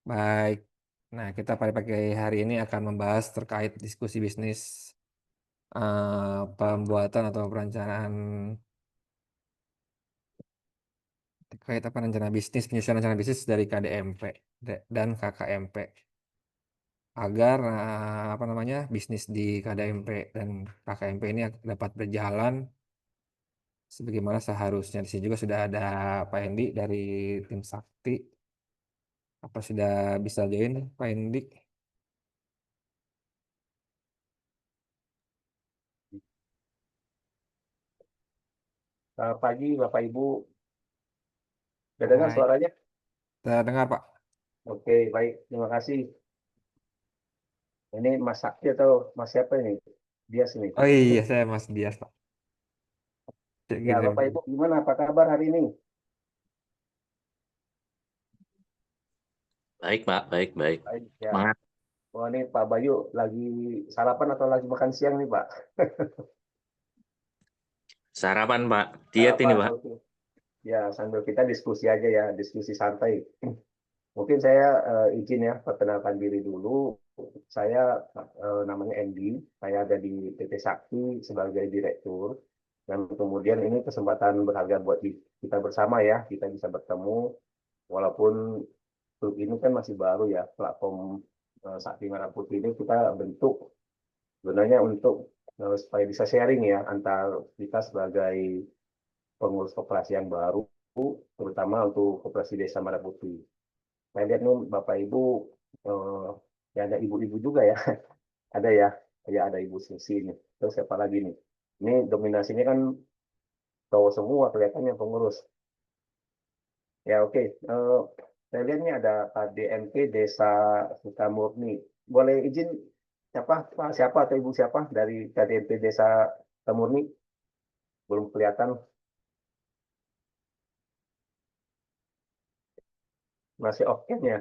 Baik. Nah, kita pada pagi hari ini akan membahas terkait diskusi bisnis pembuatan atau perencanaan terkait apa rencana bisnis, penyusunan rencana bisnis dari KDMP dan KKMP agar apa namanya bisnis di KDMP dan KKMP ini dapat berjalan sebagaimana seharusnya. Di sini juga sudah ada Pak Endi dari tim Sakti. Apa sudah bisa join Pak Endi? Selamat pagi Bapak Ibu, sudah dengar Baik, suaranya? kita dengar Pak. Oke, baik, terima kasih. Ini Mas Sakti atau Mas siapa ini? Dias ini. Oh iya, saya Mas Dias Pak. Cek Ya, gitu. Bapak Ibu gimana? Apa kabar hari ini? Baik, Pak. Baik, baik. Baik, ya. Semangat. Wah, ini Pak Bayu lagi sarapan atau lagi makan siang nih, Pak? Sarapan, Pak. Diet ini, Sarapan, Pak. oke. Ya, sambil kita diskusi aja ya, diskusi santai. Mungkin saya izin ya, perkenalkan diri dulu. Saya namanya Andy, saya ada di PT Sakti sebagai direktur. Dan kemudian ini kesempatan berharga buat kita bersama ya, kita bisa bertemu. Walaupun grup ini kan masih baru ya, platform Sakti Merah Putih ini kita bentuk sebenarnya untuk supaya bisa sharing ya antar kita sebagai pengurus koperasi yang baru, terutama untuk koperasi Desa Merah Putih. Saya lihat nih Bapak Ibu, eh, ya ada ibu-ibu juga ya, ada ya, ya ada Ibu Susi ini. Terus siapa lagi nih? Ini dominasinya kan cowok semua kelihatannya pengurus. Ya oke, saya lihat nih ada KDMP Desa Sukamurni. Boleh izin siapa Pak siapa atau Ibu siapa dari KDMP Desa Sukamurni? Belum kelihatan, masih oke ya.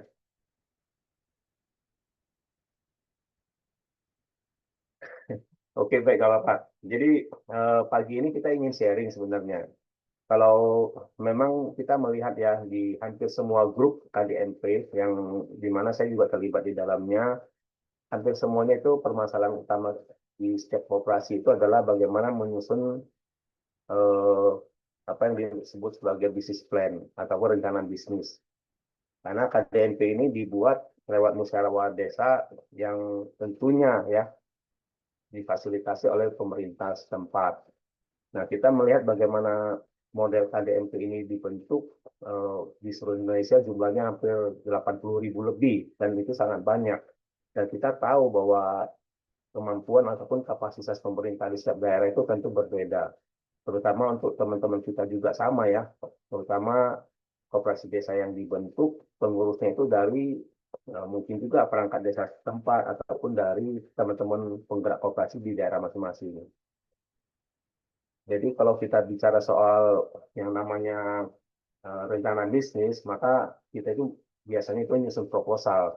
Oke baik kalau Pak. Jadi pagi ini kita ingin sharing sebenarnya. Kalau memang kita melihat ya di hampir semua grup KDMP yang di mana saya juga terlibat di dalamnya, hampir semuanya itu permasalahan utama di setiap koperasi itu adalah bagaimana menyusun eh, apa yang disebut sebagai business plan atau rencana bisnis. Karena KDNP ini dibuat lewat musyawarah desa yang tentunya ya difasilitasi oleh pemerintah setempat. Nah, kita melihat bagaimana model KDMP ini dibentuk di seluruh Indonesia jumlahnya hampir 80.000 lebih dan itu sangat banyak. Dan kita tahu bahwa kemampuan ataupun kapasitas pemerintah di setiap daerah itu tentu berbeda. Terutama untuk teman-teman kita juga sama ya, terutama koperasi desa yang dibentuk pengurusnya itu dari mungkin juga perangkat desa setempat ataupun dari teman-teman penggerak koperasi di daerah masing-masing. Jadi kalau kita bicara soal yang namanya rencana bisnis, maka kita itu biasanya itu menyusun proposal.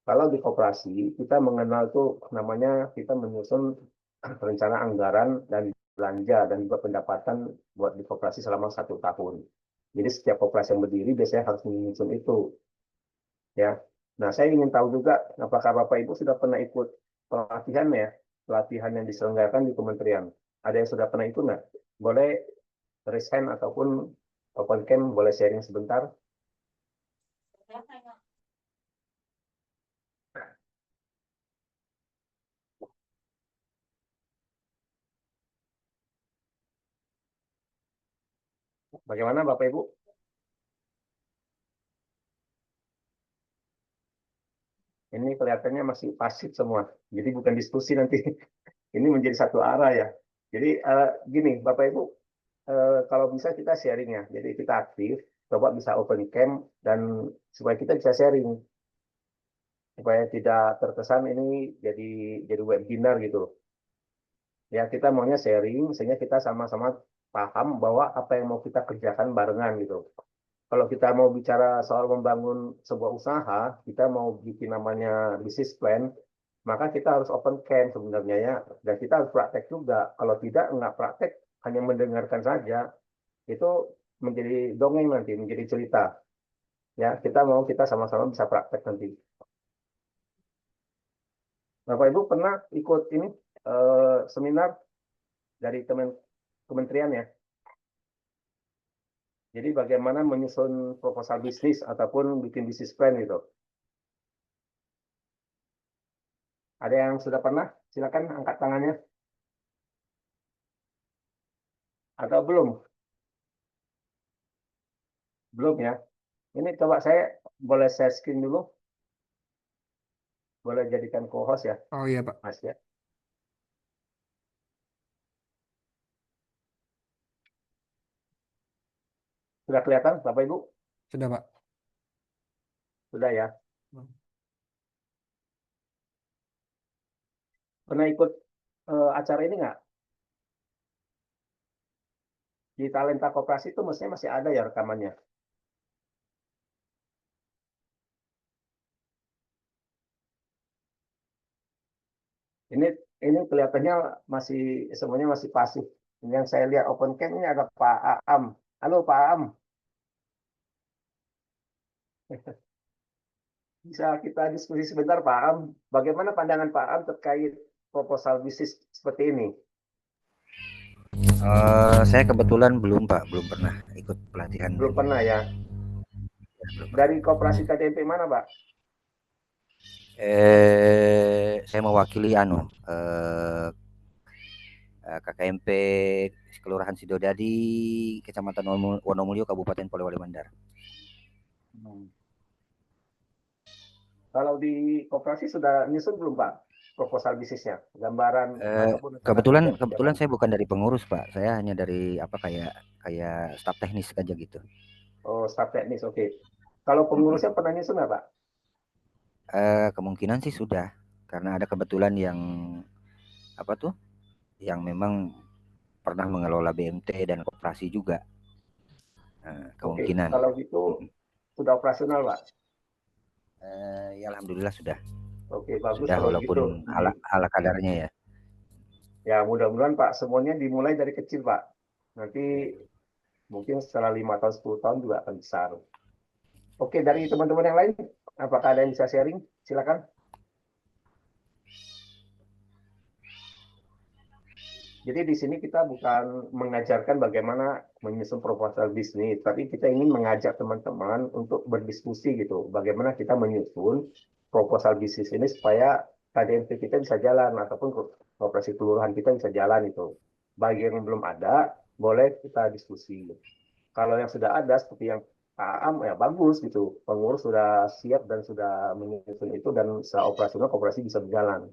Kalau di koperasi, kita mengenal itu namanya kita menyusun rencana anggaran dan belanja dan juga pendapatan buat di koperasi selama 1 tahun. Jadi setiap koperasi yang berdiri biasanya harus menyusun itu, ya. Nah, saya ingin tahu juga apakah Bapak Ibu sudah pernah ikut pelatihan ya, pelatihan yang diselenggarakan di kementerian. Ada yang sudah pernah ikut nggak? Boleh raise hand ataupun open cam, boleh sharing sebentar. Bagaimana Bapak Ibu? Ini kelihatannya masih pasif semua. Jadi bukan diskusi nanti. Ini menjadi satu arah ya. Jadi gini, Bapak Ibu, kalau bisa kita sharing ya. Jadi kita aktif, coba bisa open cam dan supaya kita bisa sharing, supaya tidak terkesan ini jadi webinar gitu. Ya kita maunya sharing sehingga kita sama-sama paham bahwa apa yang mau kita kerjakan barengan gitu. Kalau kita mau bicara soal membangun sebuah usaha, kita mau bikin namanya business plan, maka kita harus open camp sebenarnya ya. Dan kita harus praktek juga. Kalau tidak, nggak praktek, hanya mendengarkan saja, itu menjadi dongeng nanti, menjadi cerita. Ya, kita sama-sama bisa praktek nanti. Bapak Ibu pernah ikut ini seminar dari kementerian ya. Jadi bagaimana menyusun proposal bisnis ataupun bikin bisnis plan gitu. Ada yang sudah pernah? Silakan angkat tangannya. Atau belum? Belum ya. Ini coba saya boleh share screen dulu. Boleh jadikan co-host ya, Oh iya Pak, Mas ya. Sudah kelihatan Bapak Ibu? sudah Pak. Sudah ya. Pernah ikut acara ini nggak? Di Talenta Koperasi itu mestinya masih ada ya rekamannya. Ini ini kelihatannya masih semuanya masih pasif. Ini yang saya lihat open cam ini ada Pak Aam. Halo Pak Aam, bisa kita diskusi sebentar Pak Aam? Bagaimana pandangan Pak Aam terkait proposal bisnis seperti ini? Saya kebetulan belum Pak, belum pernah ikut pelatihan Belum ini. pernah ya. Ya, belum pernah. Dari Koperasi KDMP mana Pak? Saya mewakili KKMP Kelurahan Sidodadi, Kecamatan Wonomulyo, Kabupaten Polewali Mandar. Hmm. Kalau di koperasi sudah nyusun belum Pak proposal bisnisnya, gambaran ataupun rencana kerja Kebetulan kegiatan? saya bukan dari pengurus Pak, saya hanya dari apa kayak staf teknis aja gitu. Oh, staf teknis, oke. Kalau pengurusnya pernah nyusun nggak Pak? Kemungkinan sih sudah, karena ada kebetulan yang apa tuh, yang memang pernah mengelola BMT dan koperasi juga. Oke, Kemungkinan. kalau gitu sudah operasional Pak. Ya alhamdulillah sudah. Oke, bagus Sudah kalau walaupun begitu. ala kadarnya ya. Ya, mudah-mudahan Pak semuanya dimulai dari kecil Pak. Nanti mungkin setelah 5 tahun, 10 tahun juga akan besar. Oke, dari teman-teman yang lain, apakah ada yang bisa sharing? Silakan. Jadi di sini kita bukan mengajarkan bagaimana menyusun proposal bisnis, tapi kita ingin mengajak teman-teman untuk berdiskusi gitu, bagaimana kita menyusun proposal bisnis ini supaya KDMP kita bisa jalan ataupun koperasi kelurahan kita bisa jalan itu. Bagi yang belum ada, boleh kita diskusi. Kalau yang sudah ada seperti yang Pak Am ya bagus gitu, pengurus sudah siap dan sudah menyusun itu dan secara operasional koperasi bisa berjalan.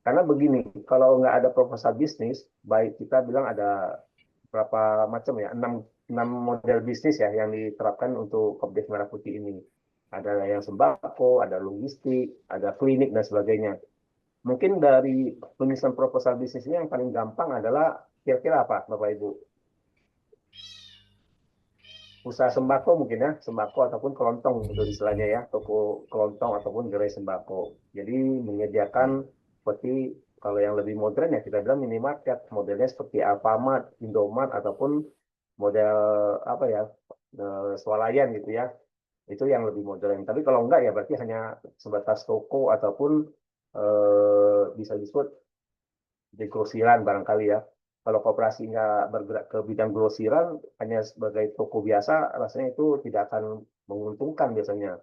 Karena begini, kalau nggak ada proposal bisnis, baik kita bilang ada berapa macam ya, enam model bisnis ya yang diterapkan untuk Kopdef Merah Putih ini. Ada yang sembako, ada logistik, ada klinik dan sebagainya. Mungkin dari penyusunan proposal bisnis ini yang paling gampang adalah kira-kira apa, Bapak Ibu? Usaha sembako mungkin ya, sembako ataupun kelontong itu istilahnya ya, toko kelontong ataupun gerai sembako. Jadi menyediakan seperti kalau yang lebih modern ya kita bilang minimarket, modelnya seperti Alfamart, Indomart ataupun model apa ya, swalayan gitu ya. Itu yang lebih modern. Tapi kalau enggak ya berarti hanya sebatas toko ataupun bisa disebut di grosiran barangkali ya. Kalau koperasi nggak bergerak ke bidang grosiran, hanya sebagai toko biasa, rasanya itu tidak akan menguntungkan biasanya.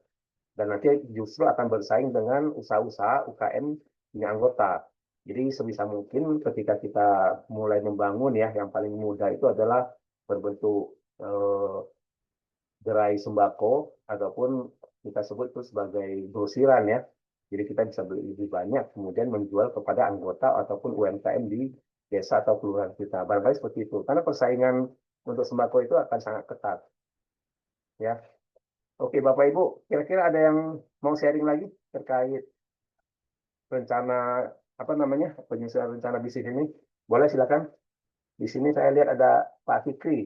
Dan nanti justru akan bersaing dengan usaha-usaha UKM punya anggota. Jadi sebisa mungkin ketika kita mulai membangun ya, yang paling mudah itu adalah berbentuk gerai sembako ataupun kita sebut itu sebagai grosiran ya. Jadi kita bisa beli lebih banyak kemudian menjual kepada anggota ataupun UMKM di desa atau kelurahan kita. Barangkali seperti itu. Karena persaingan untuk sembako itu akan sangat ketat ya. Oke Bapak Ibu, kira-kira ada yang mau sharing lagi terkait rencana apa namanya penyusunan rencana bisnis ini? Boleh silakan. Di sini saya lihat ada Pak Fikri.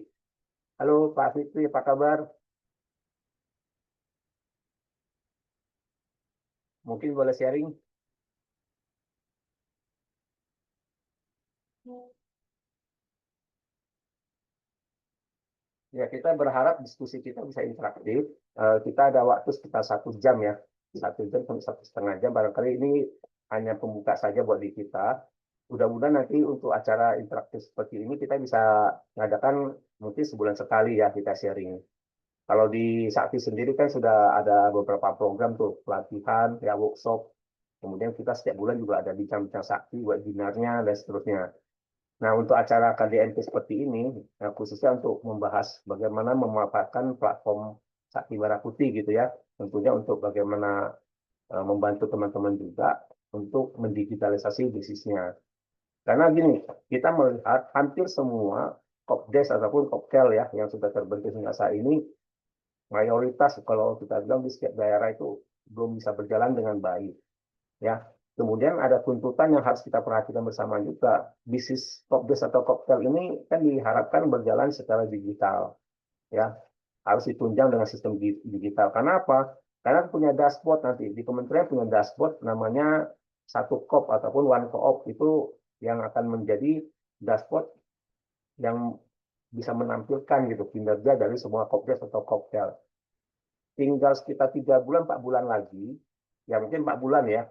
Halo Pak Fikri, apa kabar? Mungkin boleh sharing. Ya, kita berharap diskusi kita bisa interaktif. Kita ada waktu sekitar 1 jam ya, 1 jam sampai 1,5 jam. Barangkali ini hanya pembuka saja buat di kita. Mudah-mudahan nanti untuk acara interaktif seperti ini kita bisa mengadakan mungkin sebulan sekali ya kita sharing. Kalau di Sakti sendiri kan sudah ada beberapa program tuh pelatihan, ya workshop. Kemudian kita setiap bulan juga ada bincang-bincang sakti, webinarnya dan seterusnya. Nah, untuk acara KDMP seperti ini, khususnya untuk membahas bagaimana memanfaatkan platform Sakti Merah Putih gitu ya, tentunya untuk bagaimana membantu teman-teman juga untuk mendigitalisasi bisnisnya. Karena gini, kita melihat hampir semua Kopdes ataupun Kopkel ya yang sudah terbentuk hingga saat ini, mayoritas kalau kita bilang di setiap daerah itu belum bisa berjalan dengan baik. Ya, kemudian ada tuntutan yang harus kita perhatikan bersama juga. Bisnis Kopdes atau Koptel ini kan diharapkan berjalan secara digital, ya harus ditunjang dengan sistem digital. Karena apa? Karena punya dashboard nanti di kementerian punya dashboard namanya satu kop ataupun one co-op itu yang akan menjadi dashboard yang bisa menampilkan gitu kinerja dari semua Kopdes atau Koptel. Tinggal sekitar 3 bulan 4 bulan lagi, ya mungkin 4 bulan ya.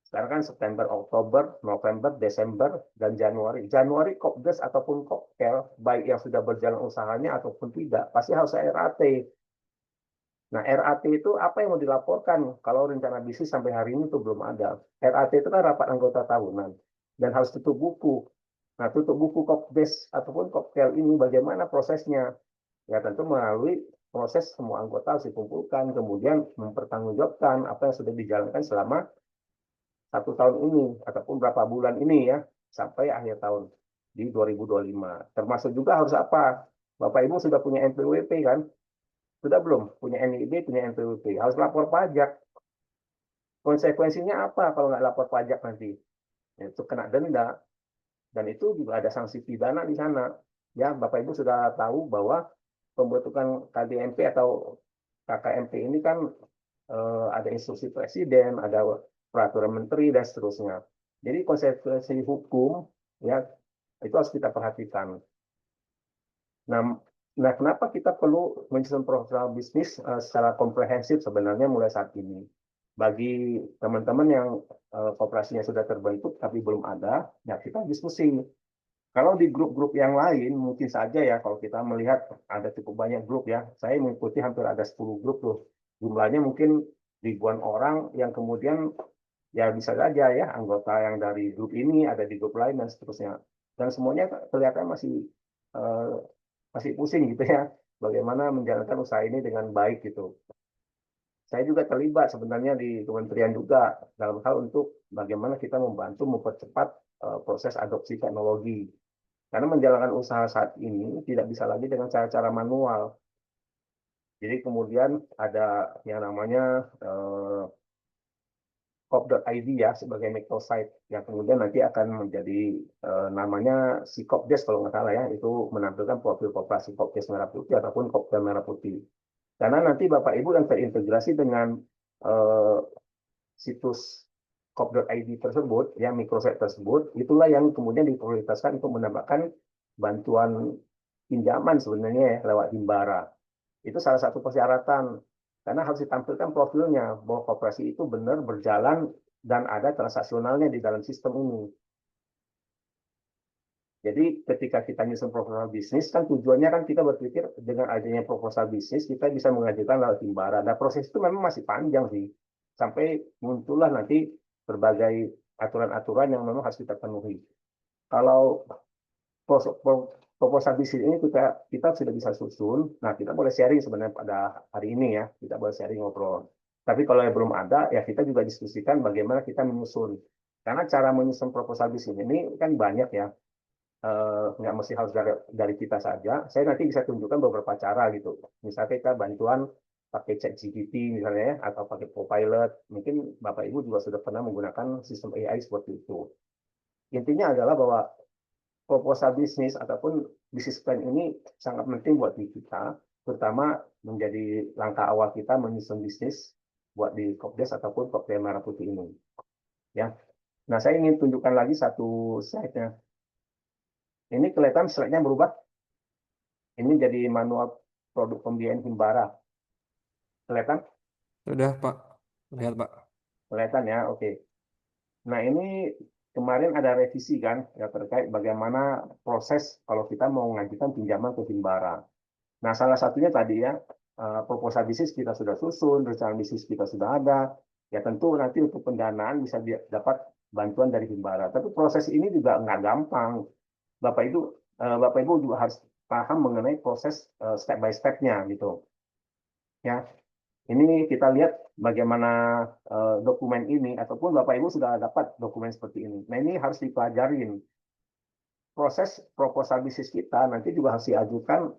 Sekarang kan September, Oktober, November, Desember, dan Januari. Januari Kopdes ataupun Kopkel, baik yang sudah berjalan usahanya ataupun tidak, pasti harus ada RAT. Nah, RAT itu apa yang mau dilaporkan? Kalau rencana bisnis sampai hari ini itu belum ada. RAT itu kan rapat anggota tahunan. Dan harus tutup buku. Nah, tutup buku Kopdes ataupun Kopkel ini bagaimana prosesnya? Ya tentu melalui proses semua anggota harus dikumpulkan, kemudian mempertanggungjawabkan apa yang sudah dijalankan selama 1 tahun ini ataupun berapa bulan ini ya sampai akhir tahun di 2025. Termasuk juga harus apa? Bapak Ibu sudah punya NPWP kan? Sudah belum? Punya NIB, punya NPWP. Harus lapor pajak. Konsekuensinya apa kalau nggak lapor pajak nanti? Itu kena denda. Dan itu juga ada sanksi pidana di sana. Ya, Bapak Ibu sudah tahu bahwa pembentukan KDMP atau KKMP ini kan ada instruksi presiden, ada peraturan menteri dan seterusnya. Jadi konsekuensi hukum ya itu harus kita perhatikan. Nah, kenapa kita perlu menyusun profesional bisnis secara komprehensif sebenarnya mulai saat ini? Bagi teman-teman yang kooperasinya sudah terbentuk tapi belum ada, ya kita diskusi. Kalau di grup-grup yang lain mungkin saja ya kalau kita melihat ada cukup banyak grup ya. Saya mengikuti hampir ada 10 grup tuh. Jumlahnya mungkin ribuan orang yang kemudian ya bisa saja ya anggota yang dari grup ini ada di grup lain dan seterusnya. Dan semuanya kelihatan eh, masih pusing gitu ya. Bagaimana menjalankan usaha ini dengan baik gitu. Saya juga terlibat sebenarnya di kementerian juga dalam hal untuk bagaimana kita membantu mempercepat proses adopsi teknologi. Karena menjalankan usaha saat ini tidak bisa lagi dengan cara-cara manual. Jadi kemudian ada yang namanya Kop.id ya sebagai microsite yang kemudian nanti akan menjadi namanya si Kopdes kalau nggak salah ya itu menampilkan profil koperasi Kopdes Merah Putih ataupun Kopdes Merah Putih. Karena nanti Bapak Ibu yang terintegrasi dengan situs Kop.id tersebut, ya microsite tersebut, itulah yang kemudian diprioritaskan untuk menambahkan bantuan pinjaman sebenarnya ya, lewat Himbara. Itu salah satu persyaratan. Karena harus ditampilkan profilnya, bahwa koperasi itu benar berjalan dan ada transaksionalnya di dalam sistem ini. Jadi ketika kita nyusun proposal bisnis, kan tujuannya kan kita berpikir dengan adanya proposal bisnis, kita bisa mengajukan lewat Himbara. Nah, proses itu memang masih panjang sih. Sampai muncullah nanti berbagai aturan-aturan yang memang harus kita penuhi. Kalau proposal bisnis ini kita sudah bisa susun. Nah, kita boleh sharing sebenarnya pada hari ini ya. Kita boleh sharing ngobrol. Tapi kalau yang belum ada, ya kita juga diskusikan bagaimana kita menyusun. Karena cara menyusun proposal bisnis ini kan banyak ya. Nggak mesti harus dari kita saja. Saya nanti bisa tunjukkan beberapa cara gitu. Misalnya kita bantuan pakai ChatGPT misalnya ya, atau pakai Copilot. Mungkin Bapak Ibu juga sudah pernah menggunakan sistem AI seperti itu. Intinya adalah bahwa proposal bisnis ataupun bisnis plan ini sangat penting buat kita, terutama menjadi langkah awal kita menyusun bisnis buat di Kopdes ataupun Kopdes Merah Putih ini. Ya. Nah, saya ingin tunjukkan lagi satu slide-nya. Ini kelihatan slide-nya berubah. Ini jadi manual produk pembiayaan Himbara. Kelihatan? Sudah, Pak. Lihat, Pak. Kelihatan ya, oke. Nah, ini kemarin ada revisi kan, ya terkait bagaimana proses kalau kita mau mengajukan pinjaman ke Himbara. Nah, salah satunya tadi ya, proposal bisnis kita sudah susun, rencana bisnis kita sudah ada. Ya tentu nanti untuk pendanaan bisa dapat bantuan dari Himbara. Tapi proses ini juga nggak gampang. Bapak Ibu juga harus paham mengenai proses step by step-nya gitu. Ya, ini kita lihat bagaimana dokumen ini, ataupun Bapak Ibu sudah dapat dokumen seperti ini. Nah, ini harus dipelajarin. Proses proposal bisnis kita nanti juga harus diajukan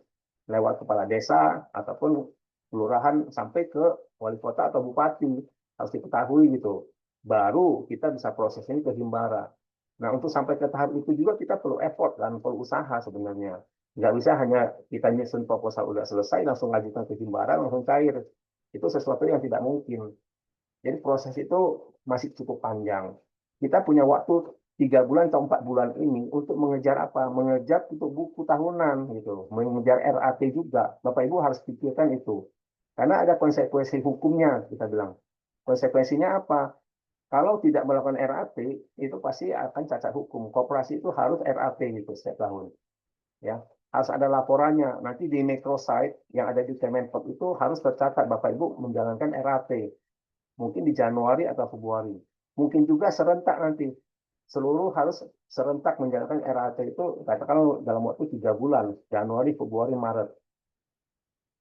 lewat kepala desa ataupun kelurahan sampai ke wali kota atau bupati. Harus diketahui gitu. Baru kita bisa proses ini ke Himbara. Nah, untuk sampai ke tahap itu juga kita perlu effort dan perlu usaha sebenarnya. Nggak bisa hanya kita nyusun proposal udah selesai, langsung ajukan ke Himbara, langsung cair. Itu sesuatu yang tidak mungkin. Jadi proses itu masih cukup panjang. Kita punya waktu 3 bulan atau 4 bulan ini untuk mengejar apa? Mengejar untuk buku tahunan gitu, mengejar RAT juga. Bapak Ibu harus pikirkan itu. Karena ada konsekuensi hukumnya, kita bilang. Konsekuensinya apa? Kalau tidak melakukan RAT, itu pasti akan cacat hukum. Koperasi itu harus RAT gitu setiap tahun. Ya, harus ada laporannya. Nanti di microsite yang ada di Kemenpot itu harus tercatat Bapak Ibu menjalankan RAT. Mungkin di Januari atau Februari. Mungkin juga serentak nanti. Seluruh harus serentak menjalankan RAT itu, katakan dalam waktu 3 bulan, Januari, Februari, Maret.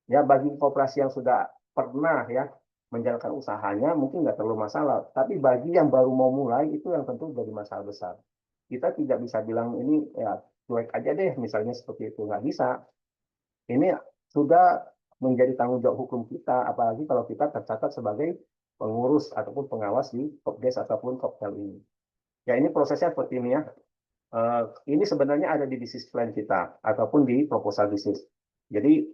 Ya, bagi koperasi yang sudah pernah ya menjalankan usahanya, mungkin nggak terlalu masalah. Tapi bagi yang baru mau mulai, itu yang tentu jadi masalah besar. Kita tidak bisa bilang ini ya cuek aja deh, misalnya seperti itu. Nggak bisa. Ini sudah menjadi tanggung jawab hukum kita, apalagi kalau kita tercatat sebagai pengurus ataupun pengawas di Kopdes ataupun Koptel ini. Ya, ini prosesnya seperti ini ya. Ini sebenarnya ada di bisnis plan kita ataupun di proposal bisnis. Jadi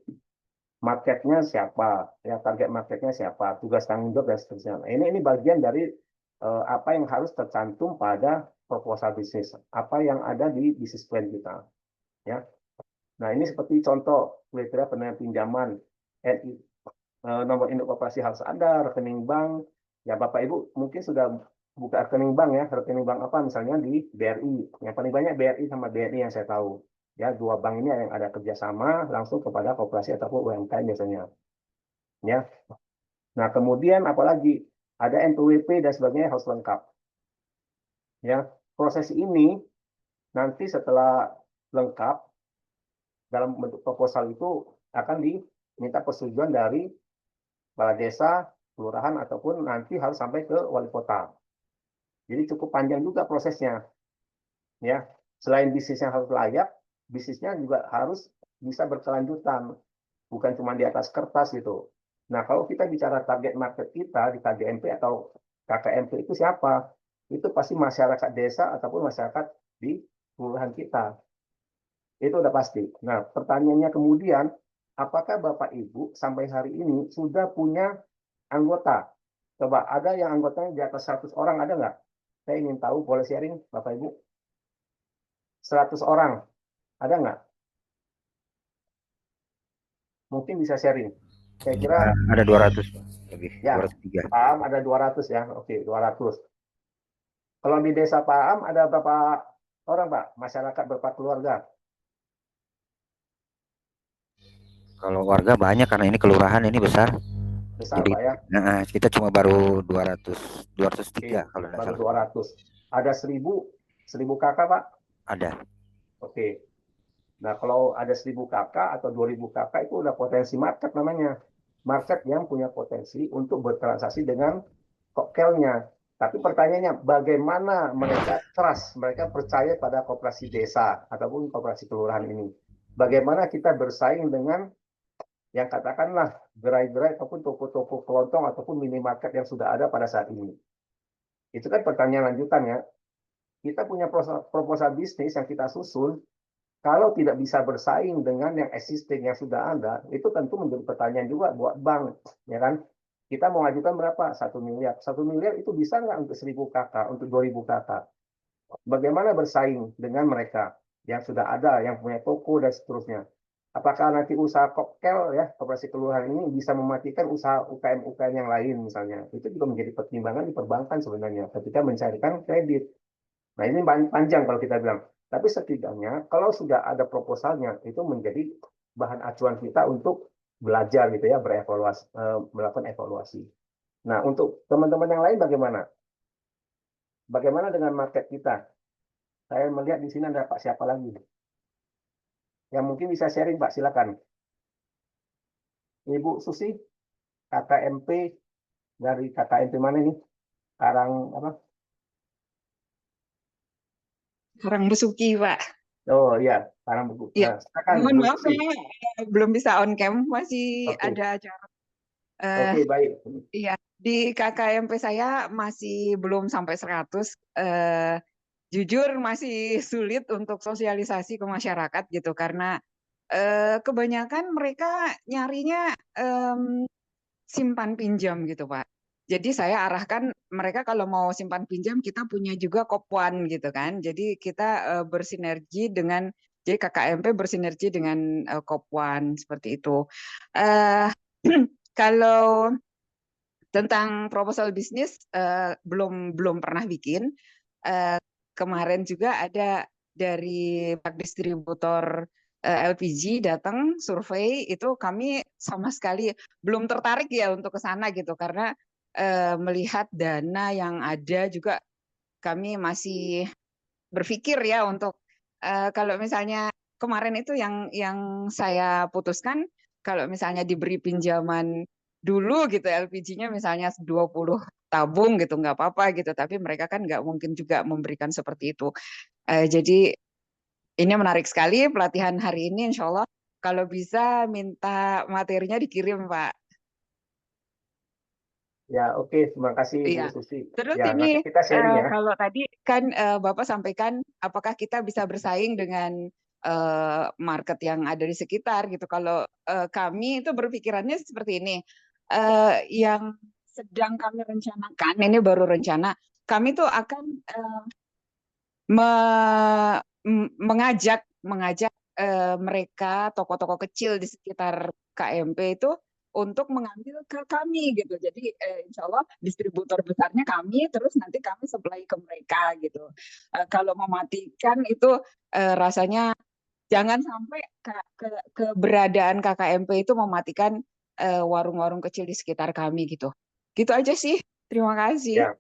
marketnya siapa, ya target marketnya siapa, tugas tanggung jawab dan seterusnya. Nah, ini bagian dari apa yang harus tercantum pada proposal bisnis, apa yang ada di bisnis plan kita. Ya. Nah, ini seperti contoh kriteria penerimaan pinjaman. Nomor induk koperasi harus ada, rekening bank. Ya, Bapak Ibu mungkin sudah buka rekening bank ya, rekening bank apa misalnya di BRI. Yang paling banyak BRI sama BNI yang saya tahu. Ya, dua bank ini yang ada kerjasama langsung kepada koperasi ataupun UMKM biasanya. Ya. Nah, kemudian apalagi ada NPWP dan sebagainya harus lengkap. Ya, proses ini nanti setelah lengkap dalam bentuk proposal itu akan diminta persetujuan dari kepala desa, kelurahan, ataupun nanti harus sampai ke wali kota. Jadi cukup panjang juga prosesnya. Ya, selain bisnisnya harus layak, bisnisnya juga harus bisa berkelanjutan, bukan cuma di atas kertas gitu. Nah, kalau kita bicara target market kita di KDMP atau KKMP itu siapa? Itu pasti masyarakat desa ataupun masyarakat di kelurahan kita. Itu udah pasti. Nah, pertanyaannya kemudian, apakah Bapak Ibu sampai hari ini sudah punya anggota? Coba, ada yang anggotanya di atas 100 orang, ada nggak? Saya ingin tahu, boleh sharing Bapak Ibu? 100 orang, ada nggak? Mungkin bisa sharing. Saya kira Ya, ada 200 lebih, ya, 203. Pak Am ada 200 ya. Oke, 200. Kalau di desa Pak Am ada berapa orang, Pak? Masyarakat berapa keluarga? Kalau warga banyak karena ini kelurahan ini besar. Besar, Jadi Pak ya. kita cuma baru 203 Oke, kalau tidak baru salah. 200. Ada 1000 kakak, Pak? Ada. Oke. Nah, kalau ada 1000 kakak atau 2000 kakak itu udah potensi market namanya. Market yang punya potensi untuk bertransaksi dengan koktelnya. Tapi pertanyaannya, bagaimana mereka trust, mereka percaya pada koperasi desa ataupun koperasi kelurahan ini? Bagaimana kita bersaing dengan yang katakanlah gerai-gerai ataupun toko-toko kelontong ataupun minimarket yang sudah ada pada saat ini? Itu kan pertanyaan lanjutan ya. Kita punya proposal bisnis yang kita susun, kalau tidak bisa bersaing dengan yang existing yang sudah ada, itu tentu menjadi pertanyaan juga buat bank, ya kan? Kita mau ajukan berapa? 1 miliar. 1 miliar itu bisa nggak untuk 1000 kakak, untuk 2000 kakak? Bagaimana bersaing dengan mereka yang sudah ada, yang punya toko dan seterusnya? apakah nanti usaha koktel ya, koperasi kelurahan ini bisa mematikan usaha UKM-UKM yang lain misalnya. Itu juga menjadi pertimbangan di perbankan sebenarnya ketika mencarikan kredit. Nah, ini panjang kalau kita bilang. Tapi setidaknya kalau sudah ada proposalnya, itu menjadi bahan acuan kita untuk belajar gitu ya, berevaluasi, melakukan evaluasi. Nah, untuk teman-teman yang lain bagaimana? Bagaimana dengan market kita? Saya melihat di sini ada Pak siapa lagi? Yang mungkin bisa sharing, Pak, silakan. Ibu Susi, KKMP, dari KKMP mana ini? Karang apa? Karang Besuki, Pak. Oh iya, Karang Buku. Ya, Silakan, mohon Bu maaf, Susi. belum bisa on cam, masih Oke. ada acara. Oke, baik. Iya, di KKMP saya masih belum sampai 100. Jujur masih sulit untuk sosialisasi ke masyarakat gitu, karena kebanyakan mereka nyarinya simpan pinjam gitu, Pak. Jadi saya arahkan mereka kalau mau simpan pinjam, kita punya juga Kopwan gitu kan. Jadi kita bersinergi dengan, jadi KKMP bersinergi dengan Kopwan seperti itu. Kalau tentang proposal bisnis belum pernah bikin. Kemarin juga ada dari Pak Distributor LPG datang survei, itu kami sama sekali belum tertarik ya untuk ke sana gitu, karena melihat dana yang ada juga kami masih berpikir ya untuk kalau misalnya kemarin itu yang saya putuskan, kalau misalnya diberi pinjaman dulu gitu LPG-nya misalnya 20 tabung gitu nggak apa-apa gitu, tapi mereka kan nggak mungkin juga memberikan seperti itu. Jadi ini menarik sekali pelatihan hari ini, insya Allah kalau bisa minta materinya dikirim, Pak. Ya, oke. Terima kasih, Bu Iya. Susi. Terus Ya, nanti ini kita sharing ya. kalau tadi kan Bapak sampaikan apakah kita bisa bersaing dengan market yang ada di sekitar gitu. Kalau kami itu berpikirannya seperti ini. Yang sedang kami rencanakan, ini baru rencana, kami tuh akan mengajak mereka toko-toko kecil di sekitar KMP itu untuk mengambil ke kami gitu. Jadi insya Allah distributor besarnya kami, terus nanti kami supply ke mereka gitu. Kalau mematikan itu rasanya jangan sampai keberadaan KKMP itu mematikan warung-warung kecil di sekitar kami gitu. Gitu aja sih. Terima kasih. Ya,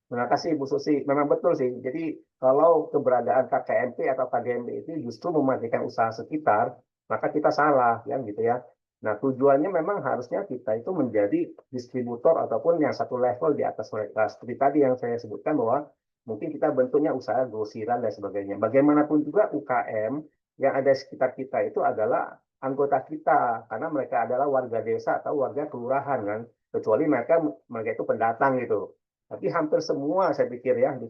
terima kasih Bu Susi. Memang betul sih. Jadi kalau keberadaan KKMP atau KGMP itu justru mematikan usaha sekitar, maka kita salah, ya gitu ya. Nah, tujuannya memang harusnya kita itu menjadi distributor ataupun yang satu level di atas mereka. Seperti tadi yang saya sebutkan bahwa mungkin kita bentuknya usaha grosiran dan sebagainya. Bagaimanapun juga UKM yang ada di sekitar kita itu adalah anggota kita, karena mereka adalah warga desa atau warga kelurahan kan. Kecuali mereka itu pendatang gitu. Tapi hampir semua saya pikir ya di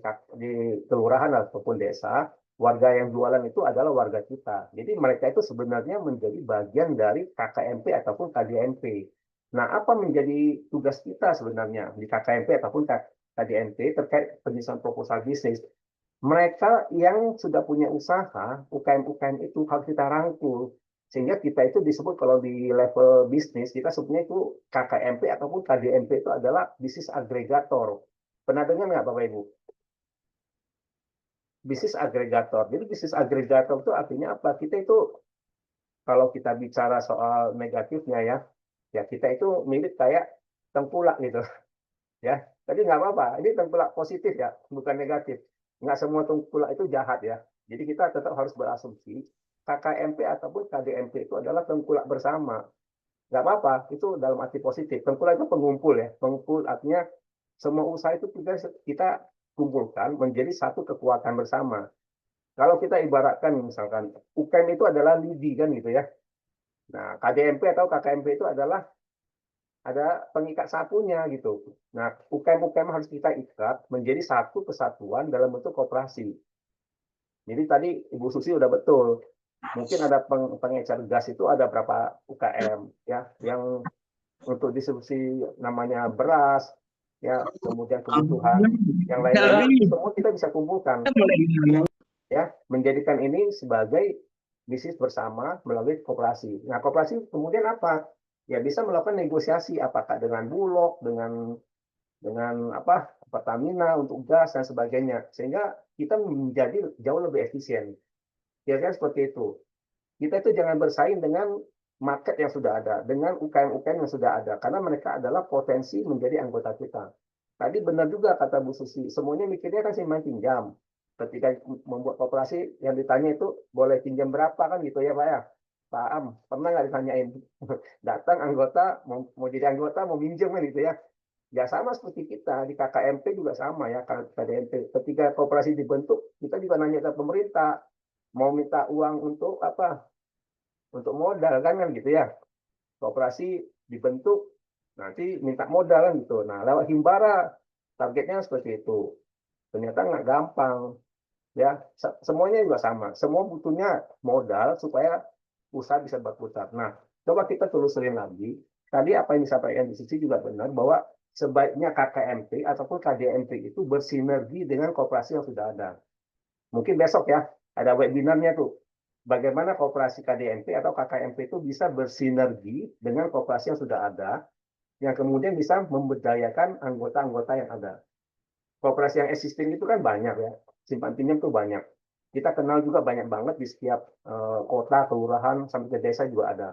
kelurahan ataupun desa, warga yang jualan itu adalah warga kita. Jadi mereka itu sebenarnya menjadi bagian dari KKMP ataupun KDMP. Nah, apa menjadi tugas kita sebenarnya di KKMP ataupun KDMP terkait penyusunan proposal bisnis? Mereka yang sudah punya usaha, UKM-UKM itu harus kita rangkul. Sehingga kita itu disebut kalau di level bisnis, kita sebutnya itu KKMP ataupun KDMP itu adalah bisnis agregator. Pernah dengar nggak Bapak Ibu? Bisnis agregator. Jadi bisnis agregator itu artinya apa? Kita itu kalau kita bicara soal negatifnya ya kita itu mirip kayak tengkulak gitu. Ya, tapi nggak apa-apa. Ini tengkulak positif ya, bukan negatif. Nggak semua tengkulak itu jahat ya. Jadi kita tetap harus berasumsi KKMP ataupun KDMP itu adalah tengkulak bersama. Nggak apa-apa, itu dalam arti positif. Tengkulak itu pengumpul ya. Pengumpul artinya semua usaha itu kita kumpulkan menjadi satu kekuatan bersama. Kalau kita ibaratkan misalkan UKM itu adalah lidi kan gitu ya. Nah, KDMP atau KKMP itu adalah ada pengikat sapunya gitu. Nah, UKM-UKM harus kita ikat menjadi satu kesatuan dalam bentuk koperasi. Jadi tadi Ibu Susi udah betul. Mungkin ada pengecer gas itu ada berapa UKM ya yang untuk distribusi namanya beras ya, kemudian kebutuhan yang lain-lainnya semua kita bisa kumpulkan ya, menjadikan ini sebagai bisnis bersama melalui koperasi. Nah, koperasi kemudian apa? Ya bisa melakukan negosiasi apakah dengan Bulog, dengan apa Pertamina untuk gas dan sebagainya, sehingga kita menjadi jauh lebih efisien. Kira-kira seperti itu. Kita itu jangan bersaing dengan market yang sudah ada, dengan UKM-UKM yang sudah ada, karena mereka adalah potensi menjadi anggota kita. Tadi benar juga kata Bu Susi, semuanya mikirnya kan simpan pinjam. Ketika membuat koperasi, yang ditanya itu boleh pinjam berapa kan gitu ya Pak ya. Pak Am, pernah nggak ditanyain? Datang anggota, mau jadi anggota, mau minjem kan gitu ya. Ya sama seperti kita, di KKMP juga sama ya, KDMP. Ketika koperasi dibentuk, kita juga nanya ke pemerintah, mau minta uang untuk apa? Untuk modal kan gitu ya. Koperasi dibentuk, nanti minta modal kan gitu. Nah, lewat Himbara, targetnya seperti itu. Ternyata nggak gampang. Ya, semuanya juga sama. Semua butuhnya modal supaya usaha bisa berputar. Nah, coba kita telusurin lagi. Tadi apa yang disampaikan di sisi juga benar bahwa sebaiknya KKMP ataupun KDMP itu bersinergi dengan koperasi yang sudah ada. Mungkin besok ya ada webinarnya tuh. Bagaimana koperasi KDMP atau KKMP itu bisa bersinergi dengan koperasi yang sudah ada, yang kemudian bisa memberdayakan anggota-anggota yang ada. Koperasi yang existing itu kan banyak ya, simpan pinjam tuh banyak. Kita kenal juga banyak banget di setiap kota, kelurahan, sampai ke desa juga ada.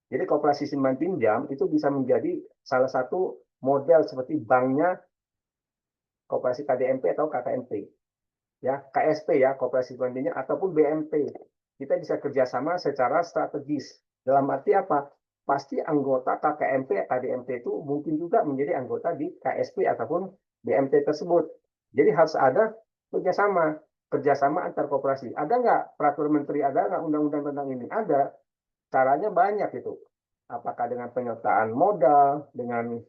Jadi koperasi simpan pinjam itu bisa menjadi salah satu model seperti banknya koperasi KDMP atau KKMP. Ya, KSP ya, koperasi simpan pinjam ataupun BMP. Kita bisa kerjasama secara strategis. Dalam arti apa? Pasti anggota KKMP, KDMP itu mungkin juga menjadi anggota di KSP ataupun BMT tersebut. Jadi harus ada kerjasama antar koperasi. Ada nggak peraturan menteri, ada nggak undang-undang tentang ini? Ada. Caranya banyak itu. Apakah dengan penyertaan modal, dengan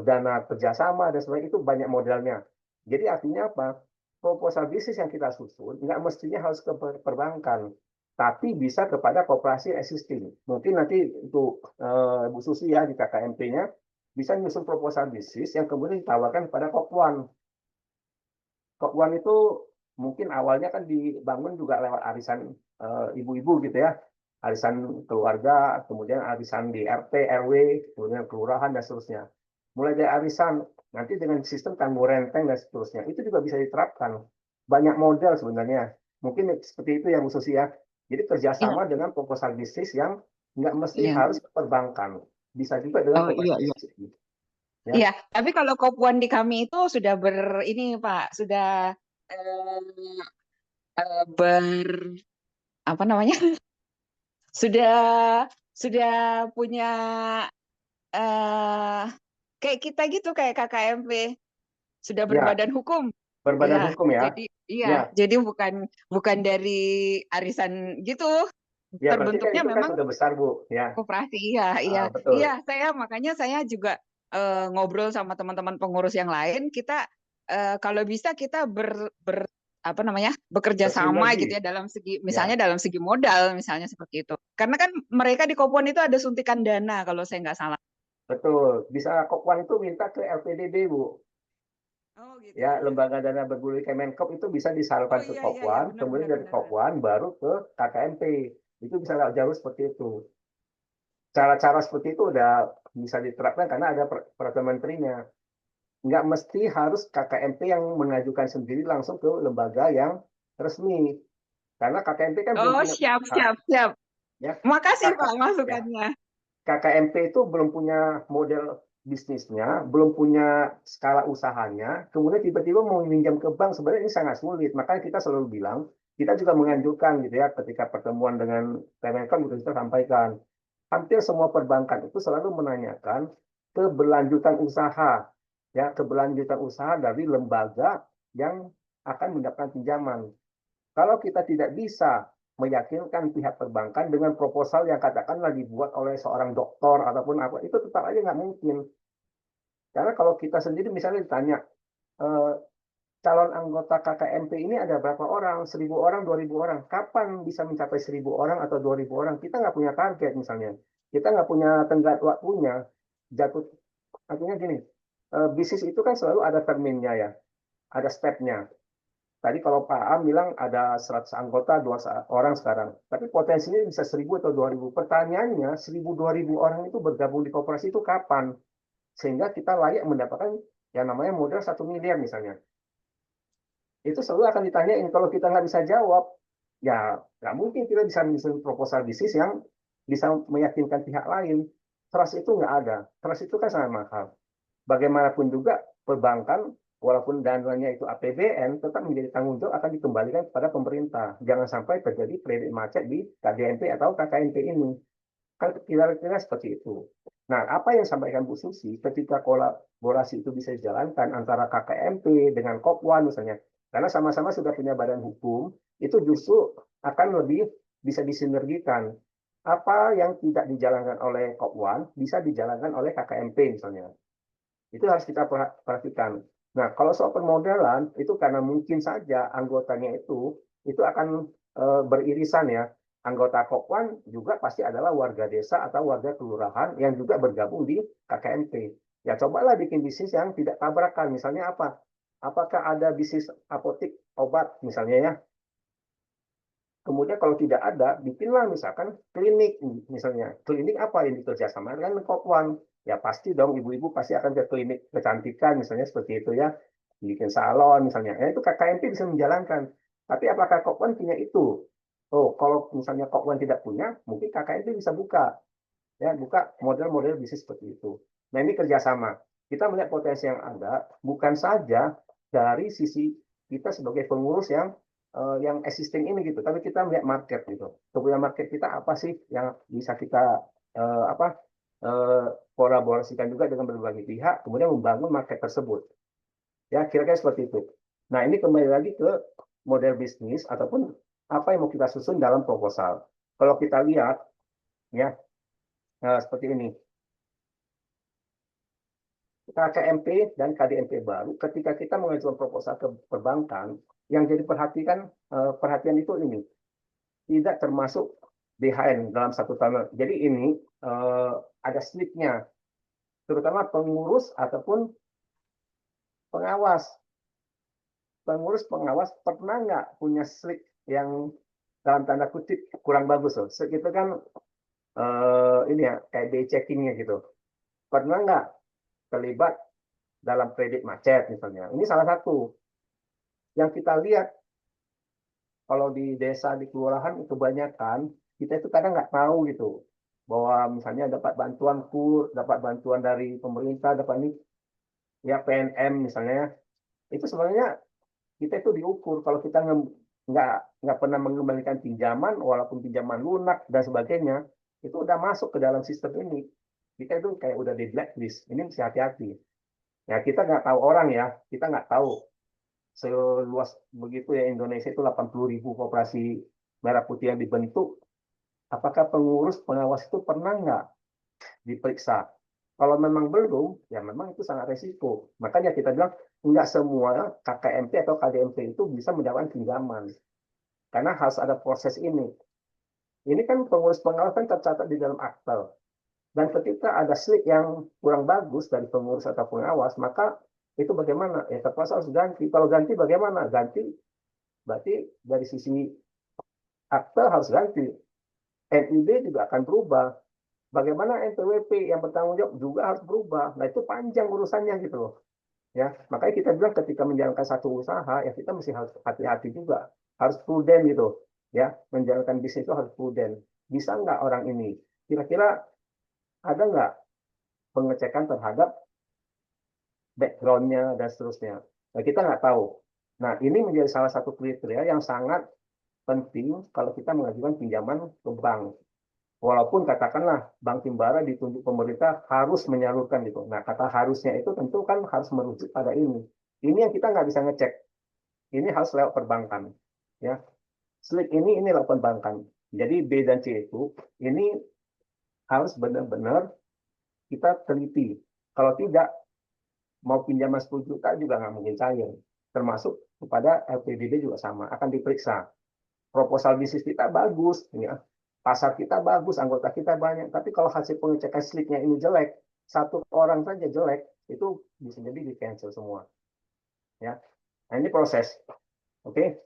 dana kerjasama, dan sebagainya, itu banyak modelnya. Jadi artinya apa? Proposal bisnis yang kita susun nggak mestinya harus ke perbankan, tapi bisa kepada koperasi existing. Mungkin nanti untuk Bu Susi ya di KKMP-nya bisa nyusun proposal bisnis yang kemudian ditawarkan pada Kokwan. Kokwan itu mungkin awalnya kan dibangun juga lewat arisan ibu-ibu gitu ya, arisan keluarga, kemudian arisan di RT, RW, kemudian kelurahan dan seterusnya. Mulai dari arisan, nanti dengan sistem tanggung renteng dan seterusnya, itu juga bisa diterapkan. Banyak model sebenarnya. Mungkin seperti itu ya Bu Susi ya. Jadi kerjasama dengan proposal bisnis yang nggak mesti harus ke perbankan. Bisa juga dengan koperasi. Ya. Iya, tapi kalau Kopuan di kami itu sudah ini Pak, sudah apa namanya? sudah punya kayak kita gitu, kayak KKMP sudah berbadan hukum. Berbadan hukum ya. Jadi jadi bukan dari arisan gitu. Ya, Terbentuknya kan memang sudah besar Bu. Ya. Koperasi. Iya. Betul. Iya, makanya saya juga ngobrol sama teman-teman pengurus yang lain. Kita kalau bisa kita bekerja sama gitu ya dalam segi misalnya dalam segi modal misalnya seperti itu. Karena kan mereka di Kopuan itu ada suntikan dana kalau saya nggak salah. Betul. Bisa Kopuan itu minta ke LPDB Bu. Oh gitu. Ya, lembaga dana bergulir Kemenkop itu bisa disalurkan ke Kopuan, kemudian dari Kopuan baru ke KKMP. Itu bisa lewat jalur seperti itu. Cara-cara seperti itu udah bisa diterapkan karena ada peraturan menterinya. Nggak mesti harus KKMP yang mengajukan sendiri langsung ke lembaga yang resmi. Karena KKMP kan belum punya... siap. Ya. Makasih Pak masukannya. KKMP itu belum punya model bisnisnya, belum punya skala usahanya, kemudian tiba-tiba mau minjam ke bank, sebenarnya ini sangat sulit. Makanya kita selalu bilang, kita juga menganjurkan gitu ya, ketika pertemuan dengan Kemenkom kita sampaikan, hampir semua perbankan itu selalu menanyakan keberlanjutan usaha, ya keberlanjutan usaha dari lembaga yang akan mendapatkan pinjaman. Kalau kita tidak bisa meyakinkan pihak perbankan dengan proposal yang katakanlah dibuat oleh seorang doktor ataupun apa, itu tetap aja nggak mungkin. Karena kalau kita sendiri misalnya ditanya, calon anggota KKMP ini ada berapa orang? 1.000 orang, 2.000 orang. Kapan bisa mencapai 1.000 orang atau 2.000 orang? Kita nggak punya target misalnya. Kita nggak punya tenggat waktunya. Artinya gini, bisnis itu kan selalu ada terminnya ya, ada stepnya. tadi kalau Pak Am bilang ada 100 anggota, 2 orang sekarang. Tapi potensinya bisa 1.000 atau 2.000. Pertanyaannya, 1.000, 2.000 orang itu bergabung di koperasi itu kapan? Sehingga kita layak mendapatkan yang namanya modal 1 miliar misalnya. Itu selalu akan ditanyain. Kalau kita nggak bisa jawab, ya nggak mungkin kita bisa menyusun proposal bisnis yang bisa meyakinkan pihak lain. Trust itu nggak ada. Trust itu kan sangat mahal. Bagaimanapun juga perbankan walaupun dananya itu APBN, tetap menjadi tanggung jawab akan dikembalikan kepada pemerintah. Jangan sampai terjadi kredit macet di KDMP atau KKMP ini. Kan kira-kira seperti itu. Nah, apa yang disampaikan Bu Susi, ketika kolaborasi itu bisa dijalankan antara KKMP dengan Kopwan misalnya, karena sama-sama sudah punya badan hukum, itu justru akan lebih bisa disinergikan. Apa yang tidak dijalankan oleh Kopwan, bisa dijalankan oleh KKMP misalnya. Itu harus kita perhatikan. Nah, kalau soal permodalan, itu karena mungkin saja anggotanya itu akan beririsan ya. Anggota Kopwan juga pasti adalah warga desa atau warga kelurahan yang juga bergabung di KKMP. Ya, cobalah bikin bisnis yang tidak tabrakan. Misalnya apa? Apakah ada bisnis apotik obat misalnya ya? Kemudian kalau tidak ada, bikinlah misalkan klinik misalnya. Klinik apa yang dikerjasamakan dengan Kopwan? Ya pasti dong ibu-ibu pasti akan ke klinik kecantikan misalnya seperti itu ya. Bikin salon misalnya. Ya itu KKMP bisa menjalankan. Tapi apakah Kopwan punya itu? Oh, kalau misalnya Kopwan tidak punya, mungkin KKMP bisa buka. Ya, buka model-model bisnis seperti itu. Nah, ini kerjasama. Kita melihat potensi yang ada, bukan saja dari sisi kita sebagai pengurus yang existing ini gitu, tapi kita melihat market gitu. Kebutuhan market kita apa sih yang bisa kita kolaborasikan juga dengan berbagai pihak, kemudian membangun market tersebut. Ya, kira-kira seperti itu. Nah, ini kembali lagi ke model bisnis ataupun apa yang mau kita susun dalam proposal. Kalau kita lihat, ya, seperti ini. KKMP dan KDMP baru, ketika kita mengajukan proposal ke perbankan, yang jadi perhatian itu ini, tidak termasuk BHN dalam 1 tahun. Jadi ini ada slip-nya, terutama pengurus ataupun pengawas. Pengurus-pengawas pernah nggak punya slip yang dalam tanda kutip kurang bagus loh. Slip itu kan ini ya, kayak day checking-nya gitu. Pernah nggak terlibat dalam kredit macet misalnya. Ini salah satu yang kita lihat kalau di desa, di kelurahan itu kebanyakan kita itu kadang nggak tahu gitu bahwa misalnya dapat bantuan KUR, dapat bantuan dari pemerintah, dapat ini ya PNM misalnya. Itu sebenarnya kita itu diukur kalau kita nggak pernah mengembalikan pinjaman walaupun pinjaman lunak dan sebagainya, itu udah masuk ke dalam sistem ini. Kita itu kayak udah di blacklist. Ini mesti hati-hati. Ya kita nggak tahu orang ya, kita nggak tahu seluas begitu ya Indonesia itu 80.000 koperasi merah putih yang dibentuk. Apakah pengurus pengawas itu pernah nggak diperiksa? Kalau memang belum, ya memang itu sangat resiko. Makanya kita bilang nggak semua KKMP atau KDMP itu bisa mendapatkan pinjaman. Karena harus ada proses ini. Ini kan pengurus pengawas kan tercatat di dalam akte. Dan ketika ada slip yang kurang bagus dari pengurus atau pengawas, maka itu bagaimana? Ya terpaksa harus ganti. Kalau ganti bagaimana? Ganti berarti dari sisi akte harus ganti. NIB juga akan berubah. Bagaimana NPWP yang bertanggung jawab juga harus berubah. Nah itu panjang urusannya gitu loh. Ya, makanya kita bilang ketika menjalankan satu usaha, ya kita mesti harus hati-hati juga, harus prudent gitu. Ya, menjalankan bisnis itu harus prudent. Bisa nggak orang ini? Kira-kira ada nggak pengecekan terhadap background-nya dan seterusnya. Nah, kita nggak tahu. Nah, ini menjadi salah satu kriteria yang sangat penting kalau kita mengajukan pinjaman ke bank. Walaupun katakanlah Bank Himbara ditunjuk pemerintah harus menyalurkan gitu. Nah, kata harusnya itu tentu kan harus merujuk pada ini. Ini yang kita nggak bisa ngecek. Ini harus lewat perbankan. Ya, slip ini lewat perbankan. Jadi B dan C itu ini harus benar-benar kita teliti. Kalau tidak, mau pinjaman 10 juta juga nggak mungkin cair. Termasuk kepada LPDB juga sama, akan diperiksa. Proposal bisnis kita bagus, ya. Pasar kita bagus, anggota kita banyak. Tapi kalau hasil pengecekan slipnya ini jelek, 1 orang saja jelek, itu bisa jadi di cancel semua. Ya. Nah ini proses. Oke.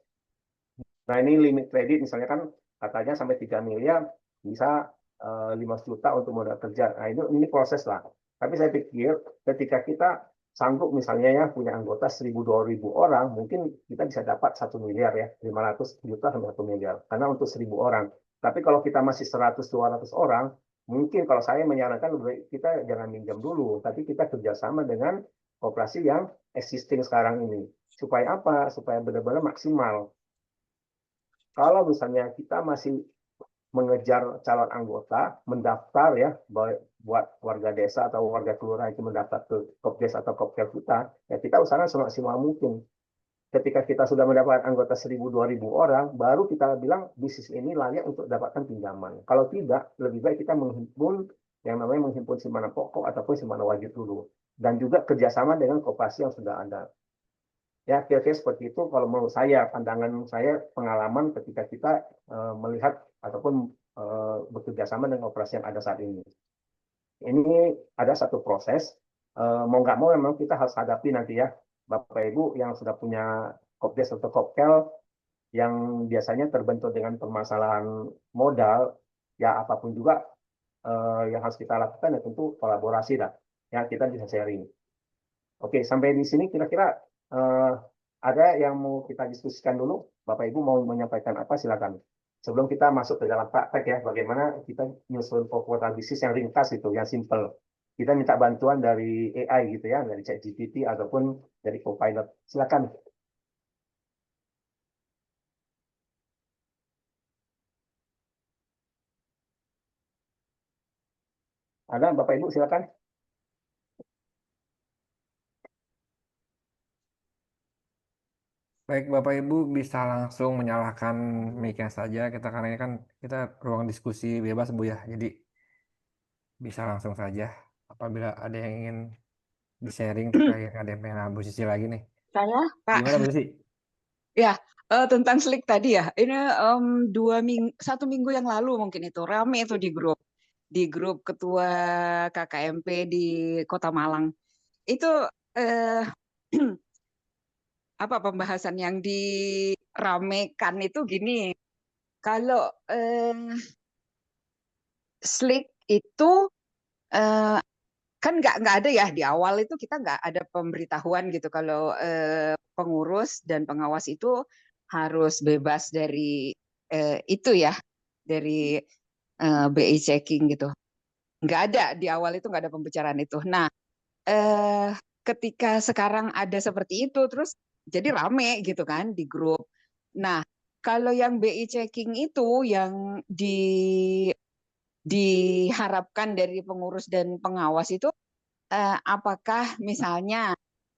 Nah, ini limit kredit misalnya kan katanya sampai 3 miliar bisa 5 juta untuk modal kerja. Nah, ini proses lah. Tapi saya pikir ketika kita sanggup misalnya ya punya anggota 1.000-2.000 orang, mungkin kita bisa dapat 1 miliar ya, 500 juta sampai 1 miliar. Karena untuk 1.000 orang. Tapi kalau kita masih 100-200 orang, mungkin kalau saya menyarankan lebih baik kita jangan minjam dulu, tapi kita kerjasama dengan koperasi yang existing sekarang ini. Supaya apa? Supaya benar-benar maksimal. Kalau misalnya kita masih mengejar calon anggota, mendaftar ya, buat warga desa atau warga kelurahan itu mendaftar ke Kopdes atau Kopkel kita usahakan semaksimal mungkin. Ketika kita sudah mendapatkan anggota 1.000-2.000 orang, baru kita bilang bisnis ini layak untuk dapatkan pinjaman. Kalau tidak, lebih baik kita menghimpun yang namanya menghimpun simpanan pokok ataupun simpanan wajib dulu. Dan juga kerjasama dengan koperasi yang sudah ada. Ya, kira-kira seperti itu kalau menurut saya, pandangan saya, pengalaman ketika kita melihat ataupun bekerja sama dengan operasi yang ada saat ini. Ini ada satu proses, mau nggak mau memang kita harus hadapi nanti ya, Bapak Ibu yang sudah punya Kopdes atau Kopkel, yang biasanya terbentur dengan permasalahan modal, ya apapun juga yang harus kita lakukan ya tentu kolaborasi lah, ya kita bisa sharing. Oke, sampai di sini kira-kira ada yang mau kita diskusikan dulu? Bapak Ibu mau menyampaikan apa? Silakan. Sebelum kita masuk ke dalam praktek ya, bagaimana kita nyusun proposal bisnis yang ringkas itu, yang simple. Kita minta bantuan dari AI gitu ya, dari ChatGPT ataupun dari Copilot. Silakan. Ada Bapak Ibu, silakan. Baik, Bapak Ibu bisa langsung menyalakan mic-nya saja. Kita karena ini kan kita ruang diskusi bebas, Bu ya. Jadi bisa langsung saja apabila ada yang ingin di-sharing terkait KDP. Nah, Bu Sisi lagi nih. Saya, Pak. Gimana Bu Sisi? Ya, tentang Slik tadi ya. Ini 1 minggu yang lalu mungkin itu rame itu di grup ketua KKMP di Kota Malang. Itu eh, apa pembahasan yang diramekan itu gini. Kalau Slik itu eh, kan nggak ada ya di awal itu kita nggak ada pemberitahuan gitu kalau pengurus dan pengawas itu harus bebas dari itu ya dari BI checking gitu. Nggak ada di awal itu nggak ada pembicaraan itu. Nah ketika sekarang ada seperti itu terus jadi rame gitu kan di grup. Nah kalau yang BI checking itu yang diharapkan dari pengurus dan pengawas itu apakah misalnya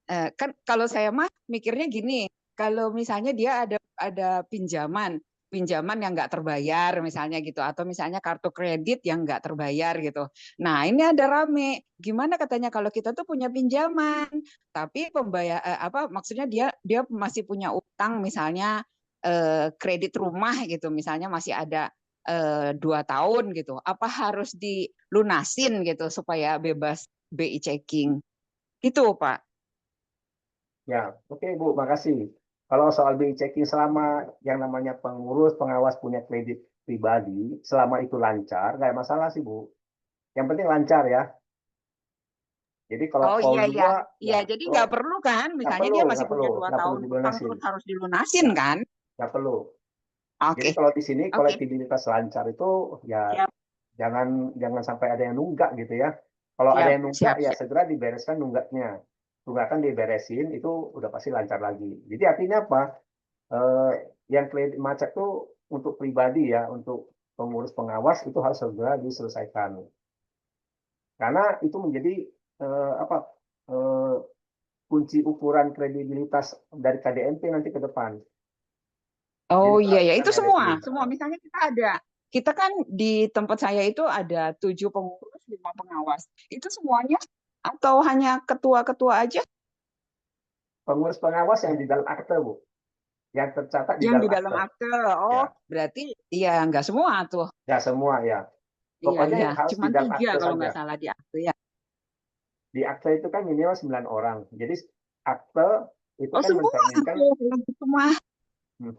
kan kalau saya mah mikirnya gini, kalau misalnya dia ada pinjaman yang nggak terbayar misalnya gitu, atau misalnya kartu kredit yang nggak terbayar gitu. Nah ini ada rame, gimana katanya kalau kita tuh punya pinjaman, tapi pembayar apa maksudnya dia masih punya utang misalnya kredit rumah gitu, misalnya masih ada 2 tahun gitu, apa harus dilunasin gitu supaya bebas BI checking. Itu, Pak. Ya, oke Bu, makasih. Kalau soal BI checking selama yang namanya pengurus, pengawas punya kredit pribadi, selama itu lancar, nggak ada masalah sih Bu. Yang penting lancar ya. Jadi kalau Oh call iya ya, 2, iya ya jadi nggak kalau perlu kan, nggak misalnya perlu, dia masih nggak punya perlu, 2 tahun utang dilunasin. terus harus dilunasin Ya, kan? nggak perlu. Jadi Oke, kalau di sini oke, kolektibilitas lancar itu ya siap, jangan sampai ada yang nunggak gitu ya. Kalau ada siap, yang nunggak siap, ya siap. segera dibereskan nunggaknya. Tunggakan diberesin itu udah pasti lancar lagi. Jadi artinya apa? Eh, yang kredit macet itu untuk pribadi ya, untuk pengurus pengawas itu harus segera diselesaikan. Karena itu menjadi apa? eh, kunci ukuran kredibilitas dari KDMP nanti ke depan. Jadi Oh itu iya harus ya, kita itu semua, beresin. semua. Misalnya kita kan di tempat saya itu ada 7 pengurus, 5 pengawas. Itu semuanya atau hanya ketua-ketua aja Pengurus pengawas yang di dalam akte, Bu. Yang tercatat di yang di dalam dalam akte. akte? Ya, Oh, berarti ya nggak semua tuh. ya semua ya. Iya, Pokoknya iya. harus di Cuman dalam 3 akte kalau saja. nggak salah di akte ya. Di akte itu kan minimal 9 orang. Jadi akte itu Oh kan semua mencerminkan tuh, semua. Hmm.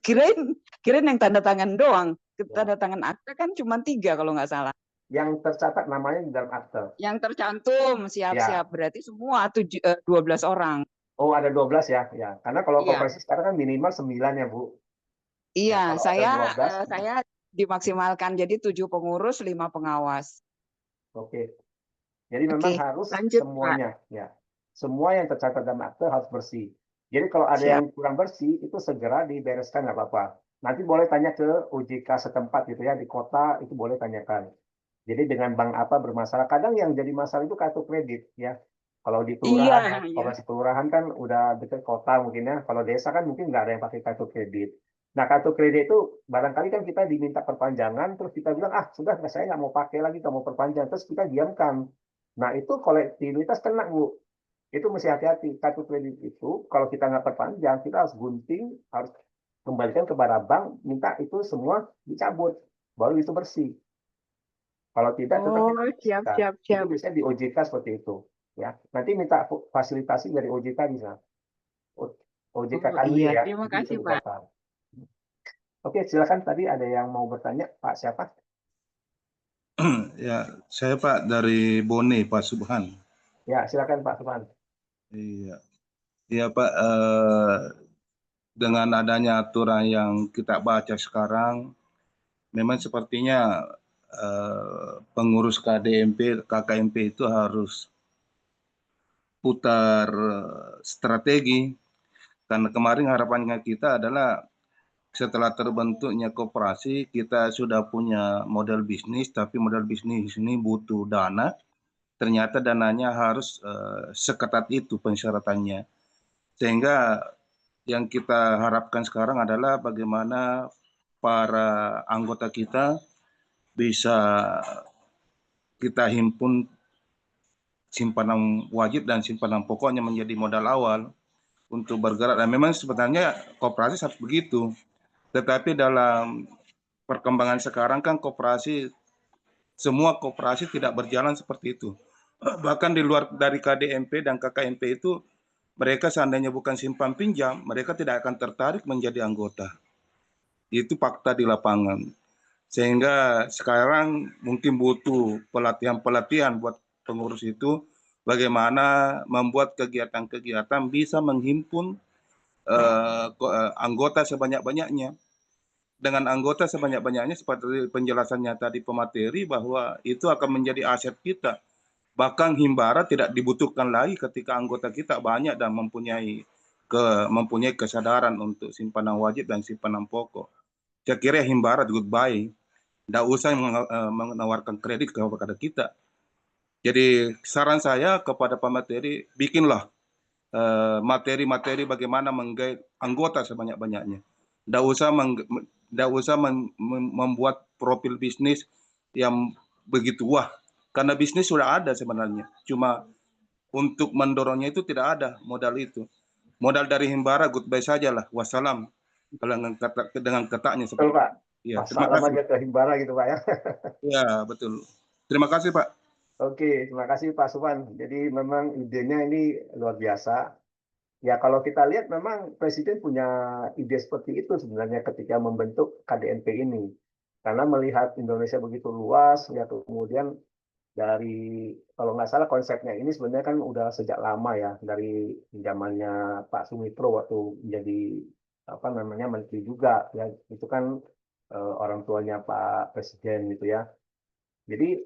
Kirain yang tanda tangan doang. Ya. Tanda tangan akta kan cuma 3 kalau nggak salah. Yang tercatat namanya di dalam akte. Yang tercantum Ya. siap-siap berarti semua 12 orang. Oh, ada 12 ya. Ya. Karena kalau Iya. koperasi sekarang kan minimal 9 ya, Bu. Iya, Ya, kalau ada 12, saya dimaksimalkan jadi 7 pengurus, 5 pengawas. oke. Jadi memang Oke, harus lanjut Pak. semuanya, ya. Semua yang tercatat dalam akte harus bersih. Jadi kalau ada Siap. yang kurang bersih, itu segera dibereskan, nggak apa-apa. Nanti boleh tanya ke OJK setempat gitu ya, di kota itu boleh tanyakan. Jadi dengan bank apa bermasalah. Kadang yang jadi masalah itu kartu kredit ya. Kalau di kelurahan, Iya, iya. koperasi kelurahan kan udah dekat kota mungkin ya. Kalau desa kan mungkin nggak ada yang pakai kartu kredit. Nah, kartu kredit itu barangkali kan kita diminta perpanjangan, terus kita bilang, ah sudah, saya nggak mau pakai lagi, nggak mau perpanjang. Terus kita diamkan. Nah, itu kolektivitas kena, Bu. Itu mesti hati-hati. Kartu kredit itu, kalau kita nggak perpanjang, kita harus gunting, harus kembalikan kepada bank, minta itu semua dicabut. Baru itu bersih. Kalau tidak, tetap kita Oh, siap, bersihkan. siap, Itu siap. biasanya di OJK seperti itu. Ya, nanti minta fasilitasi dari OJK bisa. OJK Oh Kanwil iya, ya, terima itu kasih di Pak. kota. Oke, silakan tadi ada yang mau bertanya, Pak siapa? Ya, saya Pak dari Bone, Pak Subhan. Ya, silakan Pak Subhan. Iya, iya Pak. Dengan adanya aturan yang kita baca sekarang, memang sepertinya pengurus KDMP, KKMP itu harus putar strategi. Karena kemarin harapannya kita adalah setelah terbentuknya koperasi, kita sudah punya model bisnis, tapi model bisnis ini butuh dana. Ternyata dananya harus seketat itu persyaratannya. Sehingga yang kita harapkan sekarang adalah bagaimana para anggota kita bisa kita himpun simpanan wajib dan simpanan pokoknya menjadi modal awal untuk bergerak. Dan memang sebenarnya koperasi harus begitu. Tetapi dalam perkembangan sekarang kan semua koperasi tidak berjalan seperti itu. Bahkan di luar dari KDMP dan KKMP itu, mereka seandainya bukan simpan pinjam, mereka tidak akan tertarik menjadi anggota. Itu fakta di lapangan. Sehingga sekarang mungkin butuh pelatihan-pelatihan buat pengurus itu, bagaimana membuat kegiatan-kegiatan bisa menghimpun anggota sebanyak-banyaknya. Dengan anggota sebanyak-banyaknya, seperti penjelasannya tadi pemateri, bahwa itu akan menjadi aset kita. Bahkan himbara tidak dibutuhkan lagi ketika anggota kita banyak dan mempunyai kesadaran untuk simpanan wajib dan simpanan pokok. Saya kira himbara goodbye. Tidak usah menawarkan kredit kepada kita. Jadi saran saya kepada pemateri, bikinlah materi-materi bagaimana menggait anggota sebanyak-banyaknya. Tidak usah membuat profil bisnis yang begitu wah. Karena bisnis sudah ada sebenarnya. Cuma untuk mendorongnya itu tidak ada modal itu. Modal dari himbara goodbye sajalah. Wassalam. Kalau dengan ketaknya Betul seperti Pak. itu. Ya, Pas terima salam kasih. aja ke Himbara gitu Pak ya. Ya, betul. Terima kasih, Pak. Oke, terima kasih Pak Subhan. Jadi memang idenya ini luar biasa. Ya kalau kita lihat memang Presiden punya ide seperti itu sebenarnya ketika membentuk KDNP ini. Karena melihat Indonesia begitu luas, ya kemudian dari kalau nggak salah konsepnya ini sebenarnya kan udah sejak lama ya, dari zamannya Pak Sumitro waktu menjadi apa namanya menteri juga ya, itu kan orang tuanya Pak Presiden gitu ya. Jadi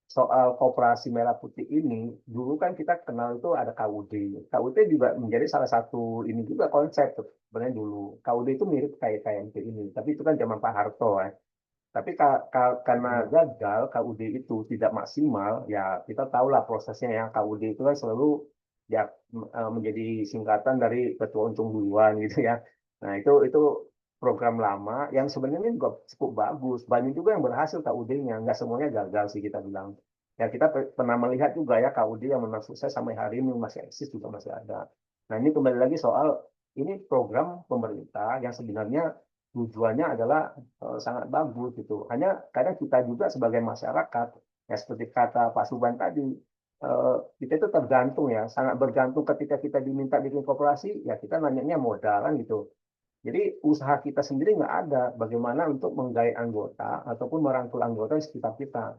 soal Koperasi Merah Putih ini, dulu kan kita kenal itu ada KUD. KUD juga menjadi salah satu ini juga konsep sebenarnya dulu. KUD itu mirip kayak KMP ini, tapi itu kan zaman Pak Harto ya. Tapi karena gagal KUD itu tidak maksimal, ya kita tahulah prosesnya ya. KUD itu kan selalu ya menjadi singkatan dari ketua untung duluan gitu ya. Nah itu program lama yang sebenarnya juga cukup bagus. Banyak juga yang berhasil KUD-nya, nggak semuanya gagal sih kita bilang. Ya kita pernah melihat juga ya KUD yang memang sukses sampai hari ini masih eksis juga masih ada. Nah ini kembali lagi soal ini program pemerintah yang sebenarnya tujuannya adalah sangat bagus gitu. Hanya kadang kita juga sebagai masyarakat, ya seperti kata Pak Suban tadi, kita itu tergantung ya, sangat bergantung ketika kita diminta bikin koperasi, ya kita nanyanya modal kan gitu. Jadi usaha kita sendiri nggak ada bagaimana untuk menggait anggota ataupun merangkul anggota di sekitar kita.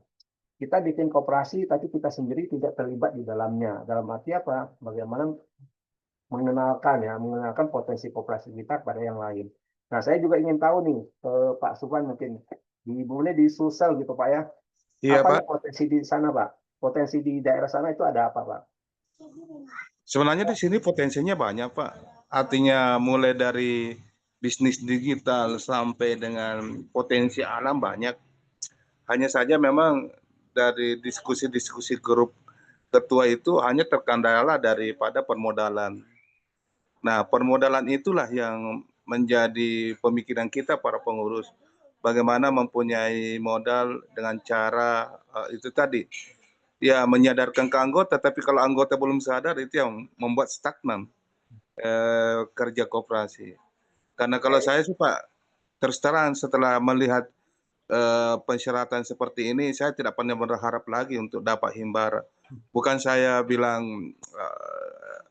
Kita bikin koperasi, tapi kita sendiri tidak terlibat di dalamnya. Dalam arti apa? Bagaimana mengenalkan potensi koperasi kita kepada yang lain. Nah, saya juga ingin tahu nih, Pak Supan mungkin boleh di Sulsel gitu Pak ya. Iya, Apa Pak. nih potensi di sana Pak? Potensi di daerah sana itu ada apa Pak? Sebenarnya di sini potensinya banyak, Pak. Artinya mulai dari bisnis digital sampai dengan potensi alam banyak. Hanya saja memang dari diskusi-diskusi grup ketua itu hanya terkendala daripada permodalan. Nah, permodalan itulah yang menjadi pemikiran kita para pengurus. Bagaimana mempunyai modal dengan cara itu tadi, ya menyadarkan ke anggota, tapi kalau anggota belum sadar itu yang membuat stagnan kerja koperasi. Karena kalau saya sih Pak, terus terang setelah melihat persyaratan seperti ini, saya tidak pernah berharap lagi untuk dapat himbara. Bukan saya bilang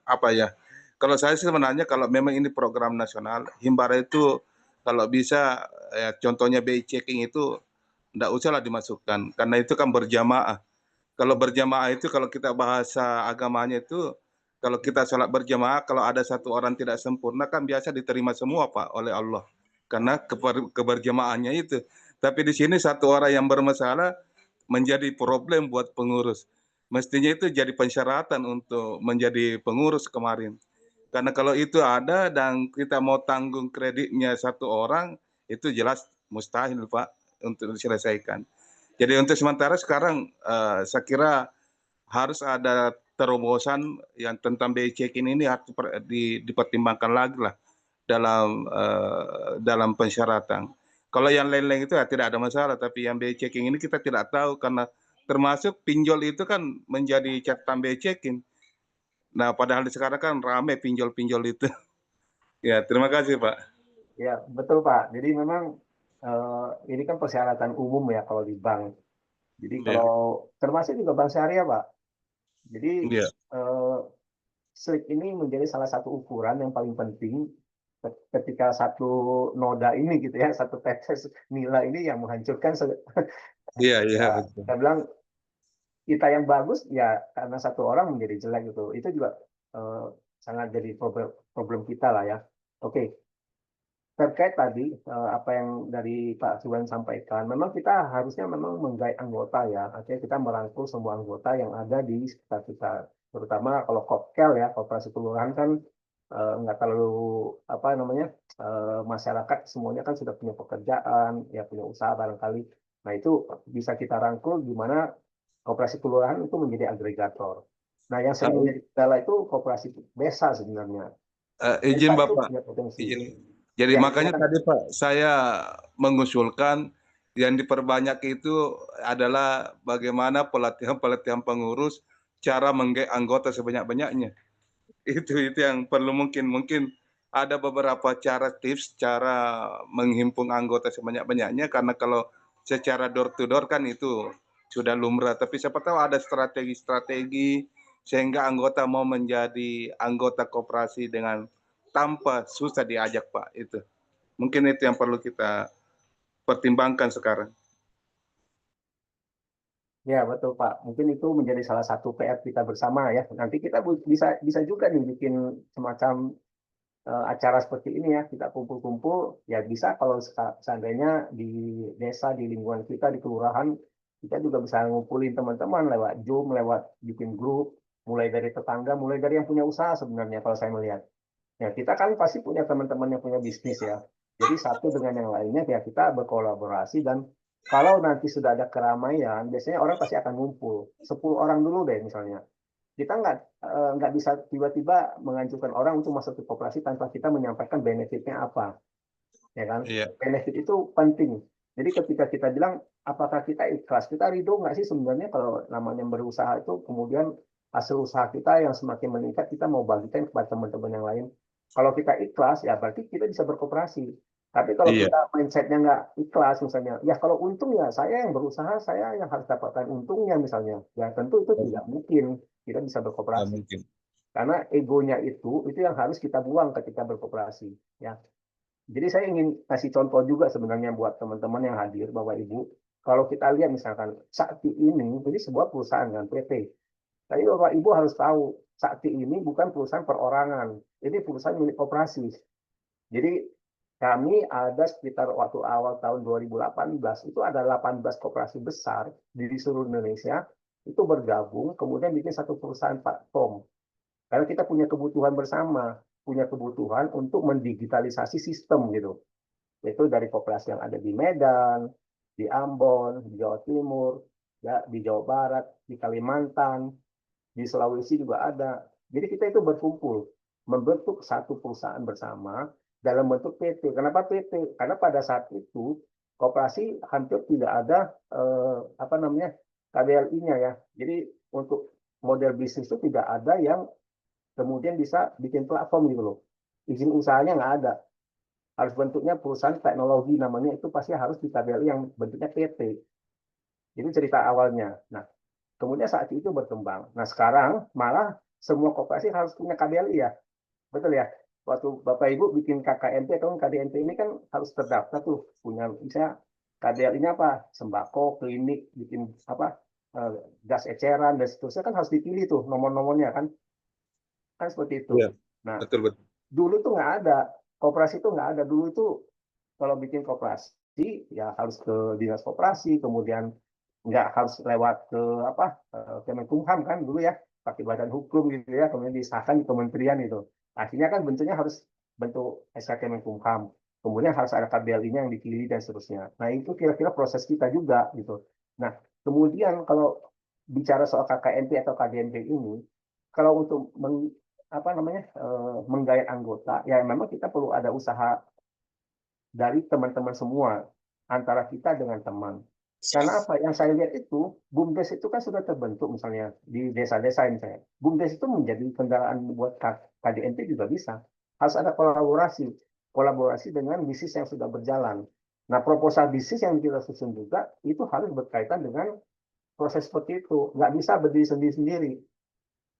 apa ya, kalau saya sih sebenarnya kalau memang ini program nasional, himbara itu kalau bisa ya, contohnya BI checking itu tidak usahlah dimasukkan, karena itu kan berjamaah. Kalau berjamaah itu kalau kita bahasa agamanya itu, kalau kita sholat berjamaah, kalau ada satu orang tidak sempurna kan biasa diterima semua Pak oleh Allah. Karena keberjamaahnya itu. Tapi di sini satu orang yang bermasalah menjadi problem buat pengurus. Mestinya itu jadi persyaratan untuk menjadi pengurus kemarin. Karena kalau itu ada dan kita mau tanggung kreditnya satu orang, itu jelas mustahil Pak untuk diselesaikan. Jadi untuk sementara sekarang saya kira harus ada terobosan yang tentang BI checking ini harus dipertimbangkan lagi lah dalam persyaratan. Kalau yang lain-lain itu ya tidak ada masalah, tapi yang BI checking ini kita tidak tahu karena termasuk pinjol itu kan menjadi catatan BI checking. Nah, padahal sekarang kan ramai pinjol-pinjol itu. Ya, terima kasih Pak. Ya, betul Pak. Jadi memang ini kan persyaratan umum ya kalau di bank. Jadi Ya, kalau termasuk juga bank syariah Pak. Jadi ya, SLIC ini menjadi salah satu ukuran yang paling penting ketika satu noda ini gitu ya, satu tetes nilai ini yang menghancurkan. iya, iya, Ya, betul. kita bilang kita yang bagus ya karena satu orang menjadi jelek gitu. Itu juga sangat jadi problem kita lah ya. Oke, terkait tadi apa yang dari Pak Suwan sampaikan, memang kita harusnya memang menggait anggota ya. Artinya kita merangkul semua anggota yang ada di sekitar kita. Terutama kalau Kopkel ya, Koperasi Kelurahan kan nggak terlalu apa namanya masyarakat semuanya kan sudah punya pekerjaan, ya punya usaha barangkali. Nah itu bisa kita rangkul gimana Koperasi Kelurahan itu menjadi agregator. Nah yang sering menjadi kendala itu koperasi desa sebenarnya. Izin Desa itu Bapak, punya potensi. izin. Jadi Ya, makanya silakan. tadi Pak, saya mengusulkan yang diperbanyak itu adalah bagaimana pelatihan-pelatihan pengurus cara menggait anggota sebanyak-banyaknya. Itu yang perlu mungkin ada beberapa cara tips cara menghimpun anggota sebanyak-banyaknya karena kalau secara door to door kan itu sudah lumrah, tapi siapa tahu ada strategi-strategi sehingga anggota mau menjadi anggota koperasi dengan tanpa susah diajak Pak itu. Mungkin itu yang perlu kita pertimbangkan sekarang. Ya, betul Pak. Mungkin itu menjadi salah satu PR kita bersama ya. Nanti kita bisa juga nih bikin semacam acara seperti ini ya. Kita kumpul-kumpul, ya bisa kalau seandainya di desa, di lingkungan kita, di kelurahan, kita juga bisa ngumpulin teman-teman lewat Zoom, lewat bikin grup, mulai dari tetangga, mulai dari yang punya usaha sebenarnya kalau saya melihat. Ya, kita kan pasti punya teman-teman yang punya bisnis ya. Jadi satu dengan yang lainnya ya kita berkolaborasi dan kalau nanti sudah ada keramaian, biasanya orang pasti akan ngumpul. 10 orang dulu deh misalnya. Kita nggak bisa tiba-tiba menganjurkan orang untuk masuk ke koperasi tanpa kita menyampaikan benefitnya apa, ya kan? Iya. Benefit itu penting. Jadi ketika kita bilang apakah kita ikhlas, kita ridho nggak sih sebenarnya kalau namanya berusaha itu kemudian hasil usaha kita yang semakin meningkat kita mau bagikan kepada teman-teman yang lain. Kalau kita ikhlas ya berarti kita bisa berkooperasi. Tapi kalau Iya, kita mindsetnya nggak ikhlas misalnya, ya kalau untung ya saya yang berusaha, saya yang harus dapatkan untungnya misalnya. Ya tentu itu tidak mungkin kita bisa nggak berkooperasi. mungkin. Karena egonya itu yang harus kita buang ketika berkooperasi. Ya. Jadi saya ingin kasih contoh juga sebenarnya buat teman-teman yang hadir, Bapak Ibu. Kalau kita lihat misalkan Sakti ini sebuah perusahaan kan PT. Tapi Bapak Ibu harus tahu Sakti ini bukan perusahaan perorangan, ini perusahaan milik koperasi. Jadi kami ada sekitar waktu awal tahun 2018 itu ada 18 koperasi besar di seluruh Indonesia itu bergabung kemudian bikin satu perusahaan platform. Karena kita punya kebutuhan bersama, punya kebutuhan untuk mendigitalisasi sistem gitu. Itu dari koperasi yang ada di Medan, di Ambon, di Jawa Timur, ya, di Jawa Barat, di Kalimantan, di Sulawesi juga ada. Jadi kita itu berkumpul, membentuk satu perusahaan bersama dalam bentuk PT. Kenapa PT? Karena pada saat itu koperasi hampir tidak ada KBLI-nya ya. Jadi untuk model bisnis itu tidak ada yang kemudian bisa bikin platform gitu loh. Izin usahanya nggak ada. Harus bentuknya perusahaan teknologi namanya itu pasti harus di KBLI yang bentuknya PT. Itu cerita awalnya. Nah, kemudian saat itu berkembang. Nah, sekarang malah semua koperasi harus punya KBLI ya. Betul ya? Waktu Bapak Ibu bikin KKMP atau KDMP ini kan harus terdaftar tuh. Punya misalnya KBLI-nya apa? Sembako, klinik, bikin apa? Gas eceran, dan seterusnya kan harus dipilih tuh nomor-nomornya kan. Kan seperti itu. Iya, Nah, betul. dulu tuh nggak ada. Koperasi itu nggak ada. Dulu itu kalau bikin koperasi, ya harus ke dinas koperasi, kemudian nggak harus lewat ke Kemenkumham kan dulu ya, pakai badan hukum gitu ya, kemudian disahkan di kementerian itu. Akhirnya kan bentuknya harus bentuk SK Kemenkumham, kemudian harus ada KBLI-nya yang dipilih dan seterusnya. Nah itu kira-kira proses kita juga gitu. Nah kemudian kalau bicara soal KKMP atau KDMP ini, kalau untuk menggait anggota, ya memang kita perlu ada usaha dari teman-teman semua, antara kita dengan teman. Karena apa? Yang saya lihat itu, BUMDes itu kan sudah terbentuk misalnya di desa-desa misalnya. BUMDes itu menjadi kendaraan buat KDMP juga bisa. Harus ada kolaborasi dengan bisnis yang sudah berjalan. Nah, proposal bisnis yang kita susun juga itu harus berkaitan dengan proses seperti itu. Nggak bisa berdiri sendiri-sendiri.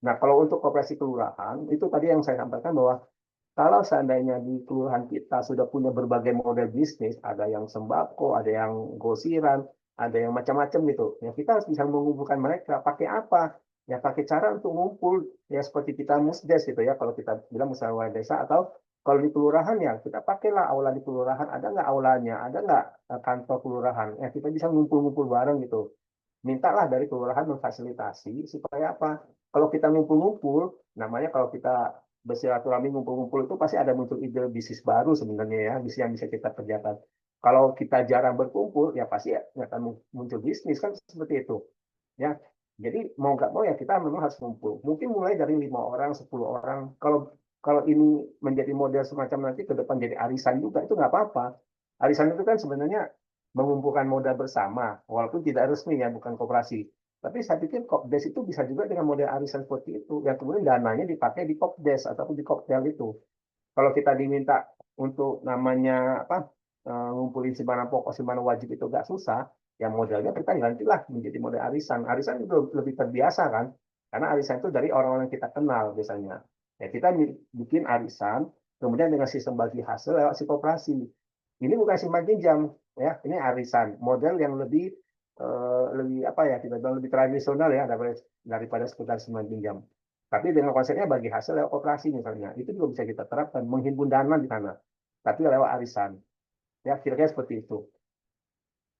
Nah, kalau untuk koperasi kelurahan, itu tadi yang saya sampaikan bahwa kalau seandainya di kelurahan kita sudah punya berbagai model bisnis, ada yang sembako, ada yang grosiran, ada yang macam-macam gitu. Ya kita harus bisa mengumpulkan mereka. Pakai apa? Ya pakai cara untuk ngumpul ya seperti kita musdes gitu ya. Kalau kita bilang musyawarah desa atau kalau di kelurahan ya kita pakailah aula di kelurahan. Ada nggak aulanya? Ada nggak kantor kelurahan? Ya kita bisa ngumpul-ngumpul bareng gitu. Mintalah dari kelurahan memfasilitasi supaya apa? Kalau kita ngumpul-ngumpul, namanya kalau kita bersilaturahmi ngumpul-ngumpul itu pasti ada muncul ide bisnis baru sebenarnya ya, bisnis yang bisa kita kerjakan. Kalau kita jarang berkumpul, ya pasti nggak akan muncul bisnis kan seperti itu. Ya, jadi mau nggak mau ya kita memang harus kumpul. Mungkin mulai dari 5 orang, 10 orang. Kalau ini menjadi model semacam nanti ke depan jadi arisan juga itu nggak apa-apa. Arisan itu kan sebenarnya mengumpulkan modal bersama, walaupun tidak resmi ya, bukan koperasi. Tapi saya pikir Kopdes itu bisa juga dengan model arisan seperti itu, yang kemudian dananya dipakai di Kopdes ataupun di Kopdel itu. Kalau kita diminta untuk namanya ngumpulin simpanan pokok, simpanan wajib itu nggak susah, ya modalnya kita gantilah menjadi model arisan. Arisan itu lebih terbiasa kan, karena arisan itu dari orang-orang yang kita kenal biasanya. Ya kita bikin arisan, kemudian dengan sistem bagi hasil lewat si koperasi. Ini bukan simpan pinjam, ya ini arisan model yang lebih kita bilang lebih tradisional ya daripada sekedar simpan pinjam. Tapi dengan konsepnya bagi hasil lewat operasi misalnya, itu juga bisa kita terapkan menghimpun dana di sana, tapi lewat arisan. Ya kira-kira seperti itu.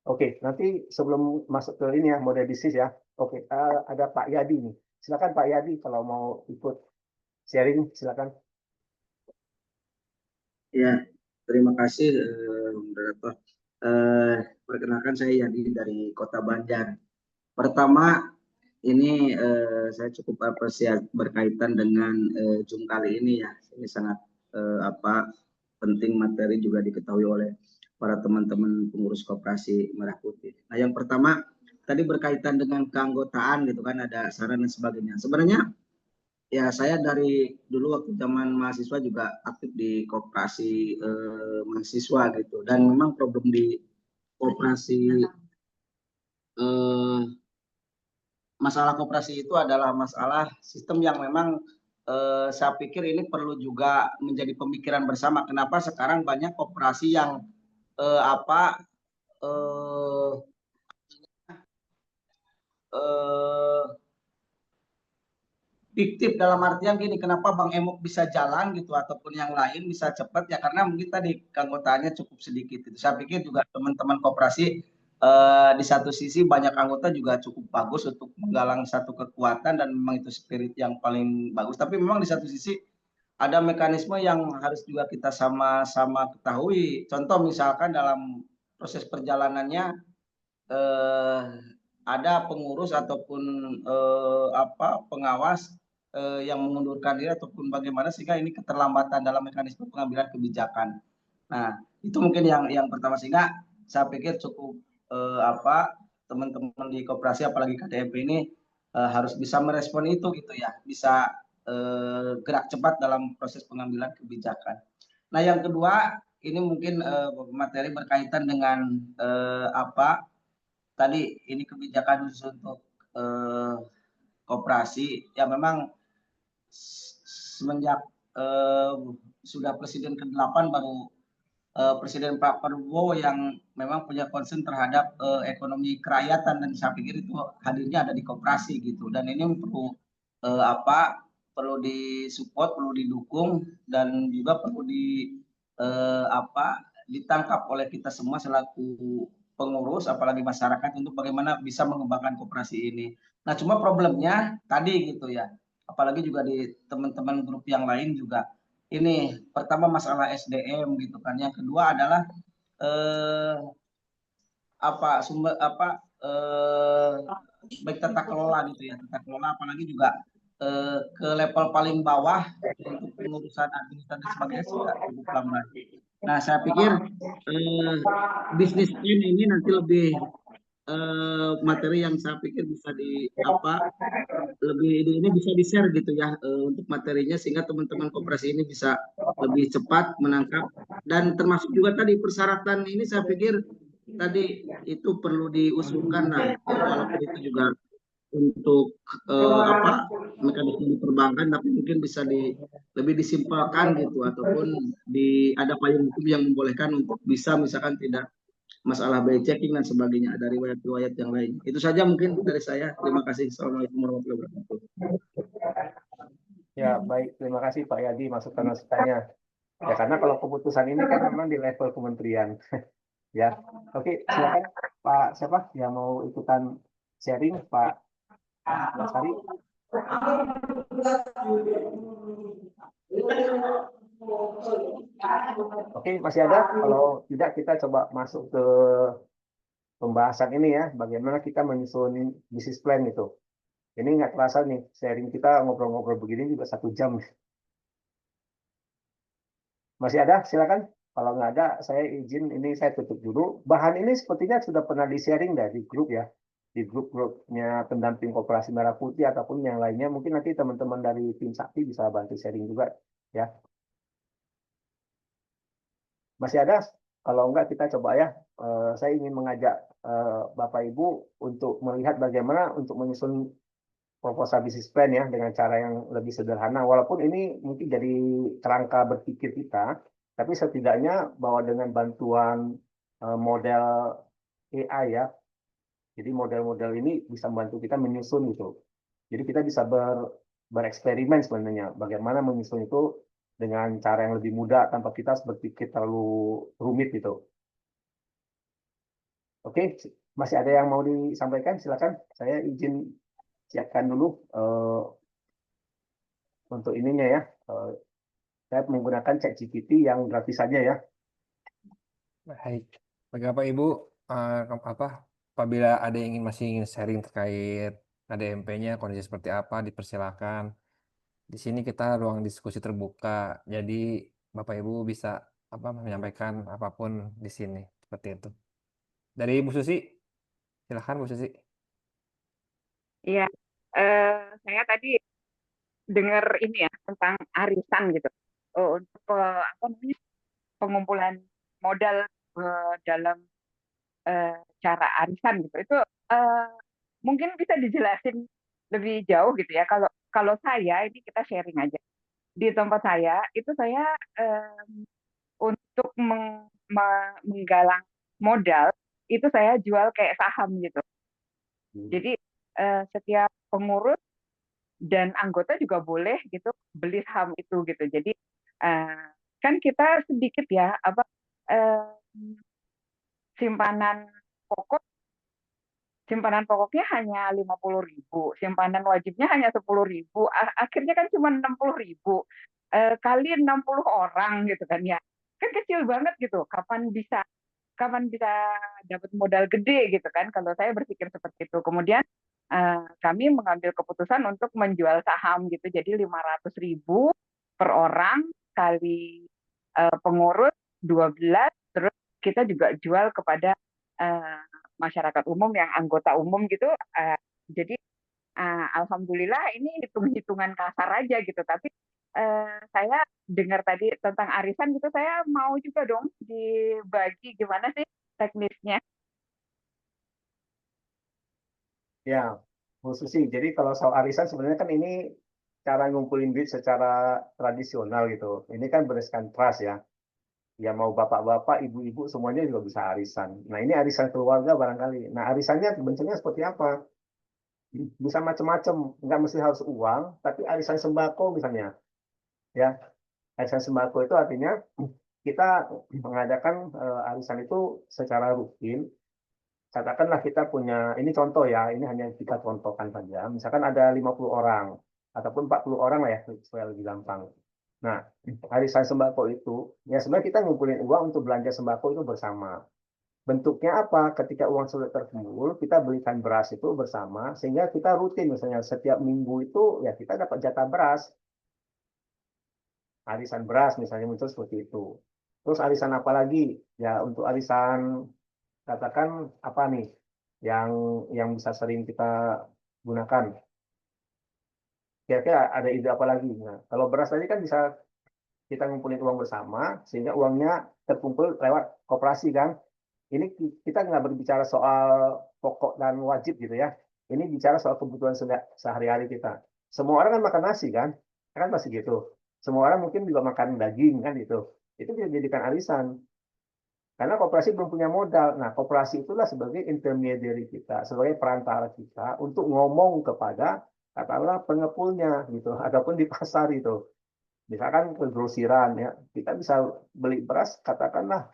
Oke, nanti sebelum masuk ke ini ya model bisnis ya. Oke, ada Pak Yadi nih. Silakan Pak Yadi kalau mau ikut sharing, silakan. Ya, terima kasih moderator. Perkenalkan saya Yadi dari Kota Banjar. Pertama, ini saya cukup apresiasi berkaitan dengan Zoom kali ini ya. Ini sangat penting, materi juga diketahui oleh para teman-teman pengurus koperasi Merah Putih. Nah, yang pertama tadi berkaitan dengan keanggotaan gitu kan, ada saran dan sebagainya. Sebenarnya ya saya dari dulu waktu zaman mahasiswa juga aktif di koperasi mahasiswa gitu, dan memang problem di koperasi masalah koperasi itu adalah masalah sistem yang memang saya pikir ini perlu juga menjadi pemikiran bersama. Kenapa sekarang banyak koperasi yang apa eh, eh, fiktif, dalam artian gini, kenapa Bang Emok bisa jalan gitu ataupun yang lain bisa cepat ya, karena mungkin tadi keanggotaannya cukup sedikit itu. Saya pikir juga teman-teman koperasi di satu sisi banyak anggota juga cukup bagus untuk menggalang satu kekuatan dan memang itu spirit yang paling bagus. Tapi memang di satu sisi ada mekanisme yang harus juga kita sama-sama ketahui. Contoh misalkan dalam proses perjalanannya eh, ada pengurus ataupun pengawas yang mengundurkan diri ataupun bagaimana sehingga ini keterlambatan dalam mekanisme pengambilan kebijakan. Nah, itu mungkin yang pertama, sehingga saya pikir cukup teman-teman di koperasi apalagi KDMP ini harus bisa merespon itu gitu ya, bisa gerak cepat dalam proses pengambilan kebijakan. Nah, yang kedua ini mungkin materi berkaitan dengan tadi ini kebijakan khusus untuk koperasi ya, memang semenjak sudah presiden ke-8 baru Presiden Pak Prabowo yang memang punya concern terhadap ekonomi kerakyatan, dan saya pikir itu hadirnya ada di koperasi gitu, dan ini perlu perlu disupport, perlu didukung, dan juga perlu ditangkap oleh kita semua selaku pengurus apalagi masyarakat untuk bagaimana bisa mengembangkan koperasi ini. Nah, cuma problemnya tadi gitu ya, apalagi juga di teman-teman grup yang lain juga, ini pertama masalah SDM gitu kan, yang kedua adalah sumber baik tata kelola gitu ya, tata kelola apalagi juga ke level paling bawah untuk pengurusan administrasi dan sebagainya sudah cukup lambat. Nah, saya pikir bisnis ini nanti lebih materi yang saya pikir bisa ini bisa di-share gitu ya untuk materinya, sehingga teman-teman koperasi ini bisa lebih cepat menangkap, dan termasuk juga tadi persyaratan ini saya pikir tadi itu perlu diusulkan lah, walaupun itu juga untuk mekanisme perbankan, tapi mungkin bisa lebih disimpulkan gitu, ataupun ada payung hukum yang membolehkan untuk bisa misalkan tidak masalah by checking dan sebagainya, ada riwayat-riwayat yang lain. Itu saja mungkin dari saya. Terima kasih. Assalamualaikum warahmatullahi wabarakatuh. Ya, baik. Terima kasih Pak Yadi masukan-masukannya. Ya, karena kalau keputusan ini kan memang di level kementerian. Ya, oke, silakan Pak siapa yang mau ikutan sharing, Pak Basari. Oke, masih ada? Kalau tidak kita coba masuk ke pembahasan ini ya, bagaimana kita menyusun bisnis plan itu. Ini nggak terasa nih, sharing kita ngobrol-ngobrol begini juga 1 jam. Masih ada? Silakan. Kalau nggak ada, saya izin ini saya tutup dulu. Bahan ini sepertinya sudah pernah di-sharing dari grup ya, di grup-grupnya pendamping Koperasi Merah Putih ataupun yang lainnya. Mungkin nanti teman-teman dari tim Sakti bisa bantu sharing juga ya. Masih ada? Kalau enggak kita coba ya. Saya ingin mengajak Bapak Ibu untuk melihat bagaimana untuk menyusun proposal bisnis plan ya dengan cara yang lebih sederhana. Walaupun ini mungkin jadi kerangka berpikir kita, tapi setidaknya bahwa dengan bantuan model AI ya, jadi model-model ini bisa membantu kita menyusun gitu. Jadi kita bisa bereksperimen sebenarnya bagaimana menyusun itu dengan cara yang lebih mudah tanpa kita berpikir terlalu rumit gitu. Oke, masih ada yang mau disampaikan? Silakan. Saya izin siapkan dulu untuk ininya ya. Saya menggunakan ChatGPT yang gratis saja ya. Baik. Bagi Bapak Ibu, apabila ada yang masih ingin sharing terkait KDMP-nya, kondisi seperti apa, dipersilakan. Di sini kita ruang diskusi terbuka, jadi Bapak Ibu bisa menyampaikan apapun di sini, seperti itu. Dari Bu Susi, silakan Bu Susi. Iya, saya tadi dengar ini ya tentang arisan gitu. Untuk apa namanya pengumpulan modal dalam cara arisan gitu. Itu eh, mungkin bisa dijelasin lebih jauh gitu ya. Kalau kalau saya ini kita sharing aja. Di tempat saya itu saya untuk menggalang modal itu saya jual kayak saham gitu. Jadi setiap pengurus dan anggota juga boleh gitu beli saham itu gitu. Jadi kan kita sedikit ya apa eh, simpanan pokok simpanan pokoknya hanya 50.000, simpanan wajibnya hanya 10.000, akhirnya kan cuma 60.000 kali 60 orang gitu kan ya, kan kecil banget gitu. Kapan bisa dapat modal gede gitu kan? Kalau saya berpikir seperti itu. Kemudian kami mengambil keputusan untuk menjual saham gitu, jadi 500.000 per orang kali pengurus 12, terus kita juga jual kepada eh, masyarakat umum yang anggota umum gitu. Jadi alhamdulillah ini hitung-hitungan kasar aja gitu. Tapi saya dengar tadi tentang arisan gitu, saya mau juga dong dibagi gimana sih teknisnya. Ya, Bu Susi. Jadi kalau soal arisan sebenarnya kan ini cara ngumpulin duit secara tradisional gitu. Ini kan berdasarkan trust ya. Ya mau bapak-bapak, ibu-ibu semuanya juga bisa arisan. Nah ini arisan keluarga barangkali. Nah arisannya bentuknya seperti apa? Bisa macam-macam. Nggak mesti harus uang, tapi arisan sembako misalnya. Ya, arisan sembako itu artinya kita mengadakan arisan itu secara rutin. Katakanlah kita punya, ini contoh ya, ini hanya kita contohkan saja. Misalkan ada 50 orang, ataupun 40 orang lah ya, supaya lebih gampang. Nah, arisan sembako itu, ya sebenarnya kita ngumpulin uang untuk belanja sembako itu bersama. Bentuknya apa? Ketika uang sudah terkumpul, kita belikan beras itu bersama, sehingga kita rutin, misalnya setiap minggu itu, ya kita dapat jatah beras. Arisan beras misalnya muncul seperti itu. Terus arisan apa lagi? Ya untuk arisan, katakan apa nih yang bisa sering kita gunakan. Kira-kira ada ide apa lagi? Nah, kalau beras tadi kan bisa kita ngumpulin uang bersama sehingga uangnya terkumpul lewat koperasi kan. Ini kita nggak berbicara soal pokok dan wajib gitu ya. Ini bicara soal kebutuhan sehari-hari kita. Semua orang kan makan nasi kan pasti gitu. Semua orang mungkin juga makan daging kan gitu. Itu bisa dijadikan arisan. Karena koperasi belum punya modal. Nah, koperasi itulah sebagai intermediary kita, sebagai perantara kita untuk ngomong kepada katakanlah pengepulnya gitu, ataupun di pasar itu. Misalkan ke grosiran ya, kita bisa beli beras katakanlah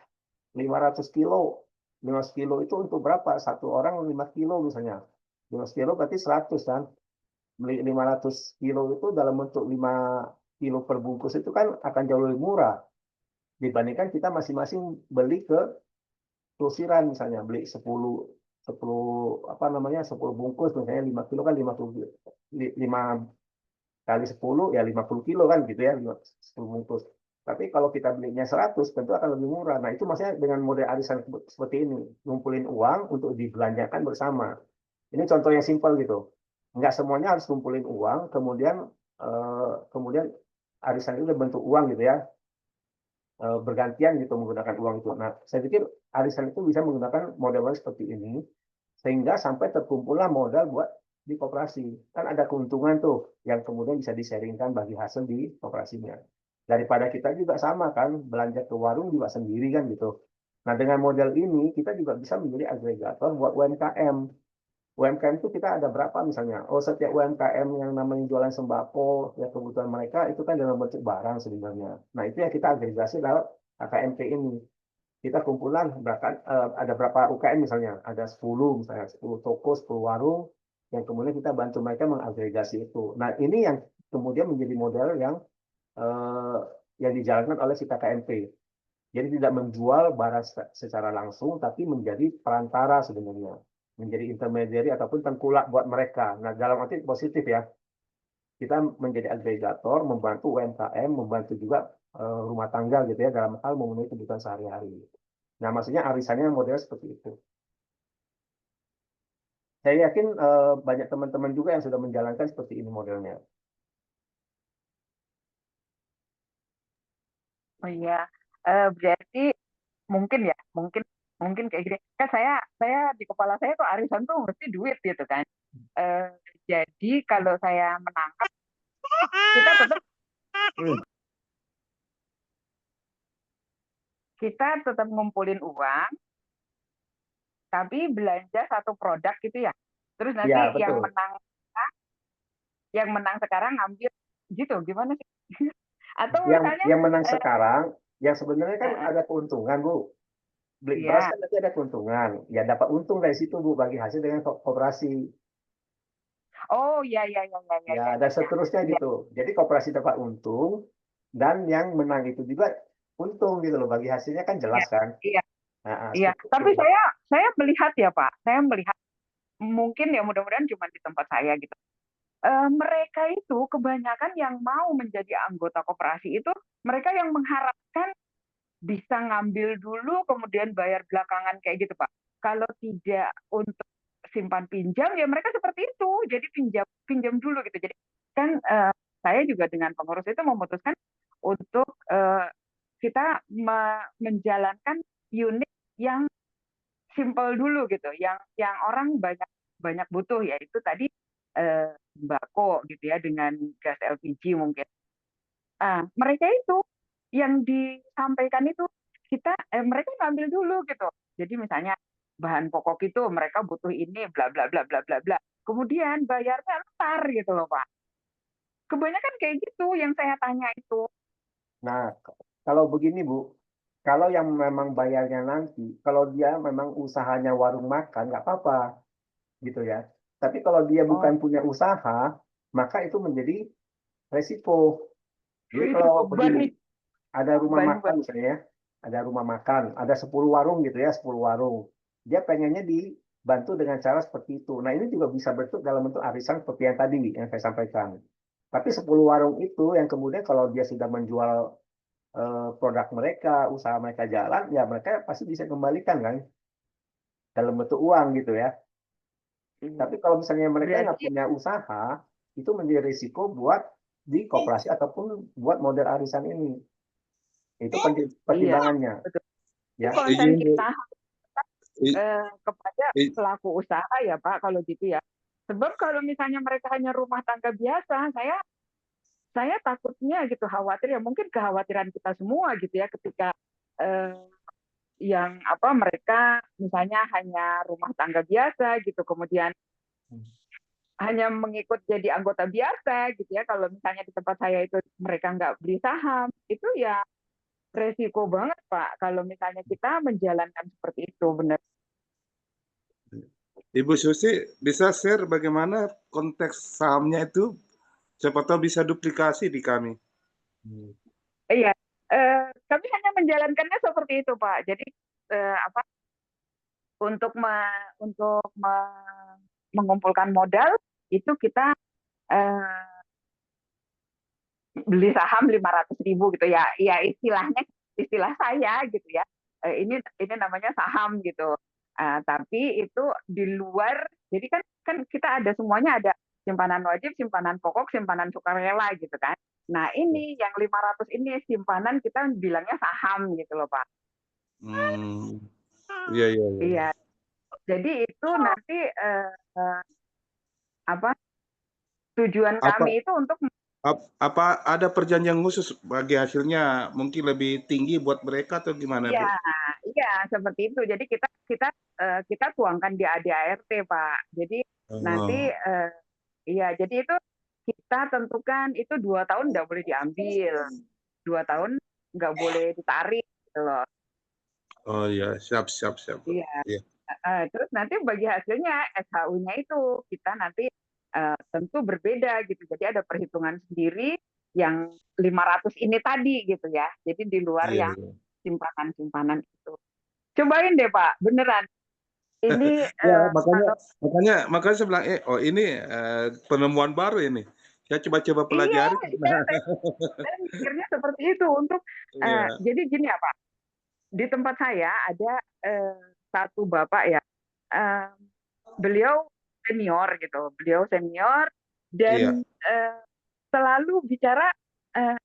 500 kilo. 500 kilo itu untuk berapa? Satu orang 5 kilo misalnya. 500 kilo berarti 100 kan. Beli 500 kilo itu dalam bentuk 5 kilo per bungkus itu kan akan jauh lebih murah dibandingkan kita masing-masing beli ke grosiran misalnya beli 10 apa namanya 10 bungkus misalnya 5 kilo kan 5 kali 10 ya 50 kilo kan gitu ya 10 bungkus. Tapi kalau kita belinya 100 tentu akan lebih murah. Nah itu maksudnya dengan model arisan seperti ini ngumpulin uang untuk dibelanjakan bersama. Ini contoh yang simpel gitu. Nggak semuanya harus ngumpulin uang kemudian arisan itu berbentuk uang gitu ya. Bergantian gitu menggunakan uang itu. Nah, saya pikir arisan itu bisa menggunakan model-model seperti ini sehingga sampai terkumpullah modal buat di koperasi. Kan ada keuntungan tuh yang kemudian bisa di-sharingkan bagi hasil di koperasinya. Daripada kita juga sama kan belanja ke warung juga sendiri kan gitu. Nah, dengan model ini kita juga bisa menjadi agregator buat UMKM. UMKM itu kita ada berapa misalnya? Oh, setiap UMKM yang namanya jualan sembako, ya kebutuhan mereka itu kan dalam bentuk barang sebenarnya. Nah, itu ya kita agregasi lewat KKMP ini. Kita kumpulan ada berapa UKM misalnya? Ada 10 misalnya, 10 toko, 10 warung yang kemudian kita bantu mereka mengagregasi itu. Nah, ini yang kemudian menjadi model yang dijalankan oleh si KKMP. Jadi tidak menjual barang secara langsung, tapi menjadi perantara sebenarnya. Menjadi intermediary ataupun tengkulak buat mereka. Nah, dalam arti positif ya. Kita menjadi agregator, membantu UMKM, membantu juga rumah tangga gitu ya, dalam hal memenuhi kebutuhan sehari-hari. Nah, maksudnya arisannya model seperti itu. Saya yakin banyak teman-teman juga yang sudah menjalankan seperti ini modelnya. Oh iya, berarti mungkin ya, mungkin kayak gini. Kan saya di kepala saya tuh arisan tuh mesti duit gitu kan. Eh, jadi kalau saya menangkap, kita tetap ngumpulin uang, tapi belanja satu produk gitu ya. Terus nanti Ya, betul. yang menang sekarang ngambil gitu, gimana sih? Atau Yang misalnya, yang menang sekarang, yang sebenarnya kan ada keuntungan, Bu. Beli beras iya, kan nanti ada keuntungan. Ya dapat untung dari situ, Bu, bagi hasil dengan koperasi. oh iya iya iya iya iya Ya, iya dan iya, seterusnya iya, gitu. Jadi koperasi dapat untung, dan yang menang itu juga untung gitu loh. Bagi hasilnya kan iya, jelas kan. iya, Nah, iya. seperti itu. Tapi saya melihat ya Pak, saya melihat mungkin ya mudah-mudahan cuma di tempat saya gitu. Mereka itu kebanyakan yang mau menjadi anggota koperasi itu mereka yang mengharapkan bisa ngambil dulu kemudian bayar belakangan kayak gitu Pak. Kalau tidak untuk simpan pinjam ya mereka seperti itu. Jadi pinjam pinjam dulu gitu. Jadi kan saya juga dengan pengurus itu memutuskan untuk kita menjalankan unit yang simple dulu gitu, yang orang banyak banyak butuh yaitu tadi sembako gitu ya dengan gas LPG mungkin. Mereka itu yang disampaikan itu mereka ngambil dulu gitu. Jadi misalnya bahan pokok itu mereka butuh ini bla bla bla bla bla bla. Kemudian bayarnya ntar gitu loh Pak. Kebanyakan kayak gitu yang saya tanya itu. Nah, kalau begini, Bu, kalau yang memang bayarnya nanti, kalau dia memang usahanya warung makan, nggak apa-apa, gitu ya. Tapi kalau dia Oh, bukan punya usaha, maka itu menjadi resiko. Jadi itu kalau beban begini, nih, ada rumah beban makan buat. misalnya, ya, ada rumah makan, ada 10 warung gitu ya, 10 warung. Dia pengennya dibantu dengan cara seperti itu. Nah, ini juga bisa bentuk dalam bentuk arisan seperti yang tadi yang saya sampaikan. Tapi 10 warung itu yang kemudian kalau dia sudah menjual produk mereka, usaha mereka jalan, ya mereka pasti bisa kembalikan kan dalam bentuk uang gitu ya. Tapi kalau misalnya mereka nggak Berarti punya usaha, itu menjadi risiko buat di koperasi ataupun buat model arisan ini. Itu iya, pertimbangannya, betul. Itu ya. konsen Izin Bu. kita I- kepada i- pelaku usaha ya Pak kalau gitu ya. Sebab kalau misalnya mereka hanya rumah tangga biasa, saya takutnya gitu khawatir ya mungkin kekhawatiran kita semua gitu ya ketika eh, yang apa mereka misalnya hanya rumah tangga biasa gitu kemudian hanya mengikut jadi anggota biasa gitu ya kalau misalnya di tempat saya itu mereka nggak beli saham itu ya resiko banget Pak kalau misalnya kita menjalankan seperti itu benar. Ibu Susi bisa share bagaimana konteks sahamnya itu? Siapa tahu bisa duplikasi di kami. Iya, kami hanya menjalankannya seperti itu, Pak. Jadi apa untuk mengumpulkan modal itu kita eh, beli saham 500.000 gitu ya. Ya istilahnya istilah saya gitu ya. Ini namanya saham gitu. Tapi itu di luar. Jadi kan kita ada semuanya ada simpanan wajib, simpanan pokok, simpanan sukarela gitu kan. Nah ini yang 500 ini simpanan kita bilangnya saham gitu loh Pak. Hmm, iya iya iya. Iya, jadi itu nanti eh, apa tujuan Apa kami itu untuk apa ada perjanjian khusus bagi hasilnya mungkin lebih tinggi buat mereka atau gimana, iya Bu? iya seperti itu. Jadi kita kita kita tuangkan di ADART Pak. Jadi nanti Oh, iya jadi itu kita tentukan itu 2 tahun nggak boleh diambil, 2 tahun nggak boleh ditarik gitu loh. oh ya, siap siap siap, Bu. Iya. Iya. Terus nanti bagi hasilnya SHU-nya itu kita nanti tentu berbeda gitu. Jadi ada perhitungan sendiri yang 500 ini tadi gitu ya. Jadi di luar Iya, yang iya. simpanan-simpanan itu. Cobain deh Pak, beneran. Ini Ya, makanya kalau makanya makanya saya bilang, oh ini penemuan baru ini. Saya coba-coba iya, pelajari. iya saya mikirnya seperti itu untuk Iya, jadi gini ya Pak. Di tempat saya ada satu bapak ya. Eh, beliau senior gitu. Beliau senior iya. dan selalu bicara eh,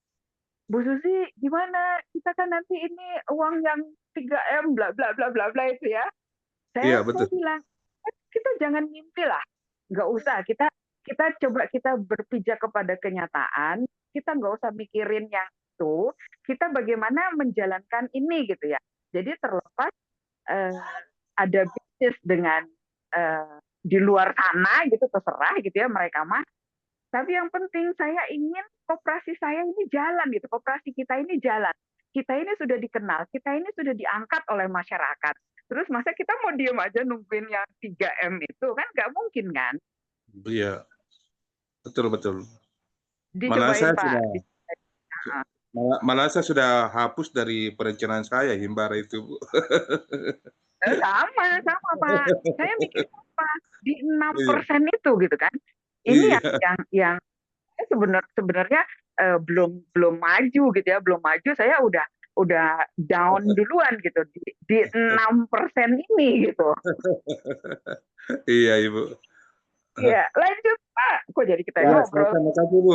Bu Susi, gimana? Kita kan nanti ini uang yang 3M bla bla bla bla bla itu ya. Iya, Saya betul. bilang, kita jangan mimpi lah. Nggak usah. Kita coba kita berpijak kepada kenyataan. Kita nggak usah mikirin yang itu. Kita bagaimana menjalankan ini gitu ya. Jadi terlepas ada bisnis dengan di luar sana gitu terserah gitu ya mereka mah. Tapi yang penting saya ingin koperasi saya ini jalan gitu, koperasi kita ini jalan. Kita ini sudah dikenal, kita ini sudah diangkat oleh masyarakat. Terus masa kita mau diem aja nungguin yang 3M itu kan nggak mungkin kan? Iya, betul betul. Malah Dicobain saya Pak. sudah malah saya sudah hapus dari perencanaan saya Himbara itu, Bu. Sama Pak. Saya mikir apa di Iya. 6% itu gitu kan? Ini Iya. yang sebenarnya belum maju gitu ya, belum maju saya udah down duluan gitu di 6% ini gitu. Iya, Ibu. Iya, lanjut Pak. Kok jadi kita Ya, ngobrol? Terima kasih, Bu.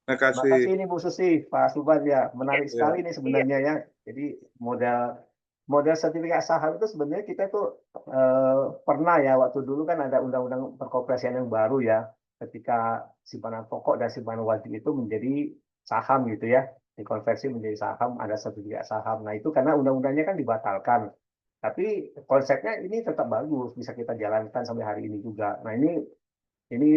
Terima kasih. Makasih ini Bu Susi, Pak Subhan ya, menarik Iya. sekali nih sebenarnya ya. Jadi model sertifikat saham itu sebenarnya kita tuh pernah ya waktu dulu kan ada undang-undang perkoperasian yang baru ya, ketika simpanan pokok dan simpanan wajib itu menjadi saham gitu ya, dikonversi menjadi saham, ada sertifikat saham. Nah itu karena undang-undangnya kan dibatalkan. Tapi konsepnya ini tetap bagus, bisa kita jalankan sampai hari ini juga. Nah ini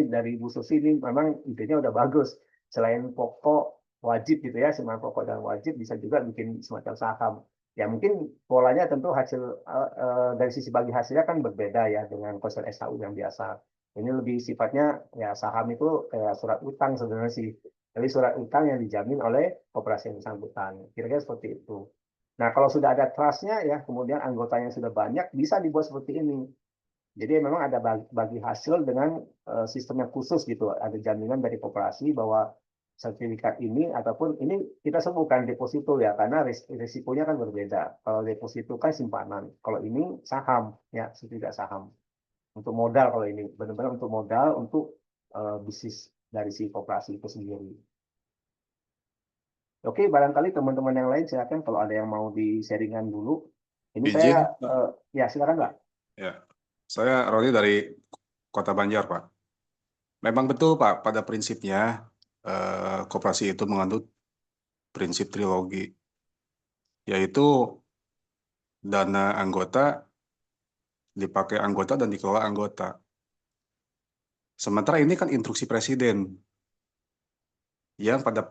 dari Bu Susi ini memang idenya udah bagus. Selain pokok wajib gitu ya, simpanan pokok dan wajib bisa juga bikin semacam saham. Ya mungkin polanya tentu hasil dari sisi bagi hasilnya kan berbeda ya dengan konsep SHU yang biasa. Ini lebih sifatnya ya saham itu kayak surat utang sebenarnya sih. Jadi surat utang yang dijamin oleh koperasi yang bersangkutan. Kira-kira seperti itu. Nah kalau sudah ada trustnya ya, kemudian anggotanya sudah banyak, bisa dibuat seperti ini. Jadi memang ada bagi hasil dengan sistem yang khusus gitu. Ada jaminan dari koperasi bahwa sertifikat ini ataupun ini kita sebutkan deposito ya karena risikonya kan berbeda. Kalau deposito kan simpanan, kalau ini saham ya sertifikat saham untuk modal kalau ini benar-benar untuk modal untuk bisnis dari si koperasi itu sendiri. Oke, barangkali teman-teman yang lain silakan kalau ada yang mau di-sharingan dulu. Ini Izin, saya Pak. ya silakan Pak. Ya, saya Roni dari Kota Banjar, Pak. Memang betul, Pak, pada prinsipnya koperasi itu mengandung prinsip trilogi, yaitu dana anggota dipakai anggota dan dikelola anggota. Sementara ini kan instruksi Presiden yang pada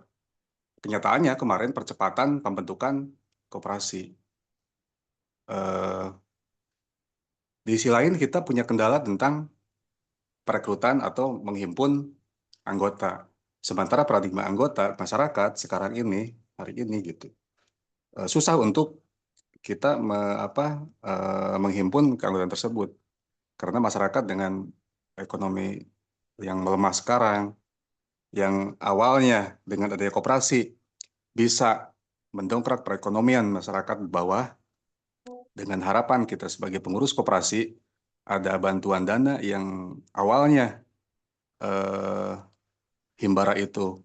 kenyataannya kemarin percepatan pembentukan koperasi. Di sisi lain kita punya kendala tentang perekrutan atau menghimpun anggota. Sementara paradigma anggota masyarakat sekarang ini, hari ini gitu, susah untuk kita menghimpun keanggotaan tersebut. Karena masyarakat dengan ekonomi yang melemah sekarang, yang awalnya dengan adanya koperasi bisa mendongkrak perekonomian masyarakat bawah, dengan harapan kita sebagai pengurus koperasi ada bantuan dana yang awalnya Himbara itu,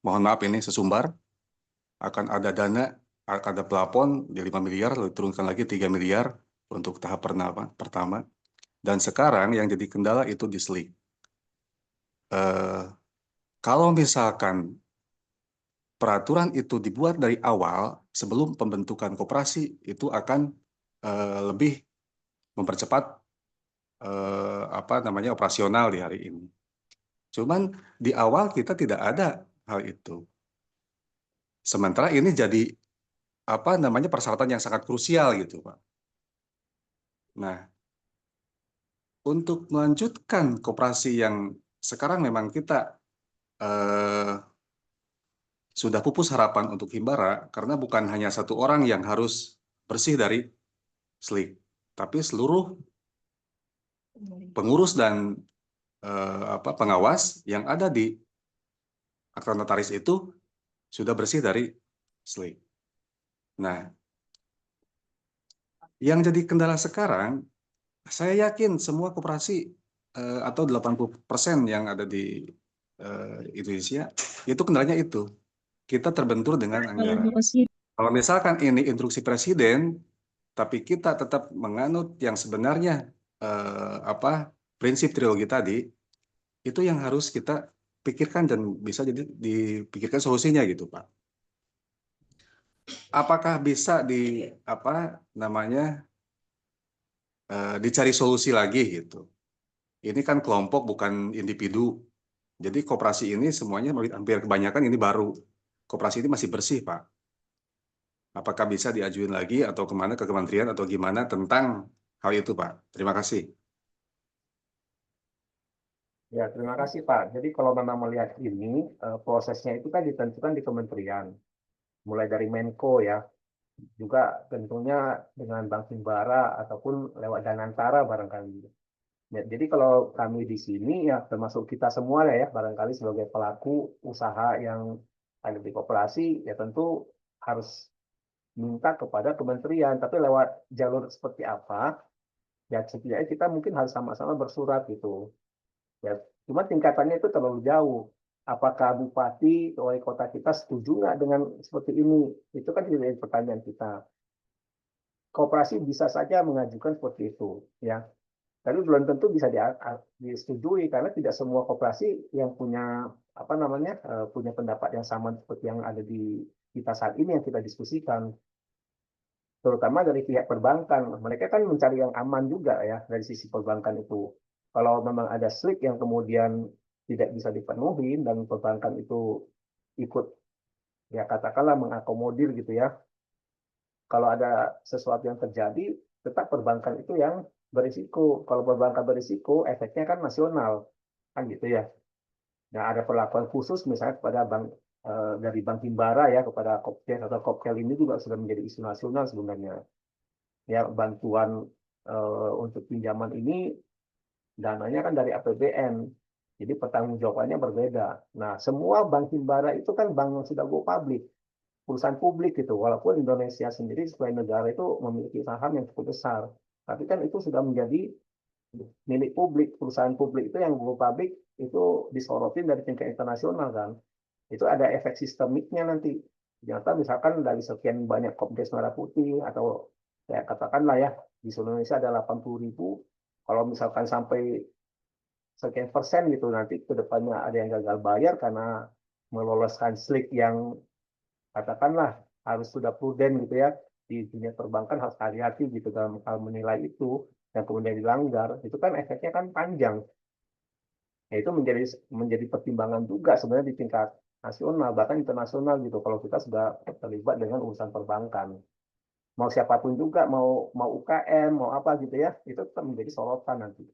mohon maaf ini sesumbar, akan ada dana, akan ada plafon di 5 miliar, lalu turunkan lagi 3 miliar untuk tahap pertama. Dan sekarang yang jadi kendala itu di SLIK. Kalau misalkan peraturan itu dibuat dari awal, sebelum pembentukan koperasi, itu akan lebih mempercepat operasional di hari ini. Cuman di awal kita tidak ada hal itu. Sementara ini jadi persyaratan yang sangat krusial gitu, Pak. Nah, untuk melanjutkan koperasi yang sekarang memang kita sudah pupus harapan untuk Himbara karena bukan hanya satu orang yang harus bersih dari SLIK, tapi seluruh pengurus dan pengawas yang ada di akta notaris itu sudah bersih dari SLIK. Nah, yang jadi kendala sekarang, saya yakin semua koperasi atau 80% yang ada di Indonesia itu kendalanya itu. kita terbentur dengan anggaran. Kalau misalkan ini instruksi presiden, tapi kita tetap menganut yang sebenarnya prinsip trilogi tadi, itu yang harus kita pikirkan dan bisa jadi dipikirkan solusinya gitu, Pak. Apakah bisa dicari solusi lagi gitu? Ini kan kelompok bukan individu. Jadi koperasi ini semuanya hampir kebanyakan ini baru. Koperasi ini masih bersih, Pak. Apakah bisa diajuin lagi atau kemana ke kementerian atau gimana tentang hal itu, Pak? Terima kasih. Ya, terima kasih Pak. Jadi kalau memang melihat ini, prosesnya itu kan ditentukan di kementerian. Mulai dari Menko ya, juga tentunya dengan Bank Himbara ataupun lewat Danantara barangkali. Ya, jadi kalau kami di sini ya termasuk kita semua ya barangkali sebagai pelaku usaha yang ada di koperasi ya tentu harus minta kepada kementerian, tapi lewat jalur seperti apa ya setidaknya kita mungkin harus sama-sama bersurat gitu. Ya, cuma tingkatannya itu terlalu jauh. Apakah bupati atau wali kota kita setuju nggak dengan seperti ini? Itu kan jadi pertanyaan kita. Koperasi bisa saja mengajukan seperti itu, ya. Tapi belum tentu bisa disetujui karena tidak semua koperasi yang punya punya pendapat yang sama seperti yang ada di kita saat ini yang kita diskusikan. Terutama dari pihak perbankan, mereka kan mencari yang aman juga ya dari sisi perbankan itu. Kalau memang ada slik yang kemudian tidak bisa dipenuhi dan perbankan itu ikut ya katakanlah mengakomodir gitu ya. Kalau ada sesuatu yang terjadi, tetap perbankan itu yang berisiko. Kalau perbankan berisiko, efeknya kan nasional, kan gitu ya. Nah, ada perlakuan khusus misalnya kepada dari Bank Himbara ya kepada Kopdel atau Kopkel ini juga sudah menjadi isu nasional sebenarnya. Ya, bantuan untuk pinjaman ini dananya kan dari APBN. Jadi pertanggungjawabannya berbeda. Nah, semua Bank Himbara itu kan bank yang sudah go public, perusahaan publik gitu. Walaupun Indonesia sendiri sebagai negara itu memiliki saham yang cukup besar, tapi kan itu sudah menjadi milik publik. Perusahaan publik itu yang go public itu disorotin dari tingkat internasional kan. Itu ada efek sistemiknya nanti. Ternyata misalkan dari sekian banyak Kopdes Merah Putih atau ya katakanlah ya di seluruh Indonesia ada 80.000. Kalau misalkan sampai sekian persen gitu nanti ke depannya ada yang gagal bayar karena meloloskan slik yang katakanlah harus sudah prudent gitu ya di dunia perbankan harus hati-hati gitu dalam hal menilai itu dan kemudian dilanggar itu kan efeknya kan panjang. Ya, itu menjadi pertimbangan juga sebenarnya di tingkat nasional bahkan internasional gitu kalau kita sudah terlibat dengan urusan perbankan. Mau siapapun juga mau UKM mau apa gitu ya itu tetap menjadi sorotan nanti.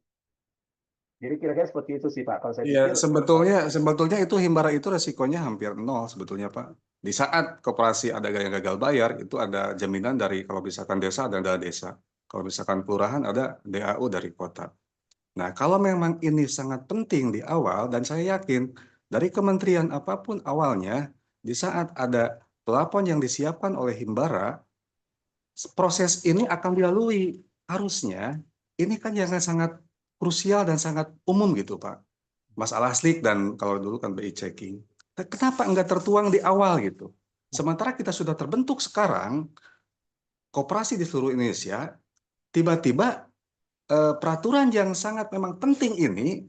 Jadi kira-kira seperti itu sih Pak. Kalau saya Iya, pikir sebetulnya itu Himbara itu resikonya hampir nol sebetulnya Pak. Di saat koperasi ada yang gagal bayar, itu ada jaminan dari kalau misalkan desa ada dana desa. Kalau misalkan kelurahan ada DAU dari kota. Nah, kalau memang ini sangat penting di awal, dan saya yakin dari kementerian apapun awalnya, di saat ada pelapon yang disiapkan oleh Himbara, proses ini akan dilalui. Harusnya, ini kan yang sangat krusial dan sangat umum gitu Pak. Masalah slik dan kalau dulu kan BI checking. Kenapa enggak tertuang di awal gitu? Sementara kita sudah terbentuk sekarang, koperasi di seluruh Indonesia, tiba-tiba peraturan yang sangat memang penting ini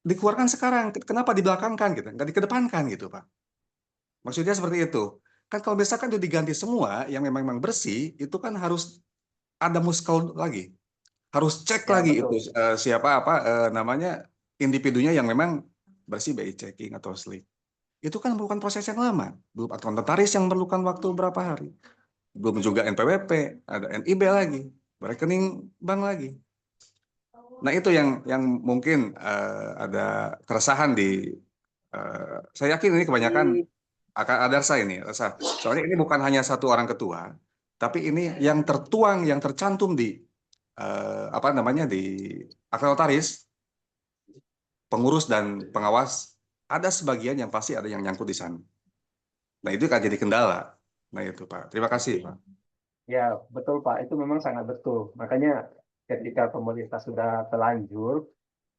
dikeluarkan sekarang. Kenapa dibelakangkan gitu? Nggak dikedepankan gitu, Pak. Maksudnya seperti itu. Kan kalau misalkan itu diganti semua yang memang bersih, itu kan harus ada muskul lagi. Harus cek ya lagi betul. itu siapa namanya individunya yang memang bersih BI checking atau slik. Itu kan memerlukan proses yang lama. Belum atau notaris yang memerlukan waktu berapa hari. Belum juga NPWP, ada NIB lagi, rekening bank lagi. Nah itu yang mungkin ada keresahan di saya yakin ini kebanyakan akan ada resah ini resah. Soalnya ini bukan hanya satu orang ketua, tapi ini yang tertuang yang tercantum di di akta notaris, pengurus dan pengawas ada sebagian yang pasti ada yang nyangkut di sana. Nah itu kan jadi kendala. Nah itu Pak. Terima kasih Pak. Ya betul Pak. Itu memang sangat betul. Makanya ketika pemerintah sudah terlanjur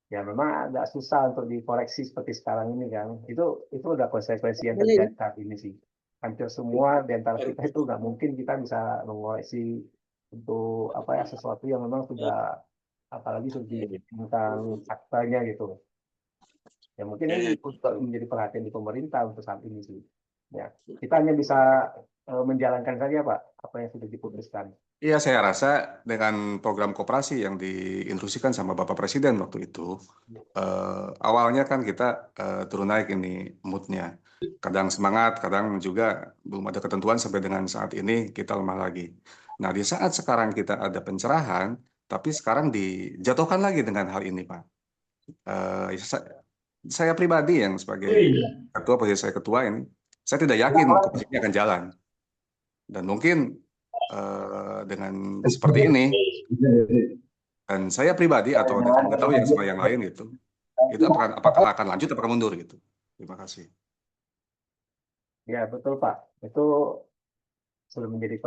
ya memang agak susah untuk dikoreksi seperti sekarang ini kan. Itu udah konsekuensi yang terjadi saat ini sih. Hampir semua di antara kita itu nggak mungkin kita bisa mengoreksi untuk apa ya sesuatu yang memang sudah apalagi sudah tentang faktanya gitu. Ya mungkin ini untuk menjadi perhatian di pemerintah untuk saat ini sih. Ya, kita hanya bisa menjalankan saja Pak apa yang sudah diputuskan. Iya, saya rasa dengan program koperasi yang diinstruksikan sama Bapak Presiden waktu itu, awalnya kan kita turun naik ini moodnya. Kadang semangat, kadang juga belum ada ketentuan sampai dengan saat ini kita lemah lagi. Nah, di saat sekarang kita ada pencerahan, tapi sekarang dijatuhkan lagi dengan hal ini, Pak. Saya pribadi yang sebagai ketua, posisi saya ketua ini, saya tidak yakin koperasi ini akan jalan. Dan mungkin dengan seperti ini, dan saya pribadi atau nggak tahu yang sama yang lain gitu, itu apakah akan lanjut apakah mundur gitu. Terima kasih. Ya betul Pak, itu sudah menjadi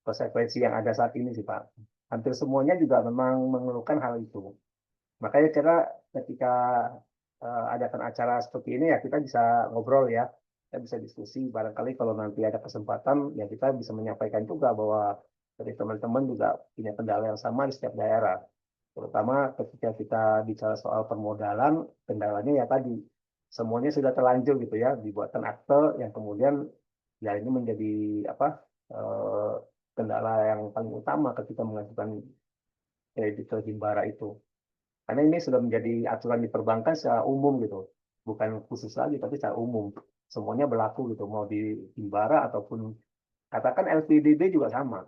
konsekuensi yang ada saat ini sih Pak. Hampir semuanya juga memang mengeluhkan hal itu. Makanya ketika adakan acara seperti ini ya kita bisa ngobrol ya, kita bisa diskusi. Barangkali kalau nanti ada kesempatan ya kita bisa menyampaikan juga bahwa dari teman-teman juga punya kendala yang sama di setiap daerah. Terutama ketika kita bicara soal permodalan, kendalanya ya tadi semuanya sudah terlanjur gitu ya, dibuatkan akte yang kemudian ya ini menjadi apa kendala yang paling utama ketika mengajukan kredit himbara itu. Karena ini sudah menjadi aturan di perbankan secara umum gitu, bukan khusus lagi tapi secara umum. Semuanya berlaku gitu, mau di himbara ataupun katakan LPDB juga sama.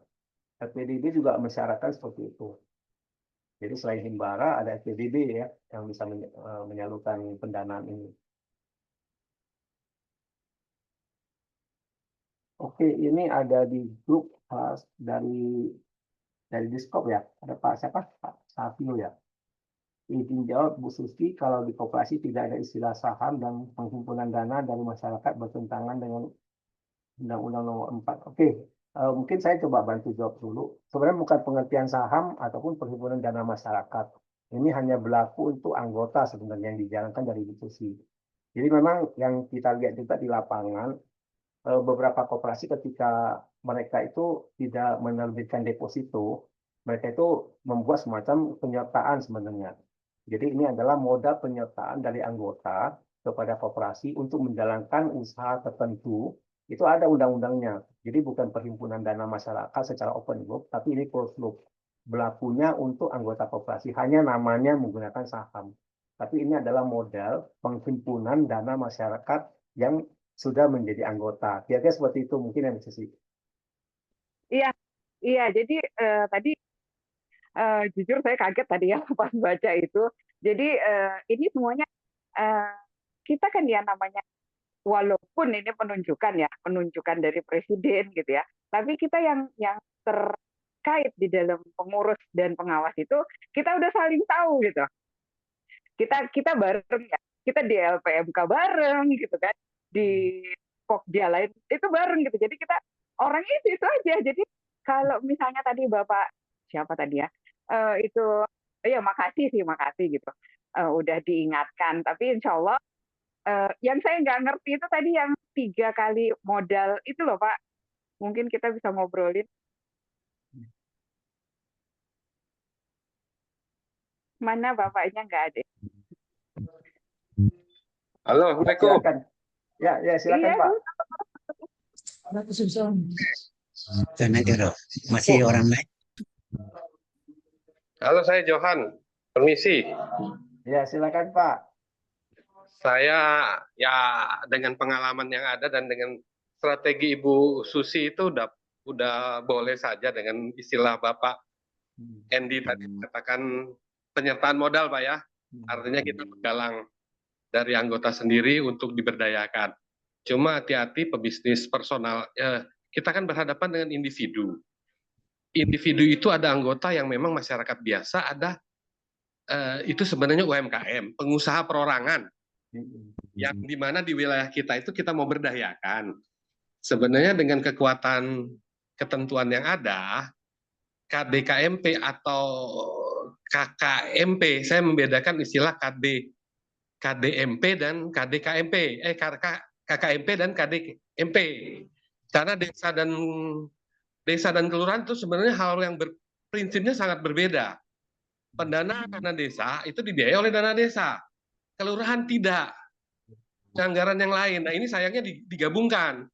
LPDB juga mensyaratkan seperti itu. Jadi selain himbara ada LPDB ya yang bisa menyalurkan pendanaan ini. Oke, ini ada di grup dari Diskop ya. Ada Pak siapa? Pak Safio ya. Izin jawab Bu Susi, kalau di koperasi tidak ada istilah saham dan penghimpunan dana dari masyarakat bertentangan dengan Undang-Undang Nomor 4. Oke, mungkin saya coba bantu jawab dulu. Sebenarnya bukan pengertian saham ataupun perhimpunan dana masyarakat. Ini hanya berlaku untuk anggota sebenarnya yang dijalankan dari Bu Susi. Jadi memang yang kita lihat juga di lapangan, beberapa koperasi ketika mereka itu tidak menerbitkan deposito, mereka itu membuat semacam penyertaan sebenarnya. Jadi ini adalah modal penyertaan dari anggota kepada koperasi untuk menjalankan usaha tertentu. Itu ada undang-undangnya. Jadi bukan perhimpunan dana masyarakat secara open book, tapi ini closed loop. Berlakunya untuk anggota koperasi, hanya namanya menggunakan saham. Tapi ini adalah modal penghimpunan dana masyarakat yang sudah menjadi anggota. Kira-kira seperti itu mungkin yang bisa sih. Iya. Jadi tadi jujur saya kaget tadi ya pas baca itu. Jadi ini semuanya kita kan ya namanya walaupun ini penunjukan dari presiden gitu ya. Tapi kita yang terkait di dalam pengurus dan pengawas itu kita udah saling tahu gitu. Kita bareng ya. Kita di LPMK bareng gitu kan. Di Pokja lain itu bareng gitu. Jadi kita orangnya itu aja. Jadi kalau misalnya tadi Bapak siapa tadi ya itu ya makasih gitu. Udah diingatkan. Tapi insya Allah yang saya nggak ngerti itu tadi yang 3 kali modal itu loh Pak. Mungkin kita bisa ngobrolin. Mana Bapaknya nggak ada. Halo, Assalamualaikum. Silakan. Ya silakan Pak. Masih orang lain. Halo, saya Johan. Permisi. Ya, silakan Pak. Saya ya dengan pengalaman yang ada dan dengan strategi Ibu Susi itu udah boleh saja dengan istilah Bapak Andy tadi katakan penyertaan modal Pak ya. Artinya kita menggalang dari anggota sendiri untuk diberdayakan. Cuma hati-hati pebisnis personal. Kita kan berhadapan dengan individu. Individu itu ada anggota yang memang masyarakat biasa, ada itu sebenarnya UMKM, pengusaha perorangan. Yang dimana di wilayah kita itu kita mau berdayakan. Sebenarnya dengan kekuatan ketentuan yang ada, KDKMP atau KKMP. Saya membedakan istilah KDMP dan KDKMP. KKMP dan KDMP. Karena desa dan kelurahan itu sebenarnya hal yang prinsipnya sangat berbeda. Pendanaan dana desa itu dibiayai oleh dana desa. Kelurahan tidak. Anggaran yang lain. Nah, ini sayangnya digabungkan.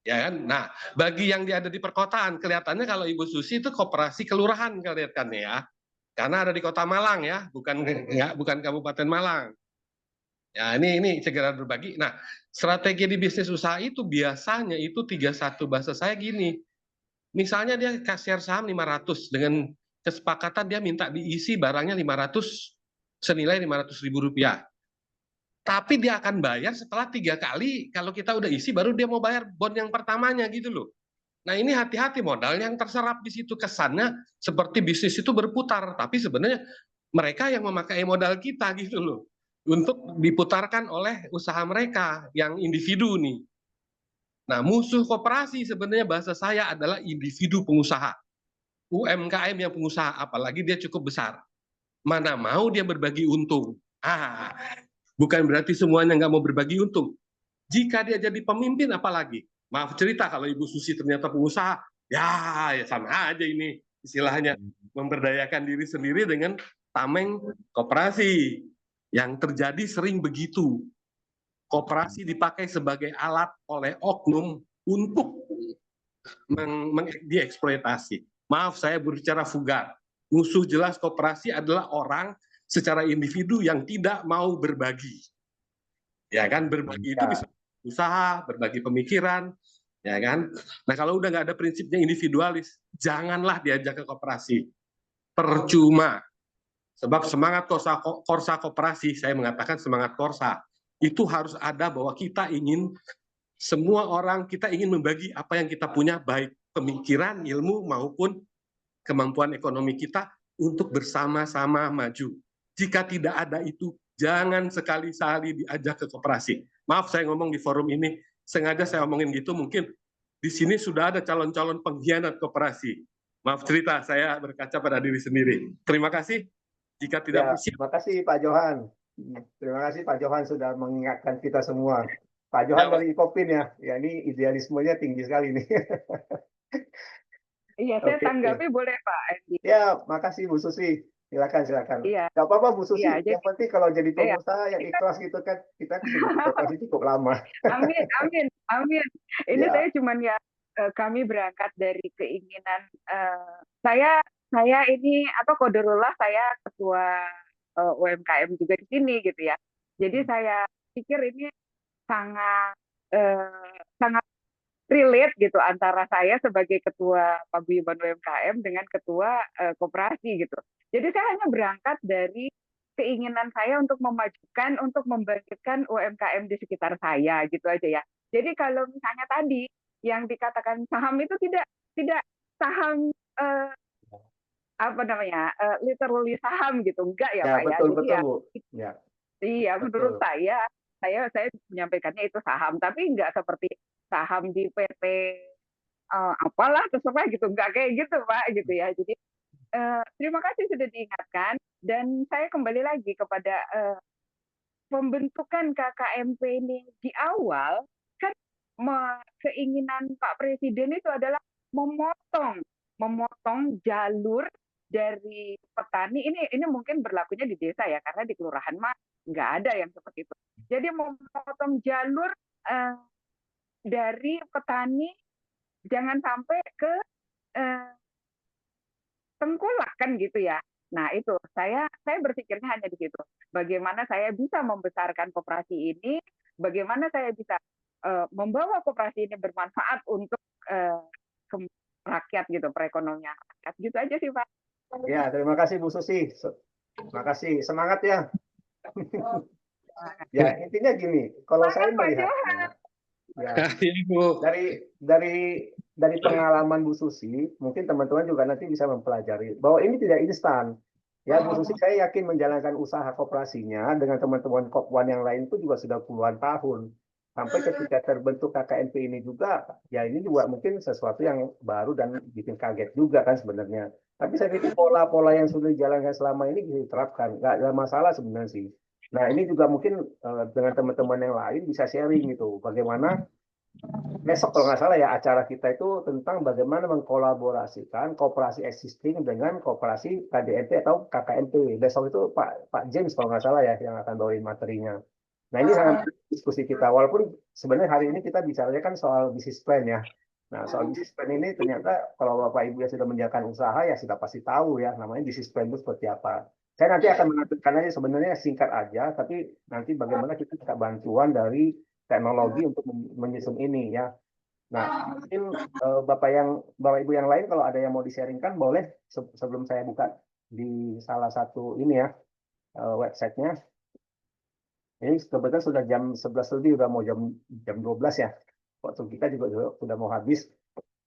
Ya kan? Nah, bagi yang ada di perkotaan, kelihatannya kalau Ibu Susi itu koperasi kelurahan kelihatannya ya. Karena ada di Kota Malang ya, bukan Kabupaten Malang. Ya, ini segera berbagi. Nah, strategi di bisnis usaha itu biasanya itu 31 bahasa saya gini. Misalnya dia kasiar saham 500 dengan kesepakatan dia minta diisi barangnya 500 senilai Rp500.000. Tapi dia akan bayar setelah 3 kali, kalau kita udah isi baru dia mau bayar bond yang pertamanya gitu loh. Nah, ini hati-hati modal yang terserap di situ, kesannya seperti bisnis itu berputar, tapi sebenarnya mereka yang memakai modal kita gitu loh untuk diputarkan oleh usaha mereka yang individu nih. Nah, musuh koperasi sebenarnya bahasa saya adalah individu pengusaha. UMKM yang pengusaha, apalagi dia cukup besar. Mana mau dia berbagi untung. Bukan berarti semuanya nggak mau berbagi untung. Jika dia jadi pemimpin apalagi. Maaf cerita kalau Ibu Susi ternyata pengusaha, ya sama aja ini istilahnya. Memberdayakan diri sendiri dengan tameng koperasi. Yang terjadi sering begitu. Koperasi dipakai sebagai alat oleh oknum untuk dieksploitasi. Maaf saya berbicara vulgar. Musuh jelas koperasi adalah orang secara individu yang tidak mau berbagi. Ya kan, berbagi itu bisa usaha, berbagi pemikiran, ya kan. Nah, kalau udah nggak ada prinsipnya individualis, janganlah diajak ke koperasi. Percuma. Sebab semangat korsa koperasi, saya mengatakan semangat korsa, itu harus ada bahwa kita ingin semua orang, kita ingin membagi apa yang kita punya, baik pemikiran, ilmu, maupun kemampuan ekonomi kita untuk bersama-sama maju. Jika tidak ada itu, jangan sekali-kali diajak ke koperasi. Maaf saya ngomong di forum ini, sengaja saya ngomongin gitu, mungkin di sini sudah ada calon-calon pengkhianat koperasi. Maaf cerita, saya berkaca pada diri sendiri. Terima kasih. Jika tidak terima kasih Pak Johan. Terima kasih Pak Johan sudah mengingatkan kita semua. Pak Johan dari Ikopin ya, ini idealismenya tinggi sekali nih. Iya, saya tanggapi boleh Pak Edi. Ya, makasih Bu Susi. Silakan. Iya. Gak apa-apa Bu Susi. Iya, yang penting kalau jadi pengusaha yang ikhlas gitu kan, kita sudah cukup lama. Amin. Ini saya cuman ya kami berangkat dari keinginan saya ini qadarullah saya ketua UMKM juga di sini gitu ya. Jadi saya pikir ini sangat relate gitu antara saya sebagai ketua paguyuban UMKM dengan ketua koperasi gitu. Jadi saya hanya berangkat dari keinginan saya untuk memajukan, untuk membangkitkan UMKM di sekitar saya gitu aja ya. Jadi kalau misalnya tadi yang dikatakan saham itu tidak saham literally saham gitu, enggak ya Pak ya. Betul Bu. Ya. Iya, menurut saya menyampaikannya itu saham, tapi enggak seperti saham di PT apalah terserah gitu, enggak kayak gitu Pak gitu ya. Jadi terima kasih sudah diingatkan, dan saya kembali lagi kepada pembentukan KKMP ini di awal kan keinginan Pak Presiden itu adalah memotong jalur dari petani. Ini mungkin berlakunya di desa ya, karena di kelurahan mah nggak ada yang seperti itu. Jadi memotong jalur dari petani jangan sampai ke tengkulak kan gitu ya. Nah itu saya berpikirnya hanya di situ. Bagaimana saya bisa membesarkan koperasi ini, bagaimana saya bisa membawa koperasi ini bermanfaat untuk rakyat gitu, perekonomian rakyat gitu aja sih Pak. Ya, terima kasih Bu Susi. Terima kasih, semangat ya. Ya, intinya gini, kalau saya melihatnya, dari pengalaman Bu Susi, mungkin teman-teman juga nanti bisa mempelajari bahwa ini tidak instan. Ya, Bu Susi saya yakin menjalankan usaha koperasinya dengan teman-teman Kopwan yang lain itu juga sudah puluhan tahun. Sampai ketika terbentuk KKMP ini juga, ya ini juga mungkin sesuatu yang baru dan bikin kaget juga kan sebenarnya. Tapi saya pikir pola-pola yang sudah dijalankan selama ini bisa diterapkan, nggak ada masalah sebenarnya sih. Nah ini juga mungkin dengan teman-teman yang lain bisa sharing gitu, bagaimana besok kalau nggak salah ya acara kita itu tentang bagaimana mengkolaborasikan koperasi existing dengan koperasi KDMP atau KKMP. Besok itu Pak James kalau nggak salah ya yang akan bawain materinya. Nah ini sangat menarik diskusi kita, walaupun sebenarnya hari ini kita bicaranya kan soal bisnis plan ya. Nah soal bisnis plan ini ternyata kalau Bapak Ibu yang sudah menjalankan usaha ya sudah pasti tahu ya namanya bisnis plan itu seperti apa. Saya nanti akan menampilkan aja sebenarnya singkat aja, tapi nanti bagaimana kita minta bantuan dari teknologi untuk menyusun ini ya. Nah, mungkin Bapak Ibu yang lain kalau ada yang mau di-sharingkan boleh sebelum saya buka di salah satu ini ya websitenya. Ini kebetulan sudah jam 11 lebih, udah mau jam 12 ya. Waktu kita juga sudah mau habis.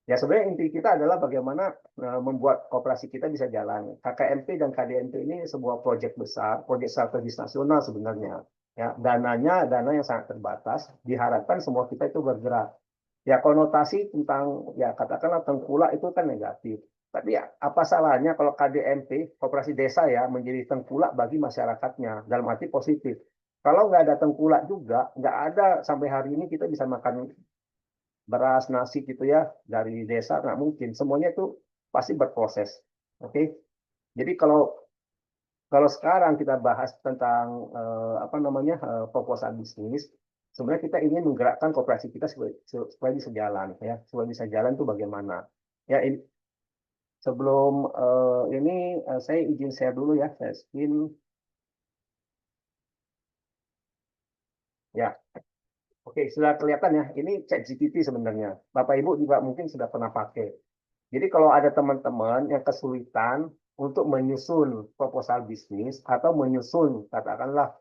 Ya sebenarnya inti kita adalah bagaimana membuat koperasi kita bisa jalan. KKMP dan KDMP ini sebuah proyek besar, proyek strategis nasional sebenarnya. Ya, dananya dana yang sangat terbatas. Diharapkan semua kita itu bergerak. Ya konotasi tentang ya katakanlah tengkulak itu kan negatif. Tapi ya apa salahnya kalau KDMP, koperasi desa ya menjadi tengkulak bagi masyarakatnya dalam arti positif. Kalau nggak ada tengkulak juga, nggak ada sampai hari ini kita bisa makan beras, nasi gitu ya dari desa nggak mungkin. Semuanya itu pasti berproses. Oke. Jadi kalau sekarang kita bahas tentang proposal bisnis, sebenarnya kita ingin menggerakkan koperasi kita supaya bisa jalan ya, supaya bisa jalan itu bagaimana? Ya sebelum ini saya izin share dulu ya, saya screen. Ya. Oke, sudah kelihatan ya. Ini ChatGPT sebenarnya. Bapak Ibu juga mungkin sudah pernah pakai. Jadi kalau ada teman-teman yang kesulitan untuk menyusun proposal bisnis atau menyusun katakanlah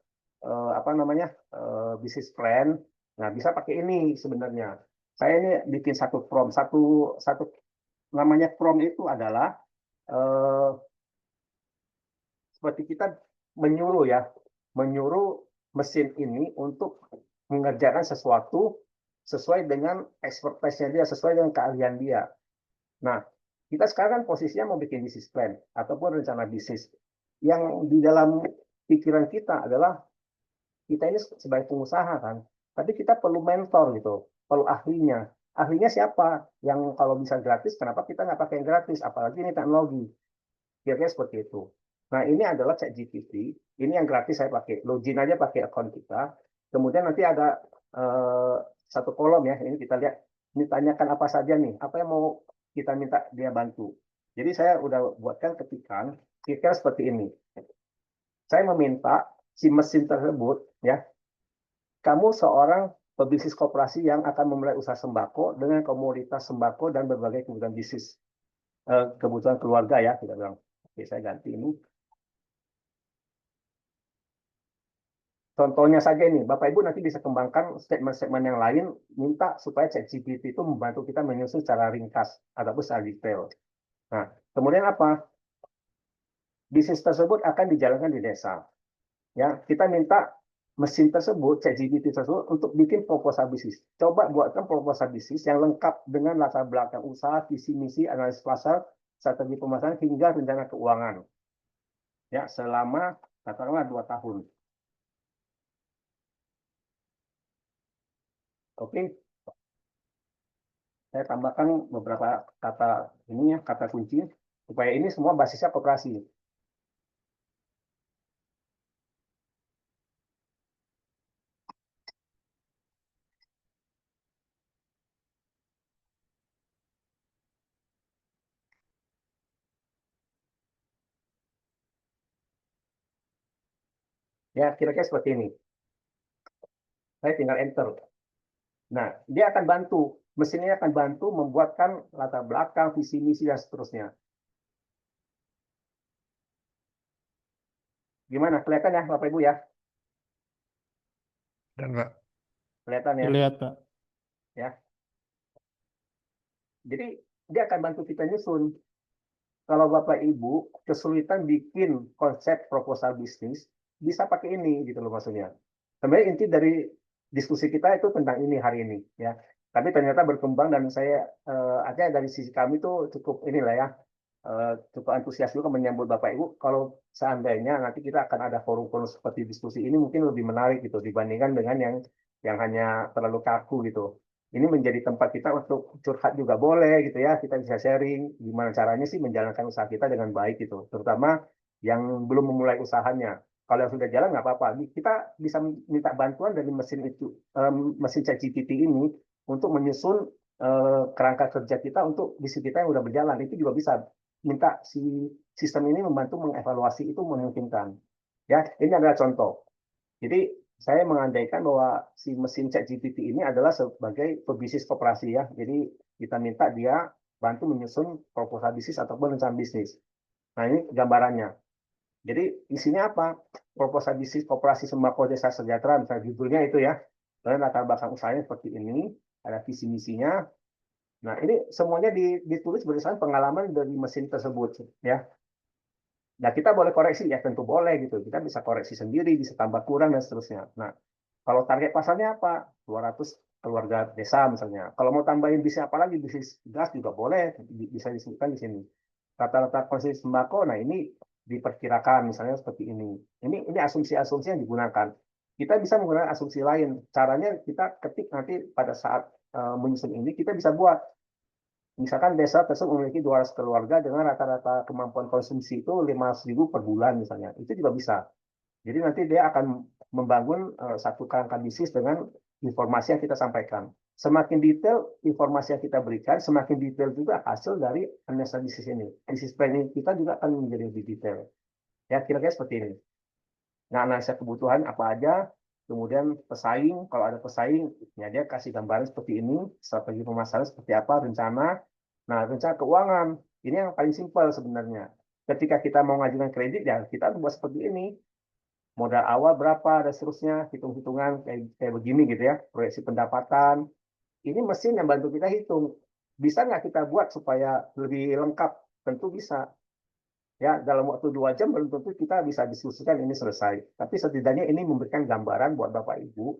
bisnis plan, nah bisa pakai ini sebenarnya. Saya ini bikin satu prompt, satu namanya prompt itu adalah seperti kita menyuruh mesin ini untuk mengerjakan sesuatu sesuai dengan expertise-nya dia, sesuai dengan keahlian dia. Nah, kita sekarang kan posisinya mau bikin bisnis plan ataupun rencana bisnis. Yang di dalam pikiran kita adalah kita ini sebagai pengusaha kan, tapi kita perlu mentor gitu, perlu ahlinya. Ahlinya siapa? Yang kalau bisa gratis, kenapa kita nggak pakai yang gratis? Apalagi ini teknologi. Kira-kira seperti itu. Nah, ini adalah ChatGPT. Ini yang gratis saya pakai. Login aja pakai akun kita. Kemudian nanti ada satu kolom ya. Ini kita lihat. Ini tanyakan apa saja nih. Apa yang mau kita minta dia bantu. Jadi saya udah buatkan ketikan. Kira-kira seperti ini. Saya meminta si mesin tersebut ya. Kamu seorang pebisnis koperasi yang akan memulai usaha sembako dengan komoditas sembako dan berbagai kebutuhan bisnis. Kebutuhan keluarga ya. Kita bilang. Oke, saya ganti ini. Contohnya saja ini, Bapak Ibu nanti bisa kembangkan statement-statement yang lain, minta supaya ChatGPT itu membantu kita menyusun secara ringkas ataupun secara detail. Nah, kemudian apa? Bisnis tersebut akan dijalankan di desa. Ya, kita minta mesin tersebut, ChatGPT tersebut, untuk bikin proposal bisnis. Coba buatkan proposal bisnis yang lengkap dengan latar belakang usaha, visi misi, analisis pasar, strategi pemasaran hingga rencana keuangan. Ya, selama katakanlah 2 tahun. Oke, saya tambahkan beberapa kata ini ya, kata kunci supaya ini semua basisnya koperasi. Ya, kira-kira seperti ini. Saya tinggal enter. Nah, dia akan bantu, mesin ini akan bantu membuatkan latar belakang, visi misi dan seterusnya. Gimana? Kelihatan ya, Bapak Ibu ya? Dan Pak. Kelihatan ya? Terlihat, Pak. Ya. Jadi dia akan bantu kita nyusun. Kalau Bapak Ibu kesulitan bikin konsep proposal bisnis, bisa pakai ini gitu loh maksudnya. Sebenarnya inti dari diskusi kita itu tentang ini hari ini ya. Tapi ternyata berkembang dan saya akhirnya dari sisi kami itu cukup inilah ya. cukup antusias juga menyambut Bapak Ibu. Kalau seandainya nanti kita akan ada forum-forum seperti diskusi ini mungkin lebih menarik gitu dibandingkan dengan yang hanya terlalu kaku gitu. Ini menjadi tempat kita untuk curhat juga boleh gitu ya. Kita bisa sharing gimana caranya sih menjalankan usaha kita dengan baik gitu. Terutama yang belum memulai usahanya. Kalau yang sudah jalan nggak apa-apa. Kita bisa minta bantuan dari mesin itu, mesin ChatGPT ini untuk menyusun kerangka kerja kita untuk bisnis kita yang udah berjalan. Itu juga bisa minta si sistem ini membantu mengevaluasi, itu memungkinkan. Ya, ini adalah contoh. Jadi saya mengandaikan bahwa si mesin ChatGPT ini adalah sebagai pebisnis koperasi ya. Jadi kita minta dia bantu menyusun proposal bisnis ataupun rencana bisnis. Nah, ini gambarannya. Jadi isinya apa? Proposal bisnis koperasi sembako desa sejahtera, misalnya judulnya itu ya. Dan latar belakang usahanya seperti ini, ada visi misinya. Nah, ini semuanya ditulis berdasarkan pengalaman dari mesin tersebut ya. Nah, kita boleh koreksi ya, tentu boleh gitu. Kita bisa koreksi sendiri, bisa tambah kurang dan seterusnya. Nah, kalau target pasarnya apa? 200 keluarga desa misalnya. Kalau mau tambahin bisnis apa lagi, bisnis gas juga boleh, bisa disebutkan di sini. Rata-rata konsumsi sembako, nah ini diperkirakan misalnya seperti ini. Ini asumsi-asumsi yang digunakan. Kita bisa menggunakan asumsi lain. Caranya kita ketik nanti pada saat menyusun ini, kita bisa buat. Misalkan desa tersebut memiliki 200 keluarga dengan rata-rata kemampuan konsumsi itu 500.000 per bulan misalnya. Itu juga bisa. Jadi nanti dia akan membangun satu kerangka bisnis dengan informasi yang kita sampaikan. Semakin detail informasi yang kita berikan, semakin detail juga hasil dari analisa bisnis ini. Bisnis planning kita juga akan menjadi lebih detail. Ya, kira-kira seperti ini. Nah, analisa kebutuhan apa aja, kemudian pesaing, kalau ada pesaing, ya dia kasih gambaran seperti ini, strategi pemasaran seperti apa, rencana. Nah, rencana keuangan, ini yang paling simpel sebenarnya. Ketika kita mau ngajukan kredit, ya kita buat seperti ini. Modal awal berapa, dan seterusnya, hitung-hitungan kayak begini gitu ya, proyeksi pendapatan. Ini mesin yang bantu kita hitung. Bisa nggak kita buat supaya lebih lengkap? Tentu bisa. Ya, dalam waktu 2 jam belum tentu kita bisa diskusikan ini selesai. Tapi setidaknya ini memberikan gambaran buat Bapak Ibu,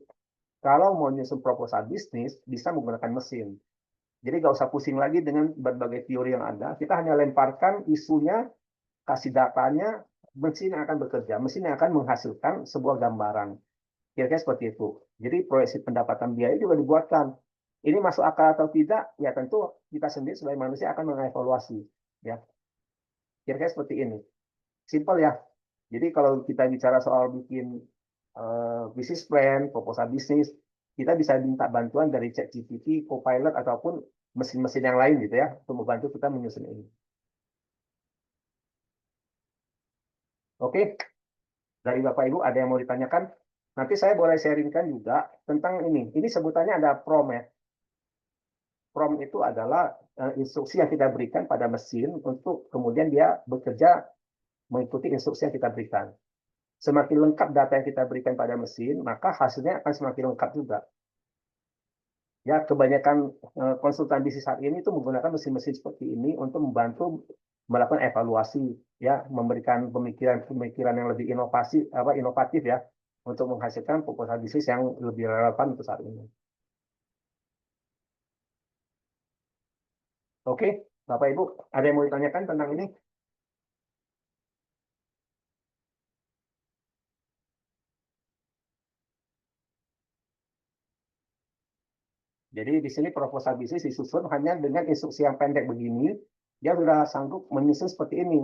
kalau mau nyusun proposal bisnis, bisa menggunakan mesin. Jadi nggak usah pusing lagi dengan berbagai teori yang ada. Kita hanya lemparkan isunya, kasih datanya, mesin yang akan bekerja, mesin yang akan menghasilkan sebuah gambaran. Kira-kira seperti itu. Jadi proyeksi pendapatan biaya juga dibuatkan. Ini masuk akal atau tidak? Ya tentu kita sendiri sebagai manusia akan mengevaluasi. Ya, kira-kira seperti ini. Simpel ya. Jadi kalau kita bicara soal bikin bisnis plan, proposal bisnis, kita bisa minta bantuan dari ChatGPT, Copilot, ataupun mesin-mesin yang lain gitu ya, untuk membantu kita menyusun ini. Oke, dari Bapak Ibu ada yang mau ditanyakan? Nanti saya boleh sharingkan juga tentang ini. Ini sebutannya ada prompt ya. Prompt itu adalah instruksi yang kita berikan pada mesin untuk kemudian dia bekerja mengikuti instruksi yang kita berikan. Semakin lengkap data yang kita berikan pada mesin, maka hasilnya akan semakin lengkap juga. Ya, kebanyakan konsultan bisnis saat ini itu menggunakan mesin-mesin seperti ini untuk membantu melakukan evaluasi, ya, memberikan pemikiran-pemikiran yang lebih inovatif ya, untuk menghasilkan proposal bisnis yang lebih relevan untuk saat ini. Oke, Bapak Ibu, ada yang mau ditanyakan tentang ini? Jadi di sini proposal bisnis disusun hanya dengan instruksi yang pendek begini, dia sudah sanggup menyusun seperti ini.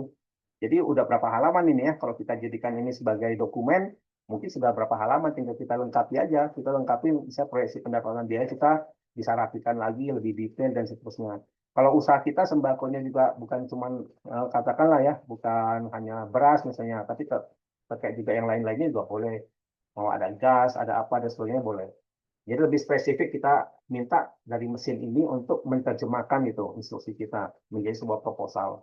Jadi udah berapa halaman ini ya, kalau kita jadikan ini sebagai dokumen, mungkin sudah berapa halaman, tinggal kita lengkapi aja. Kita lengkapi bisa proyeksi pendapatan biaya, kita bisa rapikan lagi lebih detail dan seterusnya. Kalau usaha kita sembakonya juga bukan cuma katakanlah ya, bukan hanya beras misalnya, tapi terkait juga yang lain-lainnya juga boleh. Mau ada gas, ada apa dan sebagainya boleh. Jadi lebih spesifik kita minta dari mesin ini untuk menerjemahkan itu instruksi kita menjadi sebuah proposal.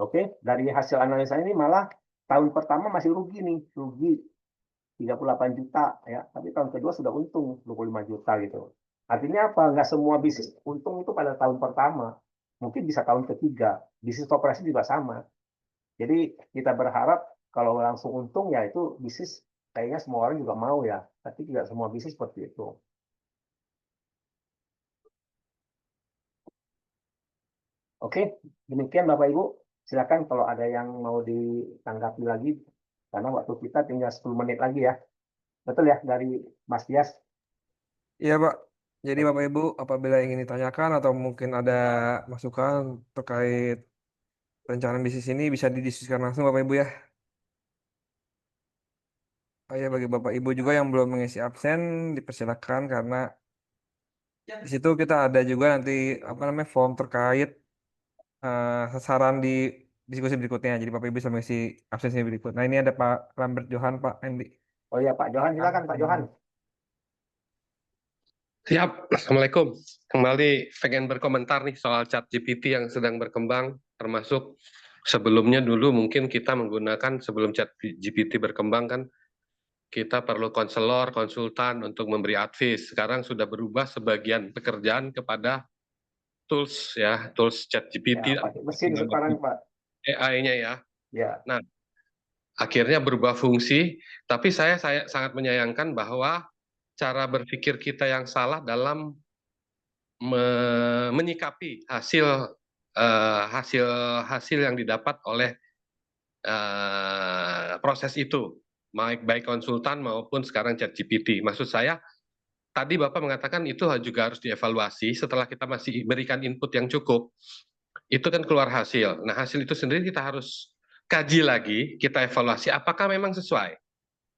Oke, dari hasil analisa ini malah tahun pertama masih rugi nih, rugi 38 juta ya, tapi tahun kedua sudah untung 25 juta gitu. Artinya apa? Nggak semua bisnis untung itu pada tahun pertama, mungkin bisa tahun ketiga. Bisnis koperasi juga sama. Jadi kita berharap kalau langsung untung ya itu bisnis kayaknya semua orang juga mau ya, tapi tidak semua bisnis seperti itu. Oke, demikian Bapak Ibu. Silakan kalau ada yang mau ditanggapi lagi, karena waktu kita tinggal 10 menit lagi ya. Betul ya dari Mas Dias? Iya, Pak. Jadi Bapak Ibu, apabila ingin ditanyakan atau mungkin ada masukan terkait perencanaan bisnis ini bisa didiskusikan langsung Bapak Ibu ya. Oh ya, bagi Bapak Ibu juga yang belum mengisi absen, dipersilakan karena di situ kita ada juga nanti apa namanya form terkait sasaran di diskusi berikutnya. Jadi Bapak Ibu bisa mengisi absensi berikut. Nah, ini ada Pak Lambert Johan, Pak Endi. Oh iya Pak Johan, silakan Pak Johan. Siap, Assalamualaikum. Kembali pengen berkomentar nih soal ChatGPT yang sedang berkembang, termasuk sebelumnya dulu mungkin kita menggunakan sebelum ChatGPT berkembang kan kita perlu konselor, konsultan untuk memberi advice. Sekarang sudah berubah sebagian pekerjaan kepada tools ya, tools ChatGPT, Ya, pakai mesin sekarang Pak. AI-nya ya. Ya. Nah, akhirnya berubah fungsi, tapi saya sangat menyayangkan bahwa cara berpikir kita yang salah dalam menyikapi hasil yang didapat oleh proses itu, baik konsultan maupun sekarang ChatGPT. Maksud saya, tadi Bapak mengatakan itu juga harus dievaluasi setelah kita masih berikan input yang cukup. Itu kan keluar hasil. Nah, hasil itu sendiri kita harus kaji lagi, kita evaluasi apakah memang sesuai.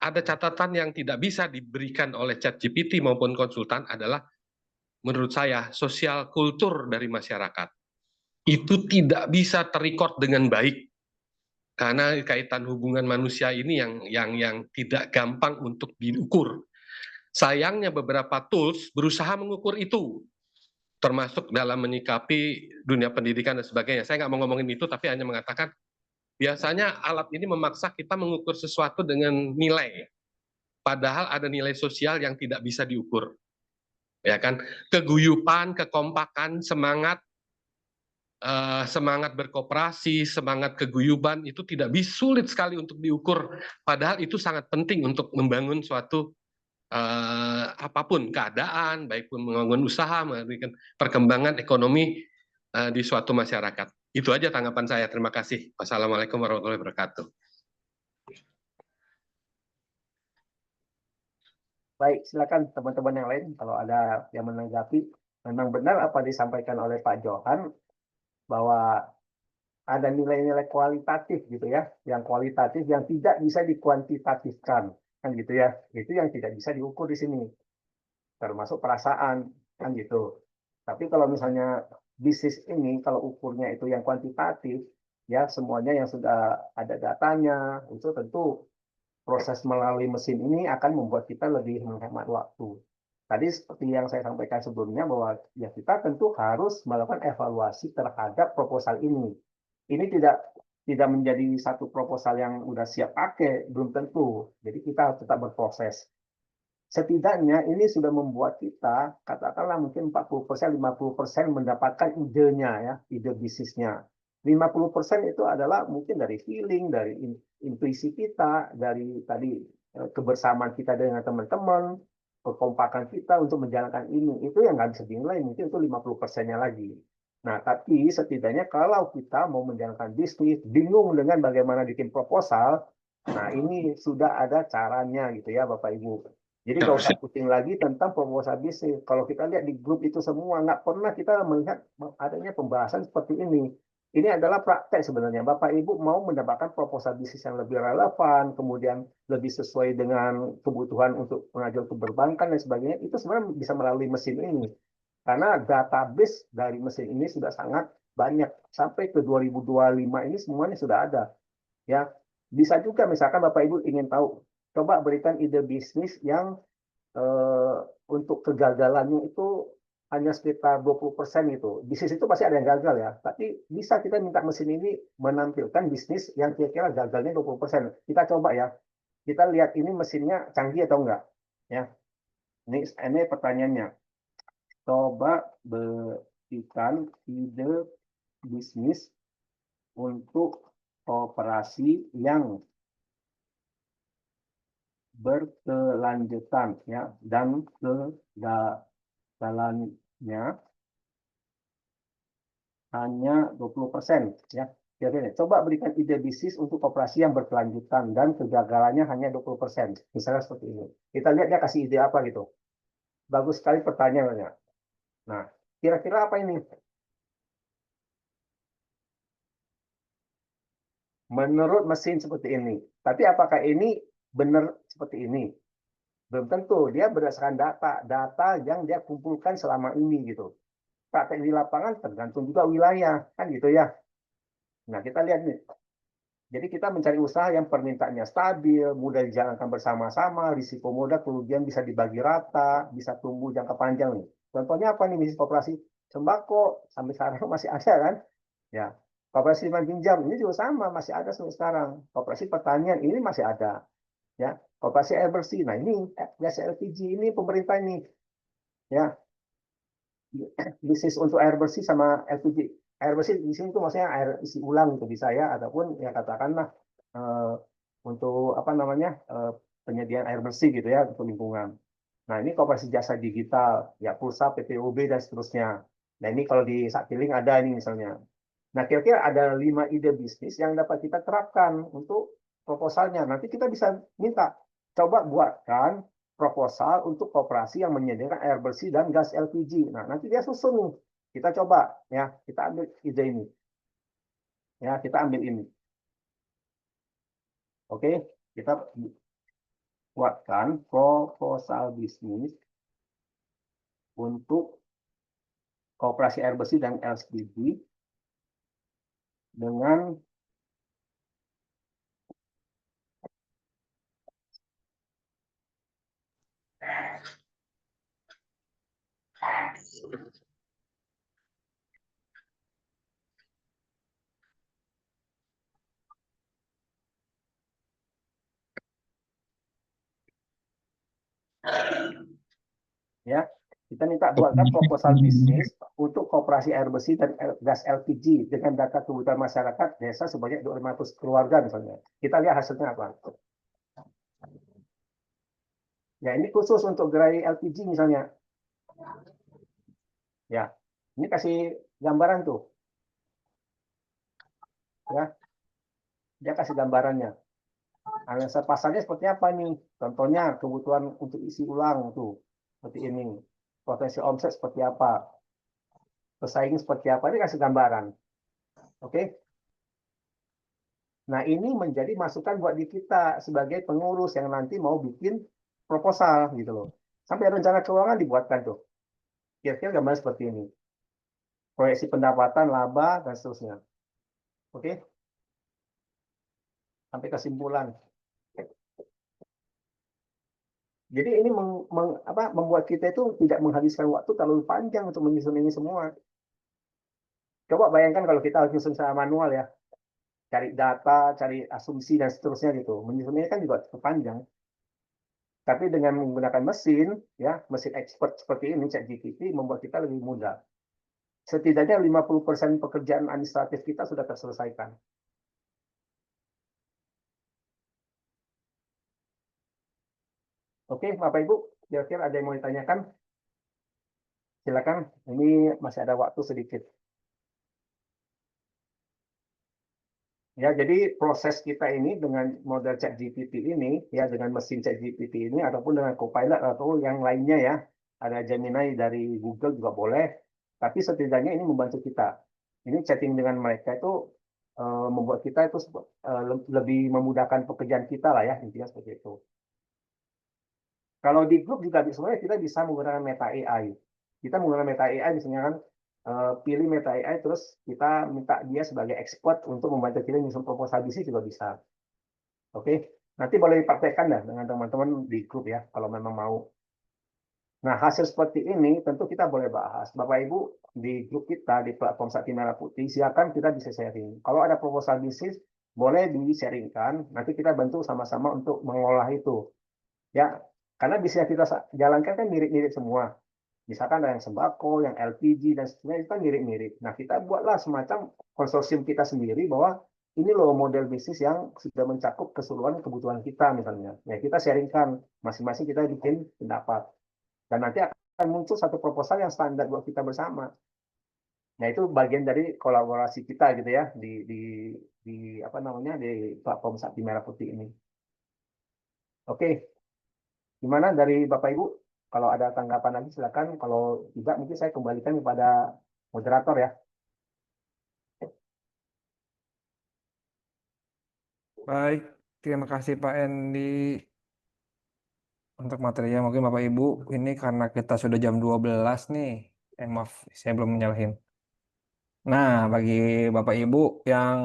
Ada catatan yang tidak bisa diberikan oleh ChatGPT maupun konsultan adalah menurut saya sosial kultur dari masyarakat itu tidak bisa terrecord dengan baik karena kaitan hubungan manusia ini yang tidak gampang untuk diukur. Sayangnya beberapa tools berusaha mengukur itu, termasuk dalam menyikapi dunia pendidikan dan sebagainya. Saya nggak mau ngomongin itu, tapi hanya mengatakan biasanya alat ini memaksa kita mengukur sesuatu dengan nilai, padahal ada nilai sosial yang tidak bisa diukur. Ya kan, keguyupan, kekompakan, semangat berkooperasi, semangat keguyuban itu tidak bisa, sulit sekali untuk diukur. Padahal itu sangat penting untuk membangun suatu apapun keadaan, baik pun membangun usaha, memberikan perkembangan ekonomi di suatu masyarakat. Itu aja tanggapan saya. Terima kasih. Wassalamualaikum warahmatullahi wabarakatuh. Baik, silakan teman-teman yang lain kalau ada yang menanggapi. Memang benar apa disampaikan oleh Pak Johan bahwa ada nilai-nilai kualitatif gitu ya, yang kualitatif yang tidak bisa dikuantitatifkan, kan gitu ya. Itu yang tidak bisa diukur di sini, termasuk perasaan, kan gitu. Tapi kalau misalnya bisnis ini, kalau ukurnya itu yang kuantitatif, ya semuanya yang sudah ada datanya, itu tentu proses melalui mesin ini akan membuat kita lebih menghemat waktu. Tadi seperti yang saya sampaikan sebelumnya bahwa ya kita tentu harus melakukan evaluasi terhadap proposal ini. Ini tidak menjadi satu proposal yang udah siap pakai, belum tentu. Jadi kita harus tetap berproses. Setidaknya ini sudah membuat kita, katakanlah mungkin 40%, 50% mendapatkan idenya ya, ide bisnisnya. 50% itu adalah mungkin dari feeling, dari intuisi kita, dari tadi kebersamaan kita dengan teman-teman, kekompakan kita untuk menjalankan ini. Itu yang nggak bisa dinilai, mungkin itu 50%-nya lagi. Nah, tapi setidaknya kalau kita mau menjalankan bisnis, bingung dengan bagaimana bikin proposal, nah ini sudah ada caranya gitu ya Bapak Ibu. Jadi nggak usah pusing lagi tentang proposal bisnis. Kalau kita lihat di grup itu semua, nggak pernah kita melihat adanya pembahasan seperti ini. Ini adalah praktek sebenarnya. Bapak Ibu mau mendapatkan proposal bisnis yang lebih relevan, kemudian lebih sesuai dengan kebutuhan untuk pengajuan ke perbankan dan sebagainya, itu sebenarnya bisa melalui mesin ini. Karena database dari mesin ini sudah sangat banyak. Sampai ke 2025 ini semuanya sudah ada. Ya, bisa juga misalkan Bapak Ibu ingin tahu, coba berikan ide bisnis yang untuk kegagalannya itu hanya sekitar 20% itu. Bisnis itu pasti ada yang gagal ya, tapi bisa kita minta mesin ini menampilkan bisnis yang kira-kira gagalnya 20%. Kita coba ya, kita lihat ini mesinnya canggih atau enggak. Ya, ini pertanyaannya. Coba berikan ide bisnis untuk operasi yang berkelanjutan ya, dan kegagalannya hanya 20% ya. Jadi, coba berikan ide bisnis untuk operasi yang berkelanjutan dan kegagalannya hanya 20%. Misalnya seperti ini. Kita lihat dia kasih ide apa gitu. Bagus sekali pertanyaannya. Nah, kira-kira apa ini? Menurut mesin seperti ini. Tapi apakah ini benar seperti ini? Belum tentu. Dia berdasarkan data yang dia kumpulkan selama ini gitu. Praktek di lapangan tergantung juga wilayah, kan gitu ya. Nah, kita lihat nih. Jadi kita mencari usaha yang permintaannya stabil, mudah dijalankan bersama-sama, risiko modal kerugian bisa dibagi rata, bisa tumbuh jangka panjang nih. Contohnya apa nih bisnis koperasi sembako sampai sekarang masih ada kan? Ya, koperasi simpan pinjam ini juga sama masih ada sampai sekarang. Koperasi pertanian ini masih ada. Ya, koperasi air bersih. Nah ini gas LPG ini pemerintah ini. Ya, bisnis untuk air bersih sama LPG. Air bersih di sini tuh maksudnya air isi ulang untuk bisa ya, ataupun ya katakanlah untuk apa namanya penyediaan air bersih gitu ya untuk lingkungan. Nah ini koperasi jasa digital, ya pulsa, PPOB dan seterusnya. Nah ini kalau di Sakiling ada ini misalnya. Nah kira-kira ada 5 ide bisnis yang dapat kita terapkan untuk proposalnya. Nanti kita bisa minta coba buatkan proposal untuk koperasi yang menyediakan air bersih dan gas LPG. Nah, nanti dia susun nih. Kita coba ya, kita ambil ide ini. Ya, kita ambil ini. Oke, kita buatkan proposal bisnis untuk koperasi air bersih dan LPG dengan ya, kita minta buatkan proposal bisnis untuk koperasi air bersih dan gas LPG dengan data kebutuhan masyarakat desa sebanyak 200 keluarga misalnya. Kita lihat hasilnya apa. Ya, ini khusus untuk gerai LPG misalnya. Ya, ini kasih gambaran tuh. Ya, dia kasih gambarannya. Analisa pasarnya seperti apa nih? Contohnya kebutuhan untuk isi ulang tuh seperti ini. Potensi omset seperti apa? Pesaing seperti apa? Ini kasih gambaran. Oke? Nah, ini menjadi masukan buat di kita sebagai pengurus yang nanti mau bikin proposal gitu loh. Sampai rencana keuangan dibuatkan tuh. Kira-kira gambar seperti ini. Proyeksi pendapatan, laba, dan seterusnya. Oke? Sampai kesimpulan. Jadi ini membuat kita itu tidak menghabiskan waktu terlalu panjang untuk menyusun ini semua. Coba bayangkan kalau kita harus menyusun secara manual ya. Cari data, cari asumsi, dan seterusnya gitu. Menyusun ini kan juga cukup panjang. Tapi dengan menggunakan mesin, ya mesin expert seperti ini, ChatGPT, membuat kita lebih mudah. Setidaknya 50% pekerjaan administratif kita sudah terselesaikan. Oke, Bapak Ibu, kira-kira ada yang mau ditanyakan? Silakan, ini masih ada waktu sedikit. Ya, jadi proses kita ini dengan model ChatGPT ini, ya dengan mesin ChatGPT ini, ataupun dengan Copilot atau yang lainnya ya, ada Gemini dari Google juga boleh, tapi setidaknya ini membantu kita. Ini chatting dengan mereka itu membuat kita itu lebih memudahkan pekerjaan kita lah ya, intinya seperti itu. Kalau di grup juga sebenarnya kita bisa menggunakan Meta AI. Kita menggunakan Meta AI misalnya kan, pilih Meta AI terus kita minta dia sebagai expert untuk membantu kita menyusun proposal bisnis juga bisa. Oke, nanti boleh dipraktekkan dah dengan teman-teman di grup ya kalau memang mau. Nah, hasil seperti ini tentu kita boleh bahas. Bapak Ibu di grup kita di platform Sakti Merah Putih, silakan kita bisa sharing. Kalau ada proposal bisnis boleh di-sharingkan, nanti kita bantu sama-sama untuk mengolah itu. Ya, karena bisnis yang kita jalankan kan mirip-mirip semua. Misalkan ada yang sembako, yang LPG, dan seterusnya itu kan mirip-mirip. Nah, kita buatlah semacam konsorsium kita sendiri bahwa ini loh model bisnis yang sudah mencakup keseluruhan kebutuhan kita misalnya. Ya kita sharingkan, masing-masing kita bikin pendapat. Dan nanti akan muncul satu proposal yang standar buat kita bersama. Nah itu bagian dari kolaborasi kita gitu ya di apa namanya di platform Sakti Merah Putih ini. Oke, gimana dari Bapak Ibu? Kalau ada tanggapan lagi silakan. Kalau tidak mungkin saya kembalikan kepada moderator ya. Baik, terima kasih Pak Endi untuk materinya. Mungkin Bapak Ibu, ini karena kita sudah jam 12 nih. Maaf, saya belum nyalahin. Nah, bagi Bapak Ibu yang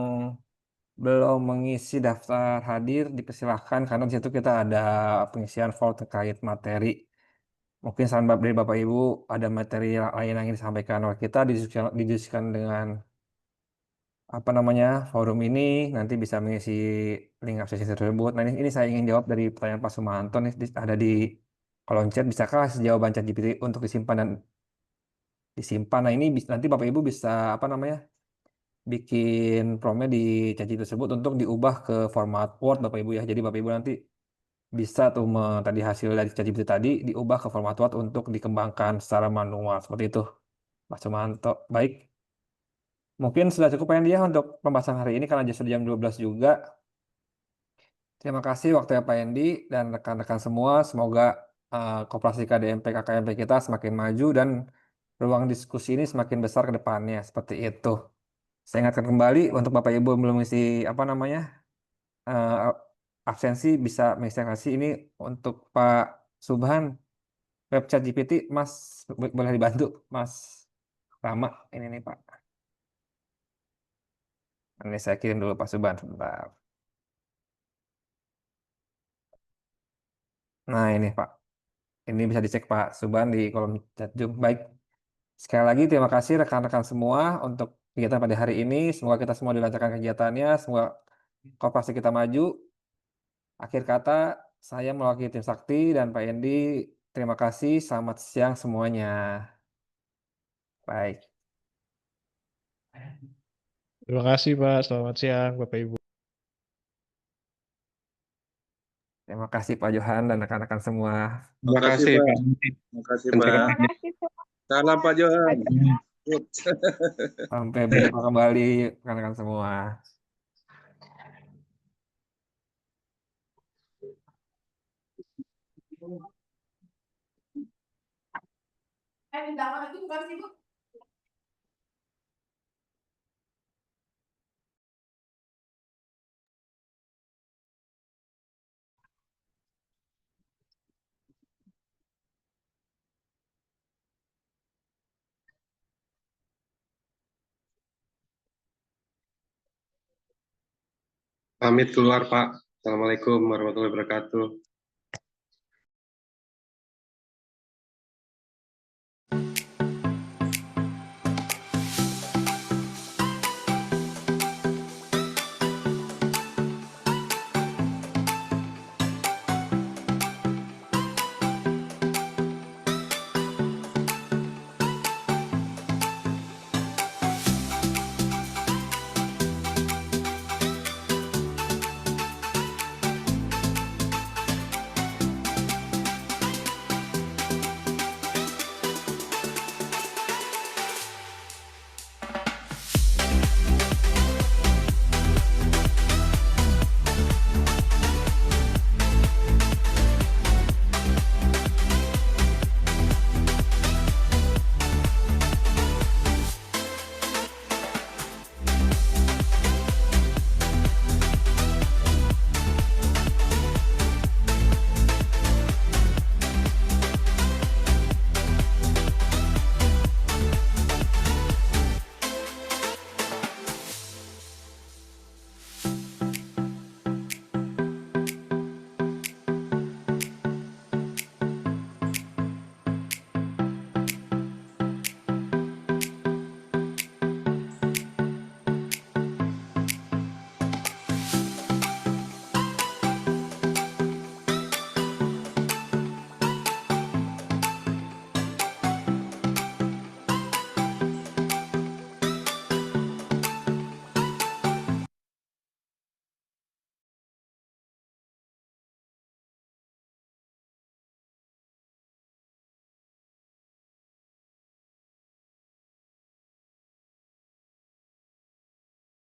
belum mengisi daftar hadir, dipersilahkan karena di situ kita ada pengisian form terkait materi. Mungkin saran dari Bapak Ibu ada materi lain yang ingin disampaikan oleh kita, didiskusikan dengan apa namanya forum ini, nanti bisa mengisi link absensi tersebut. Nah ini saya ingin jawab dari pertanyaan Pak Sumanto nih, ada di kolom chat. Bisakah jawaban ChatGPT untuk disimpan dan disimpan? Nah ini nanti Bapak Ibu bisa apa namanya bikin promnya di ChatGPT tersebut untuk diubah ke format Word Bapak Ibu ya. Jadi Bapak Ibu nanti bisa tuh tadi hasil dari ChatGPT tadi diubah ke format Word untuk dikembangkan secara manual seperti itu Pak Sumanto. Baik. Mungkin sudah cukup ya dia untuk pembahasan hari ini karena sudah jam 12 juga. Terima kasih waktunya Pak Endi dan rekan-rekan semua. Semoga koperasi KDMP KKMP kita semakin maju dan ruang diskusi ini semakin besar ke depannya. Seperti itu. Saya ingatkan kembali untuk Bapak Ibu yang belum mengisi apa namanya eh, absensi bisa mengisi ini untuk Pak Subhan website GPT. Mas boleh dibantu Mas Rama ini nih Pak. Ini saya kirim dulu Pak Subhan sebentar. Nah ini Pak. Ini bisa dicek Pak Subhan di kolom chat Zoom. Baik. Sekali lagi terima kasih rekan-rekan semua untuk kegiatan pada hari ini. Semoga kita semua dilancarkan kegiatannya. Semoga koperasi kita maju. Akhir kata, saya mewakili tim Sakti dan Pak Endi. Terima kasih. Selamat siang semuanya. Baik. Terima kasih Pak, selamat siang Bapak Ibu. Terima kasih Pak Johan dan rekan-rekan semua. Terima kasih Pak. Terima kasih Pak. Salam Pak Johan. Sampai berjumpa kembali rekan-rekan semua. Pamit keluar Pak. Assalamualaikum warahmatullahi wabarakatuh.